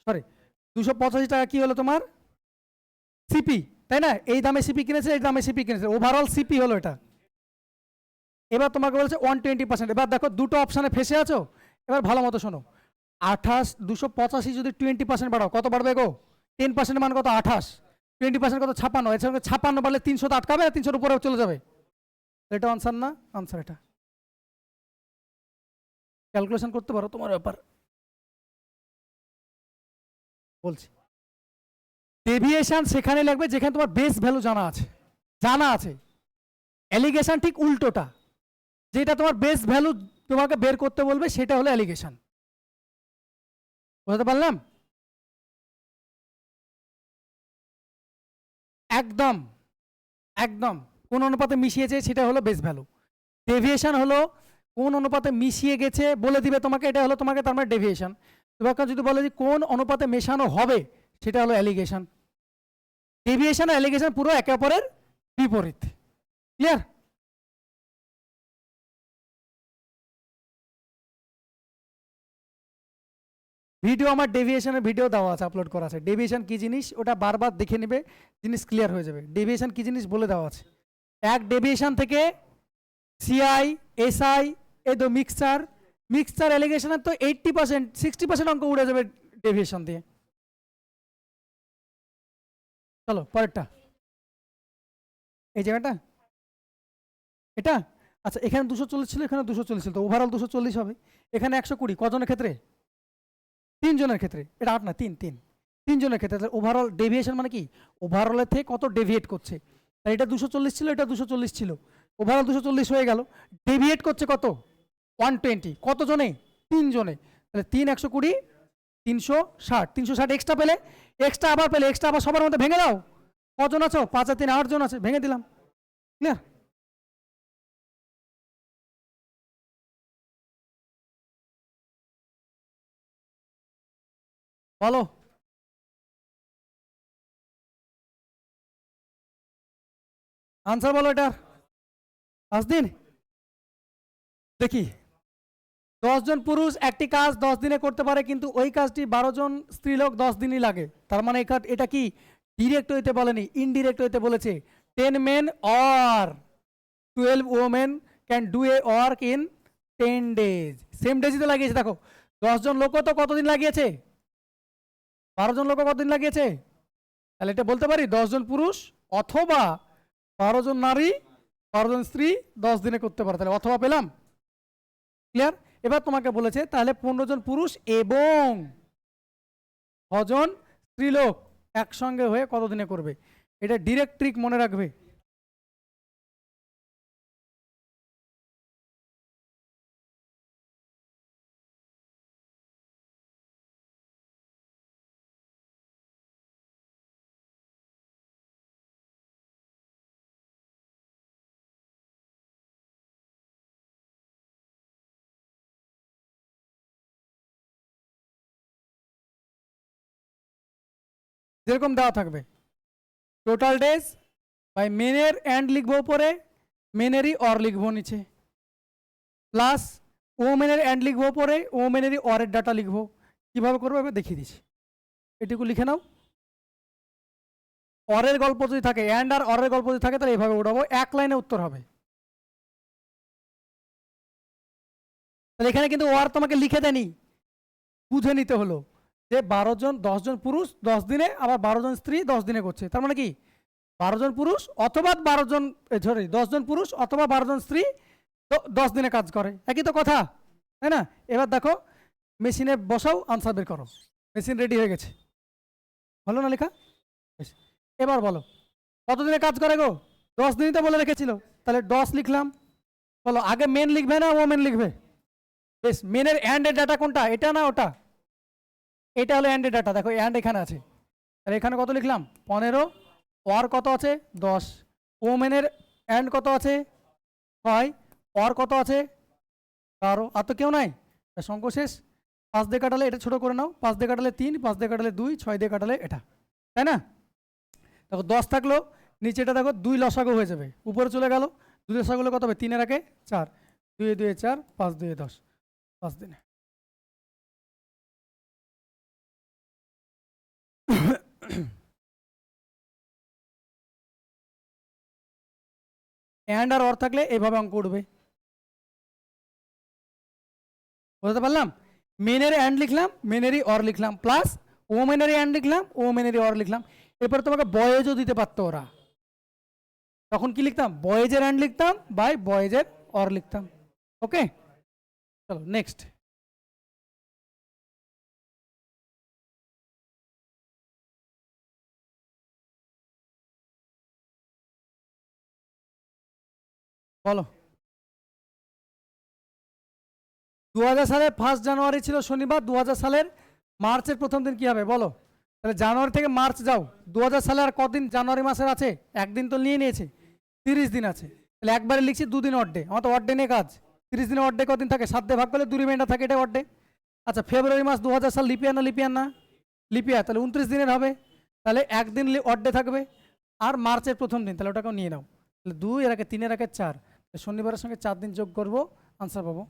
সরি 285 টাকা কি হলো তোমার সিপি, তাই না? এই দামে সিপি কিনেছে, এই দামে সিপি কিনেছে, ওভারঅল সিপি হলো এটা। এবার তোমাকে বলছে 120%। এবার দেখো দুটো অপশানে ফেসে আছো, এবার ভালো মতো শোনো, 28 285 যদি 20% বাড়াও কত বাড়বে গো, 10% মান কত 28, 20% কত 56, এর সঙ্গে 56 বাড়লে 300 তো আটকাবে না, 300-র উপরে চলে যাবে। এটা আনসার না, আনসার এটা। ক্যালকুলেশন করতে পারো, তোমার ব্যাপার বলছি। ডেভিয়েশন সেখানে লাগবে যেখানে তোমার বেস ভ্যালু জানা আছে, জানা আছে। অ্যালিগেশন ঠিক উল্টোটা, যেটা তোমার বেস ভ্যালু তোমাকে বের করতে বলবে সেটা হলো অ্যালিগেশন। বুঝতে পারলাম? একদম একদম কোন অনুপাতে মিশিয়েছে সেটা হলো বেস ভ্যালু। ডেভিয়েশন হলো কোন অনুপাতে মিশিয়ে গেছে বলে দিবে তোমাকে, এটা হলো তোমাকে, তার মানে ডেভিয়েশন। তোমাকে যদি বলে যে কোন অনুপাতে মেশানো হবে সেটা হলো অ্যালিগেশন। ডেভিয়েশন আর অ্যালিগেশন পুরো একে অপরের বিপরীত। ক্লিয়ার? ভিডিও আমার ডেভিয়েশনের ভিডিও দেওয়া আছে, আপলোড করা আছে। ডেভিয়েশন কি জিনিস ওটা বারবার দেখে নেবে, জিনিস ক্লিয়ার হয়ে যাবে। ডেভিয়েশন কি জিনিস বলে দেওয়া আছে। এক ডেভিয়েশন থেকে সিআই এসআই এই তো মিক্সচার, মিক্সচার অ্যালিগেশনের তো 80% 60% অঙ্ক উড়ে যাবে ডেভিয়েশন দিয়ে। চলো পরেরটা, এই জায়গাটা এটা। আচ্ছা এখানে 240 ছিল, এখানে 240 ছিল, তো ওভারঅল 240 হবে। এখানে 120 কজনের ক্ষেত্রে, 3 জনের ক্ষেত্রে, এটা 8 না 3 3, 3 জনের ক্ষেত্রে। তাহলে ওভারঅল ডেভিয়েশন মানে কি, ওভারঅলের থেকে কত ডেভিয়েট করছে। তাই এটা 240 ছিল, এটা 240 ছিল, ওভারঅল 240 হয়ে গেল। ডেভিয়েট করছে কত, 120, কত জনে, 3 জনে। তাহলে 3 120 360, 360 এক্সট্রা পেলে, এক্সট্রা আবার পেলে, এক্সট্রা আবার সবার মধ্যে ভেঙে দাও। কজন আছো, 5 আর 3 8 জন আছে, ভেঙে দিলাম। ক্লিয়ার? বলো আনসার বলো এটা। 5 দিন দেখি, 10 জন পুরুষ একটি কাজ 10 দিনে করতে পারে, কিন্তু ওই কাজটি 12 জন স্ত্রীলোক 10 দিনই লাগে। তার মানে এটা কি ডিরেক্ট হইতে বলেনি, ইনডিরেক্ট হইতে বলেছে। 10 men or 12 women can do a work in 10 days। Same ডেজই তো লাগিয়েছে। দেখো 10 জন লোক তো কতদিন লাগিয়েছে, 12 জন লোক কতদিন লাগিয়েছে। তাহলে এটা বলতে পারি 10 জন পুরুষ অথবা 12 জন নারী 12 জন স্ত্রী 10 দিনে করতে পারে। তাহলে অথবা পেলাম। ক্লিয়ার? এবার তোমাকে বলেছে তাহলে 15 জন পুরুষ এবং 6 জন স্ত্রীলোক একসঙ্গে হয়ে কতদিনে করবে। এটা ডিরেক্ট ট্রিক মনে রাখবে। যেরকম দেওয়া থাকবে টোটাল ডেজ বাই মেনের এন্ড লিখবো উপরে, মেনেরই অর লিখবো নিচে, প্লাস ওমেনের এন্ড লিখবো উপরে, ওমেনেরই অরের ডাটা লিখবো। কিভাবে করবো এবার দেখিয়ে দিচ্ছি। এটুকু লিখে নাও। অরের গল্প যদি থাকে, অ্যান্ড আর অরের গল্প যদি থাকে তাহলে এইভাবে উঠাবো, এক লাইনে উত্তর হবে। তাহলে এখানে কিন্তু ওয়ার তোমাকে লিখে দেয়নি, বুঝে নিতে হলো যে 12 জন, 10 জন পুরুষ 10 দিনে, আবার 12 জন স্ত্রী 10 দিনে করছে। তার মানে কি 12 জন পুরুষ অথবা 12 জন, সরি 10 জন পুরুষ অথবা 12 জন স্ত্রী 10 দিনে কাজ করে, একই তো কথা, তাই না? এবার দেখো মেশিনে বসাও, আনসার বের করো। মেশিন রেডি হয়ে গেছে, হলো না লেখা? বেশ। এবার বলো কতদিনে কাজ করে গো? 10 দিনই তো বলে রেখেছিল, তাহলে 10 লিখলাম। বলো আগে মেন লিখবে না ওমেন লিখবে? বেশ, মেনের অ্যান্ডের ডাটা কোনটা, এটা না ওটা? এটা হলো অ্যান্ডের ডাটা, দেখো অ্যান্ড এখানে আছে, তাহলে এখানে কত লিখলাম 15, ওর কত আছে 10, ওমেনের অ্যান্ড কত আছে 6, ওর কত আছে 12, আর তো কেউ নাই, অঙ্ক শেষ। 5 দিয়ে কাটালে এটা ছোট করে নাও, 5 দিয়ে কাটালে 3, 5 দিয়ে কাটালে 2, 6 দিয়ে কাটালে এটা, তাই না? দেখো 10 থাকলো, নিচেটা দেখো 2 লসাগু হয়ে যাবে, উপরে চলে গেল 2 লসাগু হলে কত হবে 3 এর আগে 4, 2 2 4, 5 2 10, 5 দিনে। অ্যান্ড আর অর থাকলে এইভাবে অঙ্ক উঠবে, বুঝতে পারলাম? মেনের অ্যান্ড লিখলাম, মেনেরই অর লিখলাম, প্লাস ওমেনেরই অ্যান্ড লিখলাম, ওমেনেরই অর লিখলাম। এরপর তোমাকে বয়েজও দিতে পারতো ওরা, তখন কি লিখতাম বয়েজের অ্যান্ড লিখতাম বাই বয়েজের অর লিখতাম। ওকে, চলো নেক্সট। বলো 2000 সালের 1 জানুয়ারি ছিল শনিবার, 2000 সালের মার্চের প্রথম দিন কি হবে বলো? তাহলে জানুয়ারি থেকে মার্চ যাও, 2000 সালে আর কদিন জানুয়ারি মাসের আছে? একদিন তো নিয়ে নিয়েছে, 30 দিন আছে। তাহলে একবারে লিখছি 2 দিন অড ডে, আমার তো অড ডে নিয়ে কাজ। 30 দিনে অড ডে কদিন থাকে? 7 দিয়ে ভাগ করলে 2 রিমাইন্ডার থাকে, এটা অড ডে। আচ্ছা ফেব্রুয়ারি মাস 2000 সাল লিপিয়ার না লিপিয়ার না? লিপিয়ার, তাহলে 29 দিনের হবে, তাহলে একদিন অড ডে থাকবে। আর মার্চের প্রথম দিন, তাহলে ওটাকেও নিয়ে নাও, তাহলে 2 এর আগে 3 এর আগে 4, শনিবারের সঙ্গে 4 দিন যোগ করবো, আনসার পাবো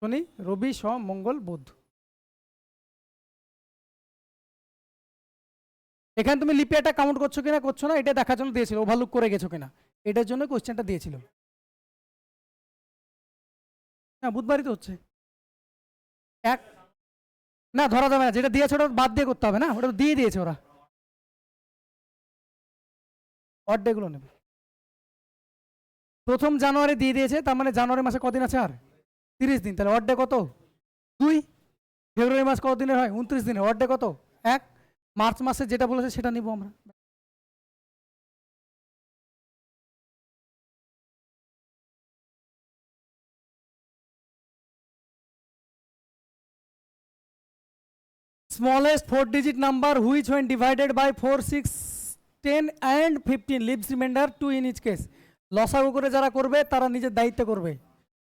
শনি রবি সোম মঙ্গল বুধ। এখানে তুমি লিপিয়ারটা কাউন্ট করছো কিনা করছো না এটা দেখার জন্য দিয়েছিল, ওভারলুক করে গেছো কিনা এটার জন্য কোশ্চেনটা দিয়েছিল। না বুধবারই তো হচ্ছে, এক না ধরা যাবে না, যেটা দিয়েছে ওটা বাদ দিয়ে করতে হবে না, ওটা দিয়ে দিয়েছে ওরা, অড ডে গুলো নেবে। 1 জানুয়ারি দিয়ে দিয়েছে, তার মানে জানুয়ারি মাসে কদিন আছে আর 30 দিন, তাহলে অড ডে কত 2। ফেব্রুয়ারি মাস কত দিনের হয় 29 দিনের, অড ডে কত 1। মার্চ মাসে যেটা বলেছে সেটা নিব আমরা। Smallest 4 digit number which when divided by 4, 6, 10 and 15 leaves remainder 2 in each case. লসাগু করে যারা করবে তারা নিজের দায়িত্বে করবে,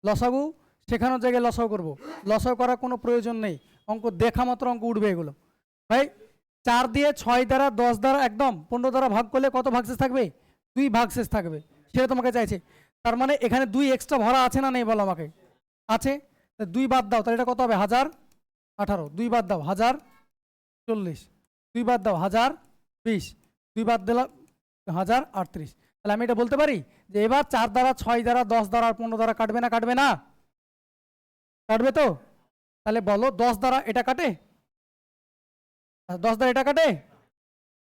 লসাগু শেখানোর জায়গায় লসাগু করবো, লসাগু করার কোনো প্রয়োজন নেই, অঙ্ক দেখা মাত্র অঙ্ক উঠবে এগুলো। ভাই 4 দিয়ে 6 দ্বারা 10 দ্বারা একদম 15 দ্বারা ভাগ করলে কত ভাগশেষ থাকবে? 2 ভাগশেষ থাকবে, সেটা তোমাকে চাইছে। তার মানে এখানে 2 এক্সট্রা ভরা আছে না নেই বলো আমাকে? আছে, 2 বাদ দাও, তাহলে এটা কত হবে 1018, 2 বাদ দাও 1040, 2 বাদ দাও 1020, 2 বাদ দিলাম 1038। তাহলে আমি এটা বলতে পারি যে এবার 4 দ্বারা 6 দ্বারা 10 দ্বারা 15 দ্বারা কাটবে না কাটবে না? কাটবে তো? তাহলে বলো 10 দ্বারা এটা কাটে, 10 দ্বারা এটা কাটে।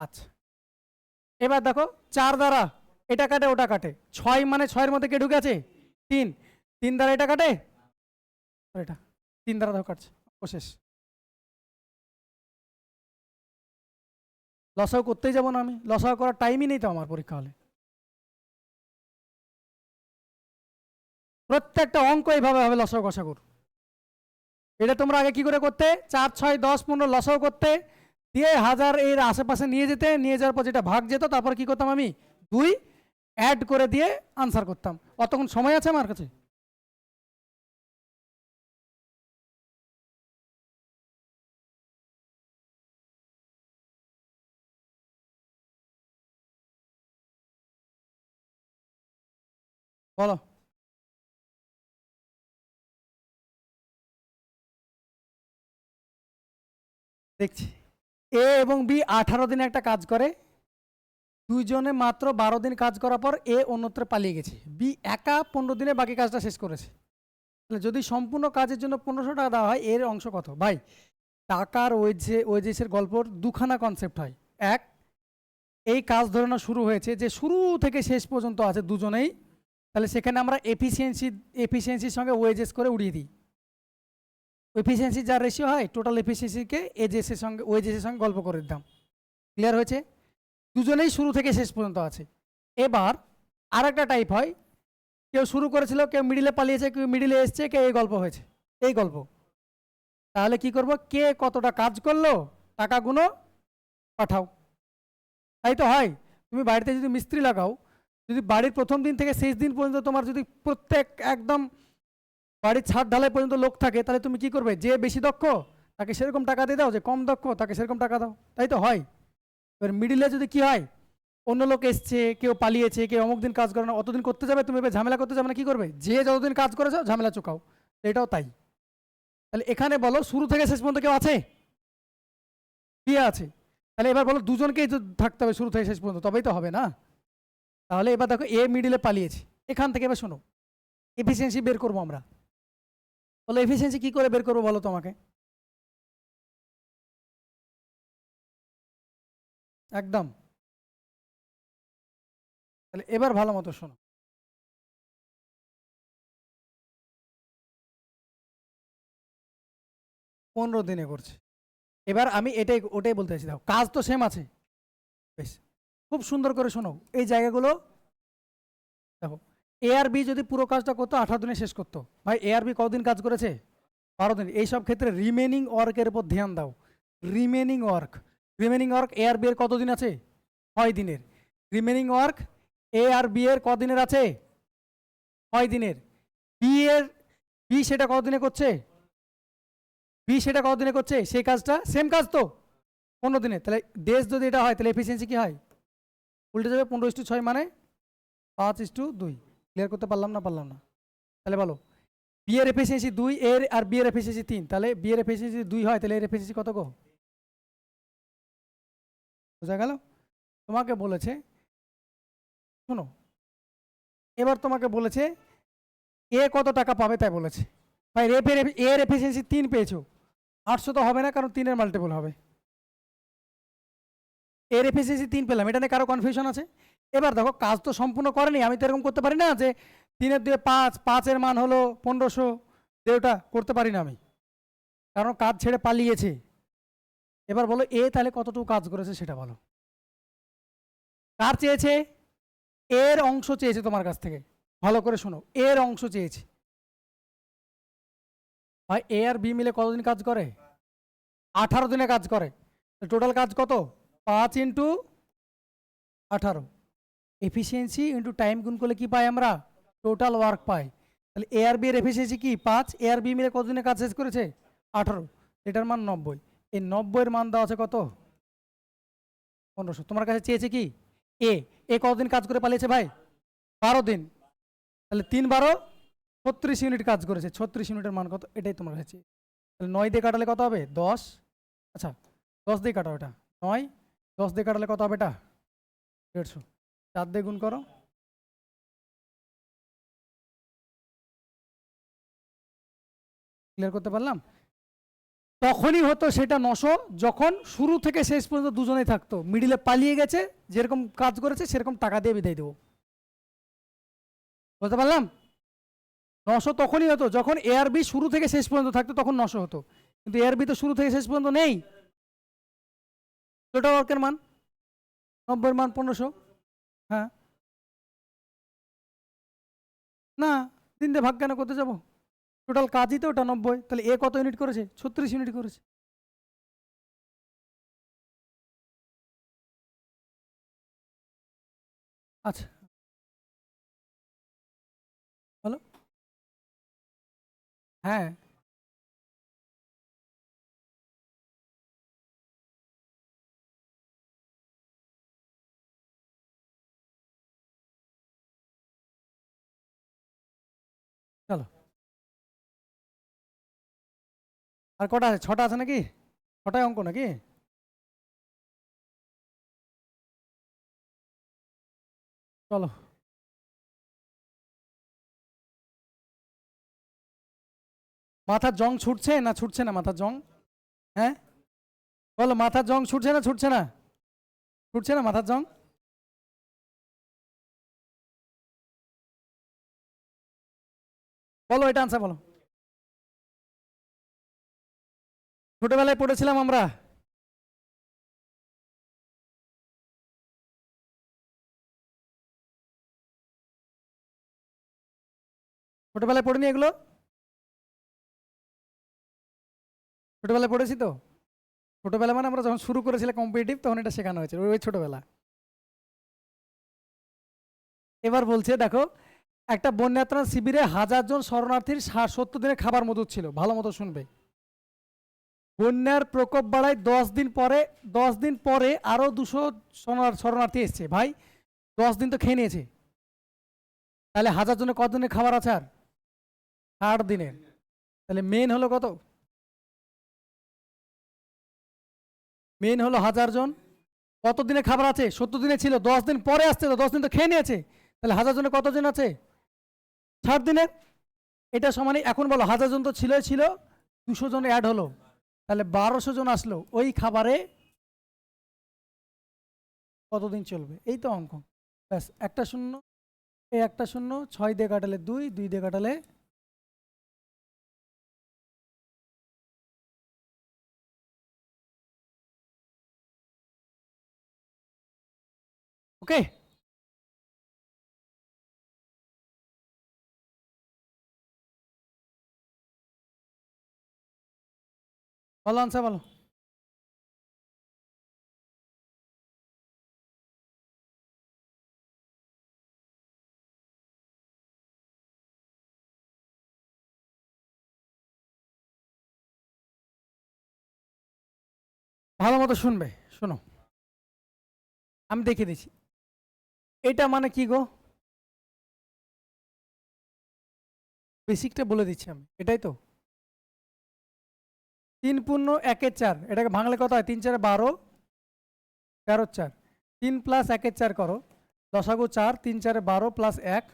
আচ্ছা এবার দেখো 4 দ্বারা এটা কাটে ওটা কাটে, 6 মানে 6 এর মধ্যে কে ঢুকে আছে 3, 3 দ্বারা এটা কাটে, এটা 3 দ্বারা দেখো কাটছে, ও শেষ। লসাগু করতেই যাবো না আমি, লসাগু করার টাইমই নেই তো আমার পরীক্ষা হলে। প্রত্যেকটা অঙ্ক এইভাবে হবে লসাগু গসাগুর। এটা তোমরা আগে কি করে করতে, 4 6 10 15 লসাগু করতে, দিয়ে 1000 এর আশেপাশে নিয়ে যেতে, নিয়ে যাওয়ার পর যেটা ভাগ যেত তারপর কি করতাম আমি 2 অ্যাড করে দিয়ে আনসার করতাম। অতক্ষণ সময় আছে আমার কাছে? বলো দেখছি। এ এবং বি 18 দিনে একটা কাজ করে, দুইজনে মাত্র 12 দিন কাজ করার পর এ অন্যত্র পালিয়ে গেছে, বি একা 15 দিনে বাকি কাজটা শেষ করেছে। তাহলে যদি সম্পূর্ণ কাজের জন্য 1500 টাকা দেওয়া হয়, এর অংশ কত? ভাই টাকার ওয়েজেসের গল্পর দুখানা কনসেপ্ট হয়। এক, এই কাজ ধরে না শুরু হয়েছে যে শুরু থেকে শেষ পর্যন্ত আছে দুজনেই, তাহলে সেখানে আমরা এফিসিয়েন্সির সঙ্গে ওয়েজেস করে উড়িয়ে দিই। এফিসিয়েন্সি যার রেশিও হয় টোটাল এফিসিয়েন্সিকে ওয়েজেসের সঙ্গে গল্প করে দিতাম। ক্লিয়ার হয়েছে? দুজনেই শুরু থেকে শেষ পর্যন্ত আছে। এবার আর একটা টাইপ হয়, কেউ শুরু করেছিল, কেউ মিডিলে পালিয়েছে, কেউ মিডিলে এসছে, কেউ এই গল্প হয়েছে, এই গল্প। তাহলে কি করব? কে কতটা কাজ করলো টাকাগুলো পাঠাও। তাই তো হয়। তুমি বাড়িতে যদি মিস্ত্রি লাগাও, যদি বাড়ির প্রথম দিন থেকে শেষ দিন পর্যন্ত তোমার যদি প্রত্যেক একদম বাড়ির ছাদ ঢালাই পর্যন্ত লোক থাকে, তাহলে তুমি কি করবে? যে বেশি দক্ষ তাকে সেরকম টাকা দিয়ে দাও, যে কম দক্ষ তাকে সেরকম টাকা দাও। তাই তো হয়। এবার মিডিলে যদি কি হয়, অন্য লোক এসছে, কেউ পালিয়েছে, কেউ অমুক দিন কাজ করে না, অতদিন করতে যাবে, তুমি এবার ঝামেলা করতে যাবে না, কি করবে? যে যতদিন কাজ করেছো ঝামেলা চুকাও। এটাও তাই। তাহলে এখানে বলো শুরু থেকে শেষ পর্যন্ত কেউ আছে? কি আছে? তাহলে এবার বলো দুজনকেই তো থাকতে হবে শুরু থেকে শেষ পর্যন্ত, তবেই তো হবে না। তাহলে এবার দেখো এ মিডিলে পালিয়েছে, এখান থেকে এবার শোনো এফিসিয়েন্সি বের করবো আমরা। বলো এফিসিয়েন্সি কি করে বের করবো বলো তোমাকে? একদম। তাহলে এবার ভালো মতো শোনো। 15 দিনে করছে। এবার আমি ওটাই বলতে চাইছি, দেখো কাজ তো সেম আছে। বেশ, খুব সুন্দর করে শোনো এই জায়গাগুলো। দেখো এ আর বি যদি পুরো কাজটা করতো 18 দিনে শেষ করতো, ভাই এ আর বি কতদিন কাজ করেছে? 12 দিন। এইসব ক্ষেত্রে রিমেনিং ওয়ার্কের উপর ধ্যান দাও। রিমেনিং ওয়ার্ক এ আর বি এর কতদিন আছে? 6 দিনের। রিমেনিং ওয়ার্ক এ আর বি এর কদিনের আছে? 6 দিনের। বি এর বি সেটা কতদিনে করছে? সেই কাজটা সেম কাজ তো 15 দিনে। তাহলে ডেজ যদি এটা হয়, তাহলে এফিসিয়েন্সি কি হয়? উল্টে যাবে। 15:6 মানে 5:2। ক্লিয়ার করতে পারলাম না? পারলাম না। তাহলে বলো বি এর এফিসিয়েন্সি 2, এর আর বি এর এফিসিয়েন্সি 3, তাহলে বি এর এফিসিয়েন্সি 2 হয়, তাহলে এর এফিসিয়েন্সি কত গো? বোঝা গেল? তোমাকে বলেছে, শোনো, এবার তোমাকে বলেছে এ কত টাকা পাবে তাই বলেছে। ভাই এর এফিসিয়েন্সি 3 পেয়েছো, 800 তো হবে না, কারণ 3-এর মাল্টিপল হবে। এর এফিসিয়েন্সি 3 পেলাম, এটা নিয়ে কারো কনফিউশন আছে? এবার দেখো কাজ তো সম্পূর্ণ করেনি, আমি তো এরকম করতে পারি না যে 3-এর দিয়ে 5, 5-এর মান হলো 1500, ওটা করতে পারি না আমি, কারণ কাজ ছেড়ে পালিয়েছে। এবার বলো এ তাহলে কতটুকু কাজ করেছে সেটা বলো। কার চেয়েছে? এর অংশ চেয়েছে তোমার কাছ থেকে। ভালো করে শোনো, এর অংশ চেয়েছে। ভাই এ আর বি মিলে কতদিন কাজ করে? 18 দিনে কাজ করে। টোটাল কাজ কত? 5 × 18। এফিসিয়েন্সি ইন্টু টাইম গুণ করলে কি পাই আমরা? টোটাল ওয়ার্ক পাই। তাহলে এ আর বি এর এফিসিয়েন্সি কি? 5। এ আর বি মিলে কতদিনে কাজ শেষ করেছে? 18। এটার মান 90। এই 90-এর মান দেওয়া আছে কত? 1500। তোমার কাছে চেয়েছে কি? এ এ কতদিন কাজ করে পালিয়েছে ভাই? 12 দিন। তাহলে 3-12 36 ইউনিট কাজ করেছে। 36 ইউনিটের মান কত? এটাই তোমার কাছে। তাহলে 9 দিয়ে কাটালে কত হবে? 10। আচ্ছা 10 দিয়ে কাটো এটা। 9 10 দিয়ে কাটালে কত হবে? এটা 150। 4 দিয়ে গুণ করো। ক্লিয়ার করতে পারলাম? তখনই হতো সেটা 900, যখন শুরু থেকে শেষ পর্যন্ত দুজনেই থাকতো, মিডিলে পালিয়ে গেছে, যেরকম কাজ করেছে সেরকম টাকা দিয়ে বিদায় দেবো। বুঝতে পারলাম? 900 তখনই হতো যখন এ আর বি শুরু থেকে শেষ পর্যন্ত থাকতো, তখন 900 হতো। কিন্তু এ আর বি তো শুরু থেকে শেষ পর্যন্ত নেই। টোটাল ওয়ার্কের মান 90-এর মান 1500। হ্যাঁ না, 3 দিয়ে ভাগ কেন করতে যাবো? টোটাল কাজই তো ওটা 90। তাহলে এ কত ইউনিট করেছে? 36 ইউনিট করেছে। আচ্ছা বলো। হ্যাঁ চলো। আর কটা আছে? 6টা আছে নাকি? 6টায় অঙ্ক নাকি? চলো, মাথার জং ছুটছে না ছুটছে না? মাথার জং, হ্যাঁ বলো, মাথার জং ছুটছে না ছুটছে না? ছুটছে না মাথার জং? বলো, এটা আনসার বলো। ছোটবেলায় পড়েছিলাম আমরা। ছোটবেলায় পড়িনি এগুলো? ছোটবেলায় পড়েছি তো। ছোটবেলা মানে আমরা যখন শুরু করেছিলাম কম্পিটিটিভ, তখন এটা শেখানো হয়েছে, ওই ওই ছোটবেলা। এবার বলছে দেখো, একটা বন্যাত্রাণ শিবিরে 1000 জন শরণার্থীর 70 দিনের খাবার মজুদ ছিল। ভালো মতো শুনবে। বন্যার প্রকোপ বাড়ায় 10 দিন পরে, 10 দিন পরে আরো 200 শরণার্থী এসছে। ভাই 10 দিন তো খেয়ে নিয়েছে, তাহলে 1000 জনের কতদিনের খাবার আছে আর? 8 দিনের। তাহলে মেন হলো কত? মেন হলো 1000 জন। কত দিনের খাবার আছে? 70 দিনে ছিল, 10 দিন পরে আসছে, তো 10 দিন তো খেয়ে নিয়েছে। তাহলে 1000 জনে কতজন আছে? 60 দিনের। এটা সমানই। এখন বলো, 1000 জন তো ছিলই ছিল, 200 জন অ্যাড হলো, তাহলে 1200 জন আসলো। ওই খাবারে কতদিন চলবে? এই তো অঙ্ক। ব্যাস, একটা শূন্য, এই একটা শূন্য, 6 দিয়ে কাটালে 2, 2 দিয়ে কাটালে, ওকে। বলো আনসার বলো। ভালো মতো শুনবে, শোনো, আমি দেখিয়ে দিচ্ছি। এটা মানে কি গো? বেসিকটা বলে দিচ্ছি আমি, এটাই তো। 3 × 1 = 4, এটাকে ভাঙলে কত হয়? 3 × 4 = 12, 13 × 4, 3 + 1 = 4 করো, দশাগু 4, 3 × 4 = 12 + 1।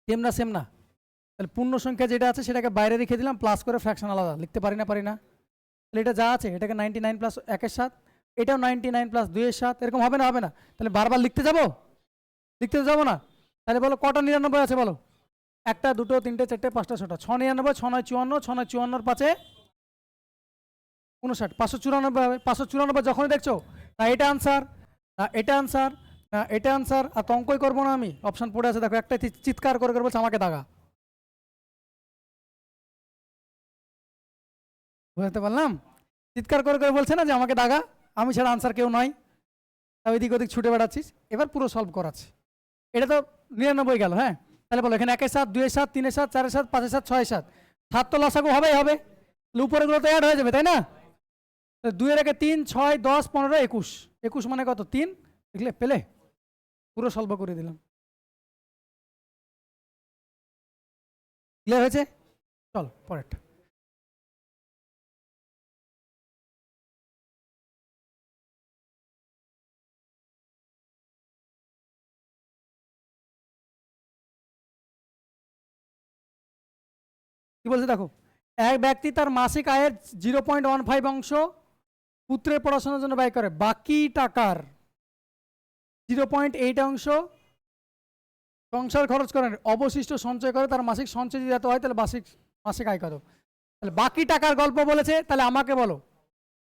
সেম না সেম না? তাহলে পূর্ণ সংখ্যা যেটা আছে সেটাকে বাইরে রেখে দিলাম, প্লাস করে ফ্র্যাকশন আলাদা লিখতে পারি না? পারি না? তাহলে এটা যা আছে এটাকে 99 + 1 = 7, এটাও 99 + 2 = 7, এরকম হবে না? হবে না? তাহলে বারবার লিখতে যাবো? লিখতে যাবো না? তাহলে বলো কটা 99 আছে বলো? একটা, দুটো, তিনটে, চারটে, পাঁচটা, ছটা। 699, 6 × 9 = 54, 6 × 9 = 5, 59, 594 হবে। 594 যখনই দেখছো, না এটা আনসার, না এটা আনসার, না এটা আনসার, আর তো অঙ্কই করবো না আমি। অপশন পড়ে আছে দেখো, একটা চিৎকার করে করে বলছে আমাকে দাগা। বুঝতে পারলাম? চিৎকার করে করে বলছে না যে আমাকে দাগা, আমি ছাড়া আনসার কেউ নয়। তাও এদিক ওদিক ছুটে বেড়াচ্ছিস। এবার পুরো সলভ করাচ্ছি। এটা তো 99 গেল, হ্যাঁ। তাহলে বলো এখানে 1 × 7, 2 × 7, 3 × 7, 4 × 7, 5 × 7, 6 × 7, 7 তো লসাগু হবেই হবে। উপরেগুলো তো অ্যাড হয়ে যাবে, তাই না? 2 এর আগে 3, 6, 10, 15, 21, 21 মানে কত? 3। দেখলে, পেলে? পুরো সলভ করে দিলাম। ক্লিয়ার হয়েছে? চলো পরেরটা। কি বলছে দেখো, এক ব্যক্তি তার মাসিক আয়ের 0.15 অংশ পুত্রের পড়াশোনার জন্য ব্যয় করে, বাকি টাকার 0.8 অংশ সংসার খরচ করেন, অবশিষ্ট সঞ্চয় করে। তার মাসিক সঞ্চয় যদি এত হয়, তাহলে মাসিক মাসিক আয় কত? তাহলে বাকি টাকার গল্প বলেছে, তাহলে আমাকে বলো,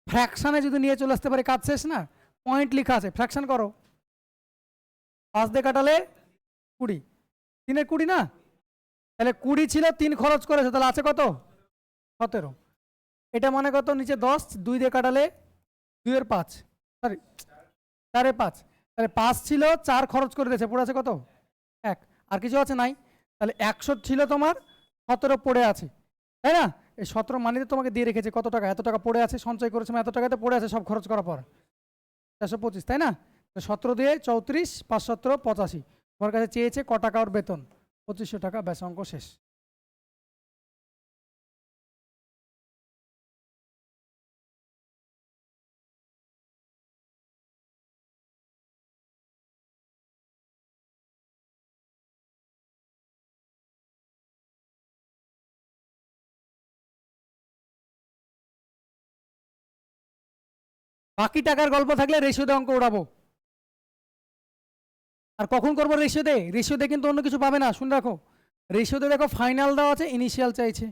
ফ্র্যাকশনে যদি নিয়ে চলে আসতে পারি, কাজ শেষ না? পয়েন্ট লেখা আছে, ফ্র্যাকশন করো। 5 দিয়ে কাটালে 20, 3 20 না? তাহলে 20 ছিল, 3 খরচ করেছে, তাহলে আছে কত? 17। এটা মানে কত? নিচে 10, 2 দিয়ে কাটালে 2 এর 5, সরি 4 এর 5, তাহলে 5 ছিল, 4 খরচ করে দিয়েছে, পড়ে আছে কত? 1। আর কিছু আছে? নাই। তাহলে 100 ছিল তোমার, 17 পড়ে আছে, তাই না? এই 17 মানিতে তোমাকে দিয়ে রেখেছে কত টাকা? এত টাকা পড়ে আছে, সঞ্চয় করেছে, এত টাকাতে পড়ে আছে, সব খরচ করার পর 425, তাই না? 17 দিয়ে 34, 5 17, 85। তোমার কাছে চেয়েছে ক টাকা ওর বেতন? 2500 টাকা। ব্যাস, অঙ্ক শেষ। বাকি টাকার গল্প থাকলে রেশিওতে অঙ্ক উড়াবো। আর কখন করবো রেশিওতে? রেশিওতে কিন্তু অন্য কিছু পাবে না, শুনে রাখো। রেশিওতে দেখো ফাইনাল দেওয়া আছে, ইনিশিয়াল চাইছে,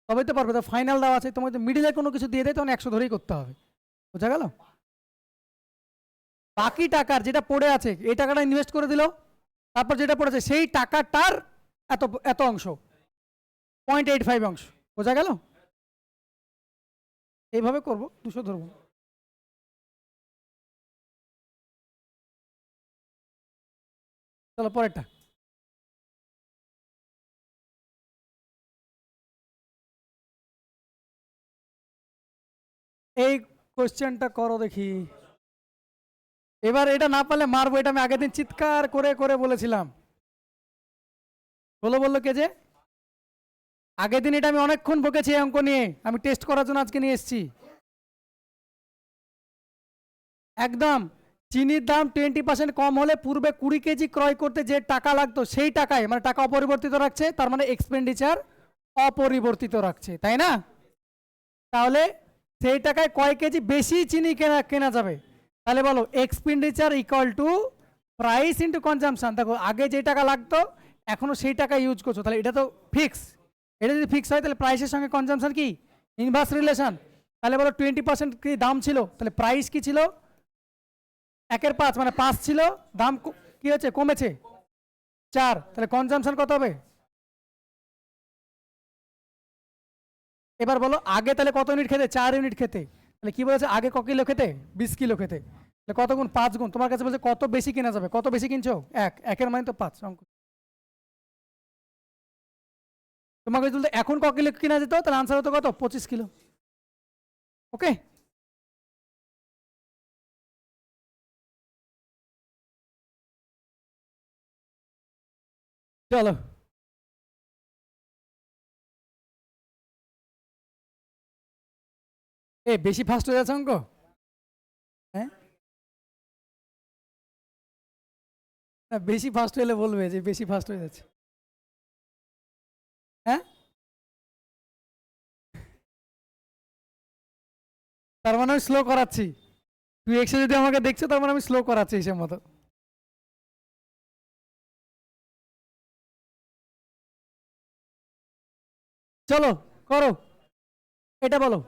তবেই তো পারবে। তো ফাইনাল দেওয়া আছে, তোমাকে মিডিলে কোনো কিছু দিয়ে দেয় তখন 100 ধরেই করতে হবে। বোঝা গেল? বাকি টাকার যেটা পড়ে আছে এই টাকাটা ইনভেস্ট করে দিল, তারপর যেটা পড়েছে সেই টাকাটার এত এত অংশ, 0.85 অংশ। বোঝা গেল? এইভাবে করবো, 200 ধরবো। চলো পরেরটা। এই কোশ্চেনটা করো দেখি। এবার এটা না পারলে মারবো, এটা আমি আগের দিন চিৎকার করে করে বলেছিলাম। বললো কে যে আগের দিন এটা আমি অনেকক্ষণ বকেছি এই অঙ্ক নিয়ে, আমি টেস্ট করার জন্য আজকে নিয়ে এসেছি। একদম চিনির দাম 20% কম হলে পূর্বে 20 কেজি ক্রয় করতে যে টাকা লাগতো সেই টাকায়, মানে টাকা অপরিবর্তিত রাখছে, তার মানে এক্সপেন্ডিচার অপরিবর্তিত রাখছে, তাই না? তাহলে সেই টাকায় কয় কেজি বেশি চিনি কেনা যাবে? তাহলে বলো expenditure equal to price into consumption. দেখো আগে যে টাকা লাগতো এখনো সেই টাকা ইউজ করছো, তাহলে এটা তো ফিক্স। এটা যদি ফিক্স হয় তাহলে প্রাইসের সঙ্গে কনজাম্পশন কি ইনভার্স রিলেশন। তাহলে বলো 20% কি দাম ছিল, তাহলে প্রাইস কি ছিল 1/5, মানে 5 ছিল, দাম কি হচ্ছে কমেছে 4, তাহলে কনজাম্পশন কত হবে? এবার বলো আগে তাহলে কত ইউনিট খেতে? 4 ইউনিট খেতে। তাহলে কি বলেছে আগে ক কিলো খেতে? 20 কিলো খেতে। তাহলে কত গুণ? 5 গুণ। তোমার কাছে বলছে কত বেশি কেনা যাবে, কত বেশি কিনছো? 1, 1-এর মানে তো 5 অঙ্ক। তোমাকে যদি এখন ক কিলো কিনা যেত তাহলে আনসার হতো কত? 25 কিলো। ওকে, চলো। এ বেশি ফাস্ট হয়ে যাচ্ছে অঙ্ক। হ্যাঁ, না বেশি ফাস্ট হলে বলবে যে বেশি ফাস্ট হয়ে যাচ্ছে। হ্যাঁ, তার মানে আমি স্লো করাচ্ছি। তুই এক্সে যদি আমাকে দেখছো তার মানে আমি স্লো করাচ্ছি হিসেব মতো। চলো করো, এটা বলো।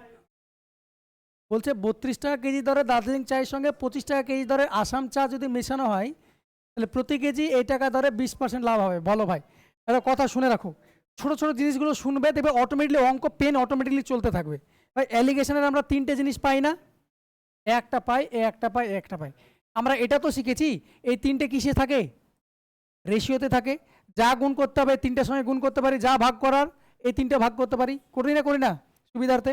বলছে 32 টাকা কেজি দরে দার্জিলিং চায়ের সঙ্গে 25 টাকা কেজি দরে আসাম চা যদি মেশানো হয় তাহলে প্রতি কেজি এই টাকা দরে 20% লাভ হবে। বলো ভাই, একটা কথা শুনে রাখো, ছোট ছোট জিনিসগুলো শুনবে দেখবে অটোমেটিকলি অঙ্ক পেন অটোমেটিকলি চলতে থাকবে। ভাই অ্যালিগেশনের আমরা 3টে জিনিস পাই না? একটা পাই, একটা পাই, একটা পাই। আমরা এটা তো শিখেছি এই 3টে কিসে থাকে? রেশিওতে থাকে। যা গুণ করতে হবে 3টের সঙ্গে গুণ করতে পারি, যা ভাগ করার এই 3টে ভাগ করতে পারি, করি না সুবিধার্থে।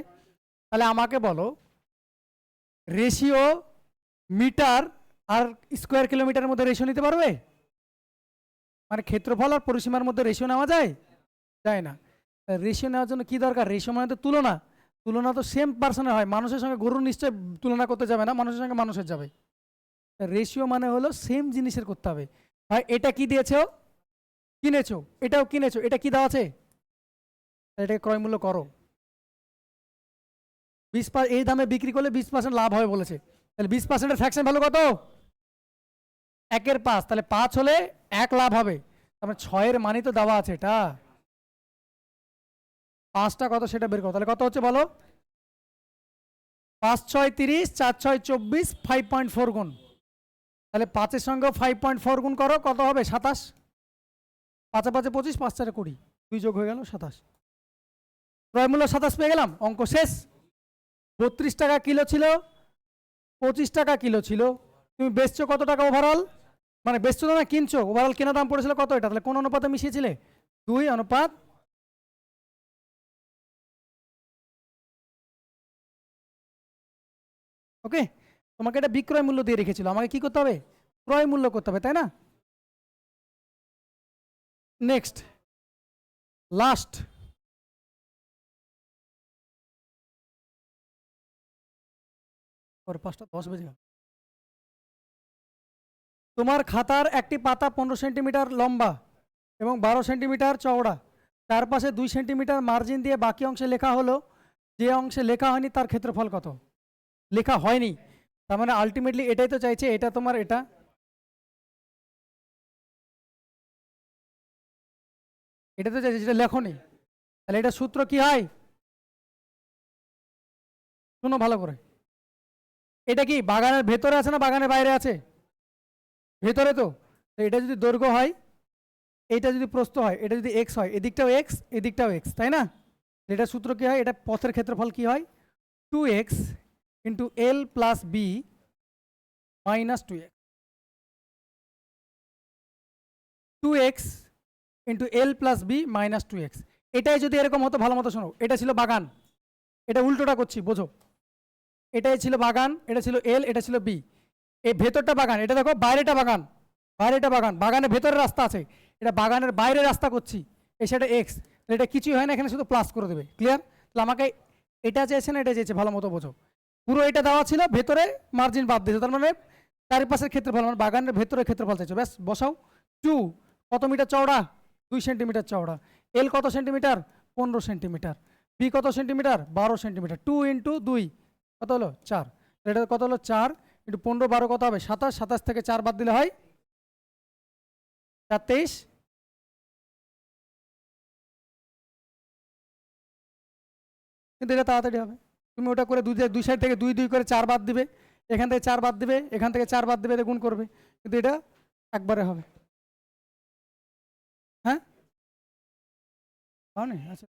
তাহলে আমাকে বলো রেশিও মিটার আর স্কোয়ার কিলোমিটারের মধ্যে রেশিও নিতে পারবে? মানে ক্ষেত্রফল আর পরিসীমার মধ্যে রেশিও নেওয়া যায়? যায় না। রেশিও নেওয়ার জন্য কি দরকার? রেশিও মানে তো তুলনা। তুলনা তো সেম পার্সনের হয়, মানুষের সঙ্গে গরুর নিশ্চয় তুলনা করতে যাবে না, মানুষের সঙ্গে মানুষের যাবে। রেশিও মানে হলো সেম জিনিসের করতে হবে। ভাই এটা কি দিয়েছো? কিনেছো, এটাও কিনেছো, এটা কি দেওয়া আছে? এটাকে ক্রয় মূল্য করো। 20 এই দামে বিক্রি করলে 20% লাভ হবে বলেছে, তাহলে 20%-এর ফ্র্যাকশন ভ্যালু কত? 1/5, তাহলে 5 হলে 1 লাভ হবে। তারপরে 6-এর মানই তো দেওয়া আছে, এটা 5টা কত সেটা বের করো। তাহলে কত হচ্ছে বলো? 5 6 30, 4 6 24, 5.4 গুণ। তাহলে 5-এর সঙ্গে 5.4 গুণ করো, কত হবে? 27। 5 5 25, 5 4 20, 2 যোগ হয়ে গেল 27। ক্রয় মূল্য 27 পেয়ে গেলাম, অঙ্ক শেষ। 32 টাকা কিলো ছিল, 25 টাকা কিলো ছিল, তুমি বেচছো কত টাকা ওভারঅল? মানে বেচছো না কিনছো, ওভারঅল কেনা দাম পড়েছিল কত? এটা তাহলে কোন অনুপাতে মিশিয়েছিলে? 2 অনুপাত। ওকে, তোমাকে এটা বিক্রয় মূল্য দিয়ে রেখেছিল, আমাকে কি করতে হবে? ক্রয় মূল্য করতে হবে, তাই না? Next, last. ওর 5:10 বেজে গেল। তোমার খাতার একটি পাতা 15 সেন্টিমিটার লম্বা এবং 12 সেন্টিমিটার চওড়া, চারপাশে 2 সেন্টিমিটার মার্জিন দিয়ে বাকি অংশে লেখা হলো, যে অংশে লেখা হয়নি তার ক্ষেত্রফল কত? লেখা হয়নি, তার মানে আলটিমেটলি এটাই তো চাইছে, এটা তোমার এটা এটা তো চাইছে, যেটা লেখনি। তাহলে এটা সূত্র কি হয়? শোনো ভালো করে, এটা কি বাগানের ভেতরে আছে না বাগানের বাইরে আছে? ভেতরে তো। তো এটা যদি দৈর্ঘ্য হয়, এটা যদি প্রস্থ হয়, এটা যদি এক্স হয়, এদিকটাও এক্স এদিকটাও এক্স, তাই না? এটা সূত্র কি হয়? এটা পথের ক্ষেত্রফল কি হয়? 2x into L plus B minus 2x, 2x into L plus B minus 2x। এটাই যদি এরকম হতো, ভালো মতো শোনো, এটা ছিল বাগান, এটা উল্টোটা করছি বোঝো, এটাই ছিল বাগান, এটা ছিল এল, এটা ছিল বি, এই ভেতরটা বাগান, এটা দেখো বাইরেটা বাগান, বাইরেটা বাগান, বাগানের ভেতরে রাস্তা আছে, এটা বাগানের বাইরে রাস্তা করছি, এই সেটা এক্স, এটা কিছুই হয় না, এখানে শুধু প্লাস করে দেবে। ক্লিয়ার? তাহলে আমাকে এটা চেয়েছে না এটা চেয়েছে, ভালো মতো বোঝো। পুরো এটা দেওয়া ছিল, ভেতরে মার্জিন বাদ দিয়েছে, তার মানে চারিপাশের ক্ষেত্রফল, মানে বাগানের ভেতরে ক্ষেত্রফল চাইছো, ব্যাস বসাও। 2 কত মিটার চওড়া? 2 সেন্টিমিটার চওড়া। এল কত সেন্টিমিটার? 15 সেন্টিমিটার। বি কত সেন্টিমিটার? 12 সেন্টিমিটার। 2 ইন্টু 2 কত হলো? 4। এটা কত হলো? 4 ইন্টু 15 12 কত হবে? 27, 27 থেকে 4 বাদ দিলে হয় 4 23। কিন্তু এটা তাড়াতাড়ি হবে, তুমি ওটা করে দুই সাইড থেকে 2 2 করে 4 বাদ দিবে, এখান থেকে 4 বাদ দিবে, এখান থেকে 4 বাদ দিবে, এটা গুণ করবে, কিন্তু এটা একবারে হবে। হ্যাঁ, আচ্ছা।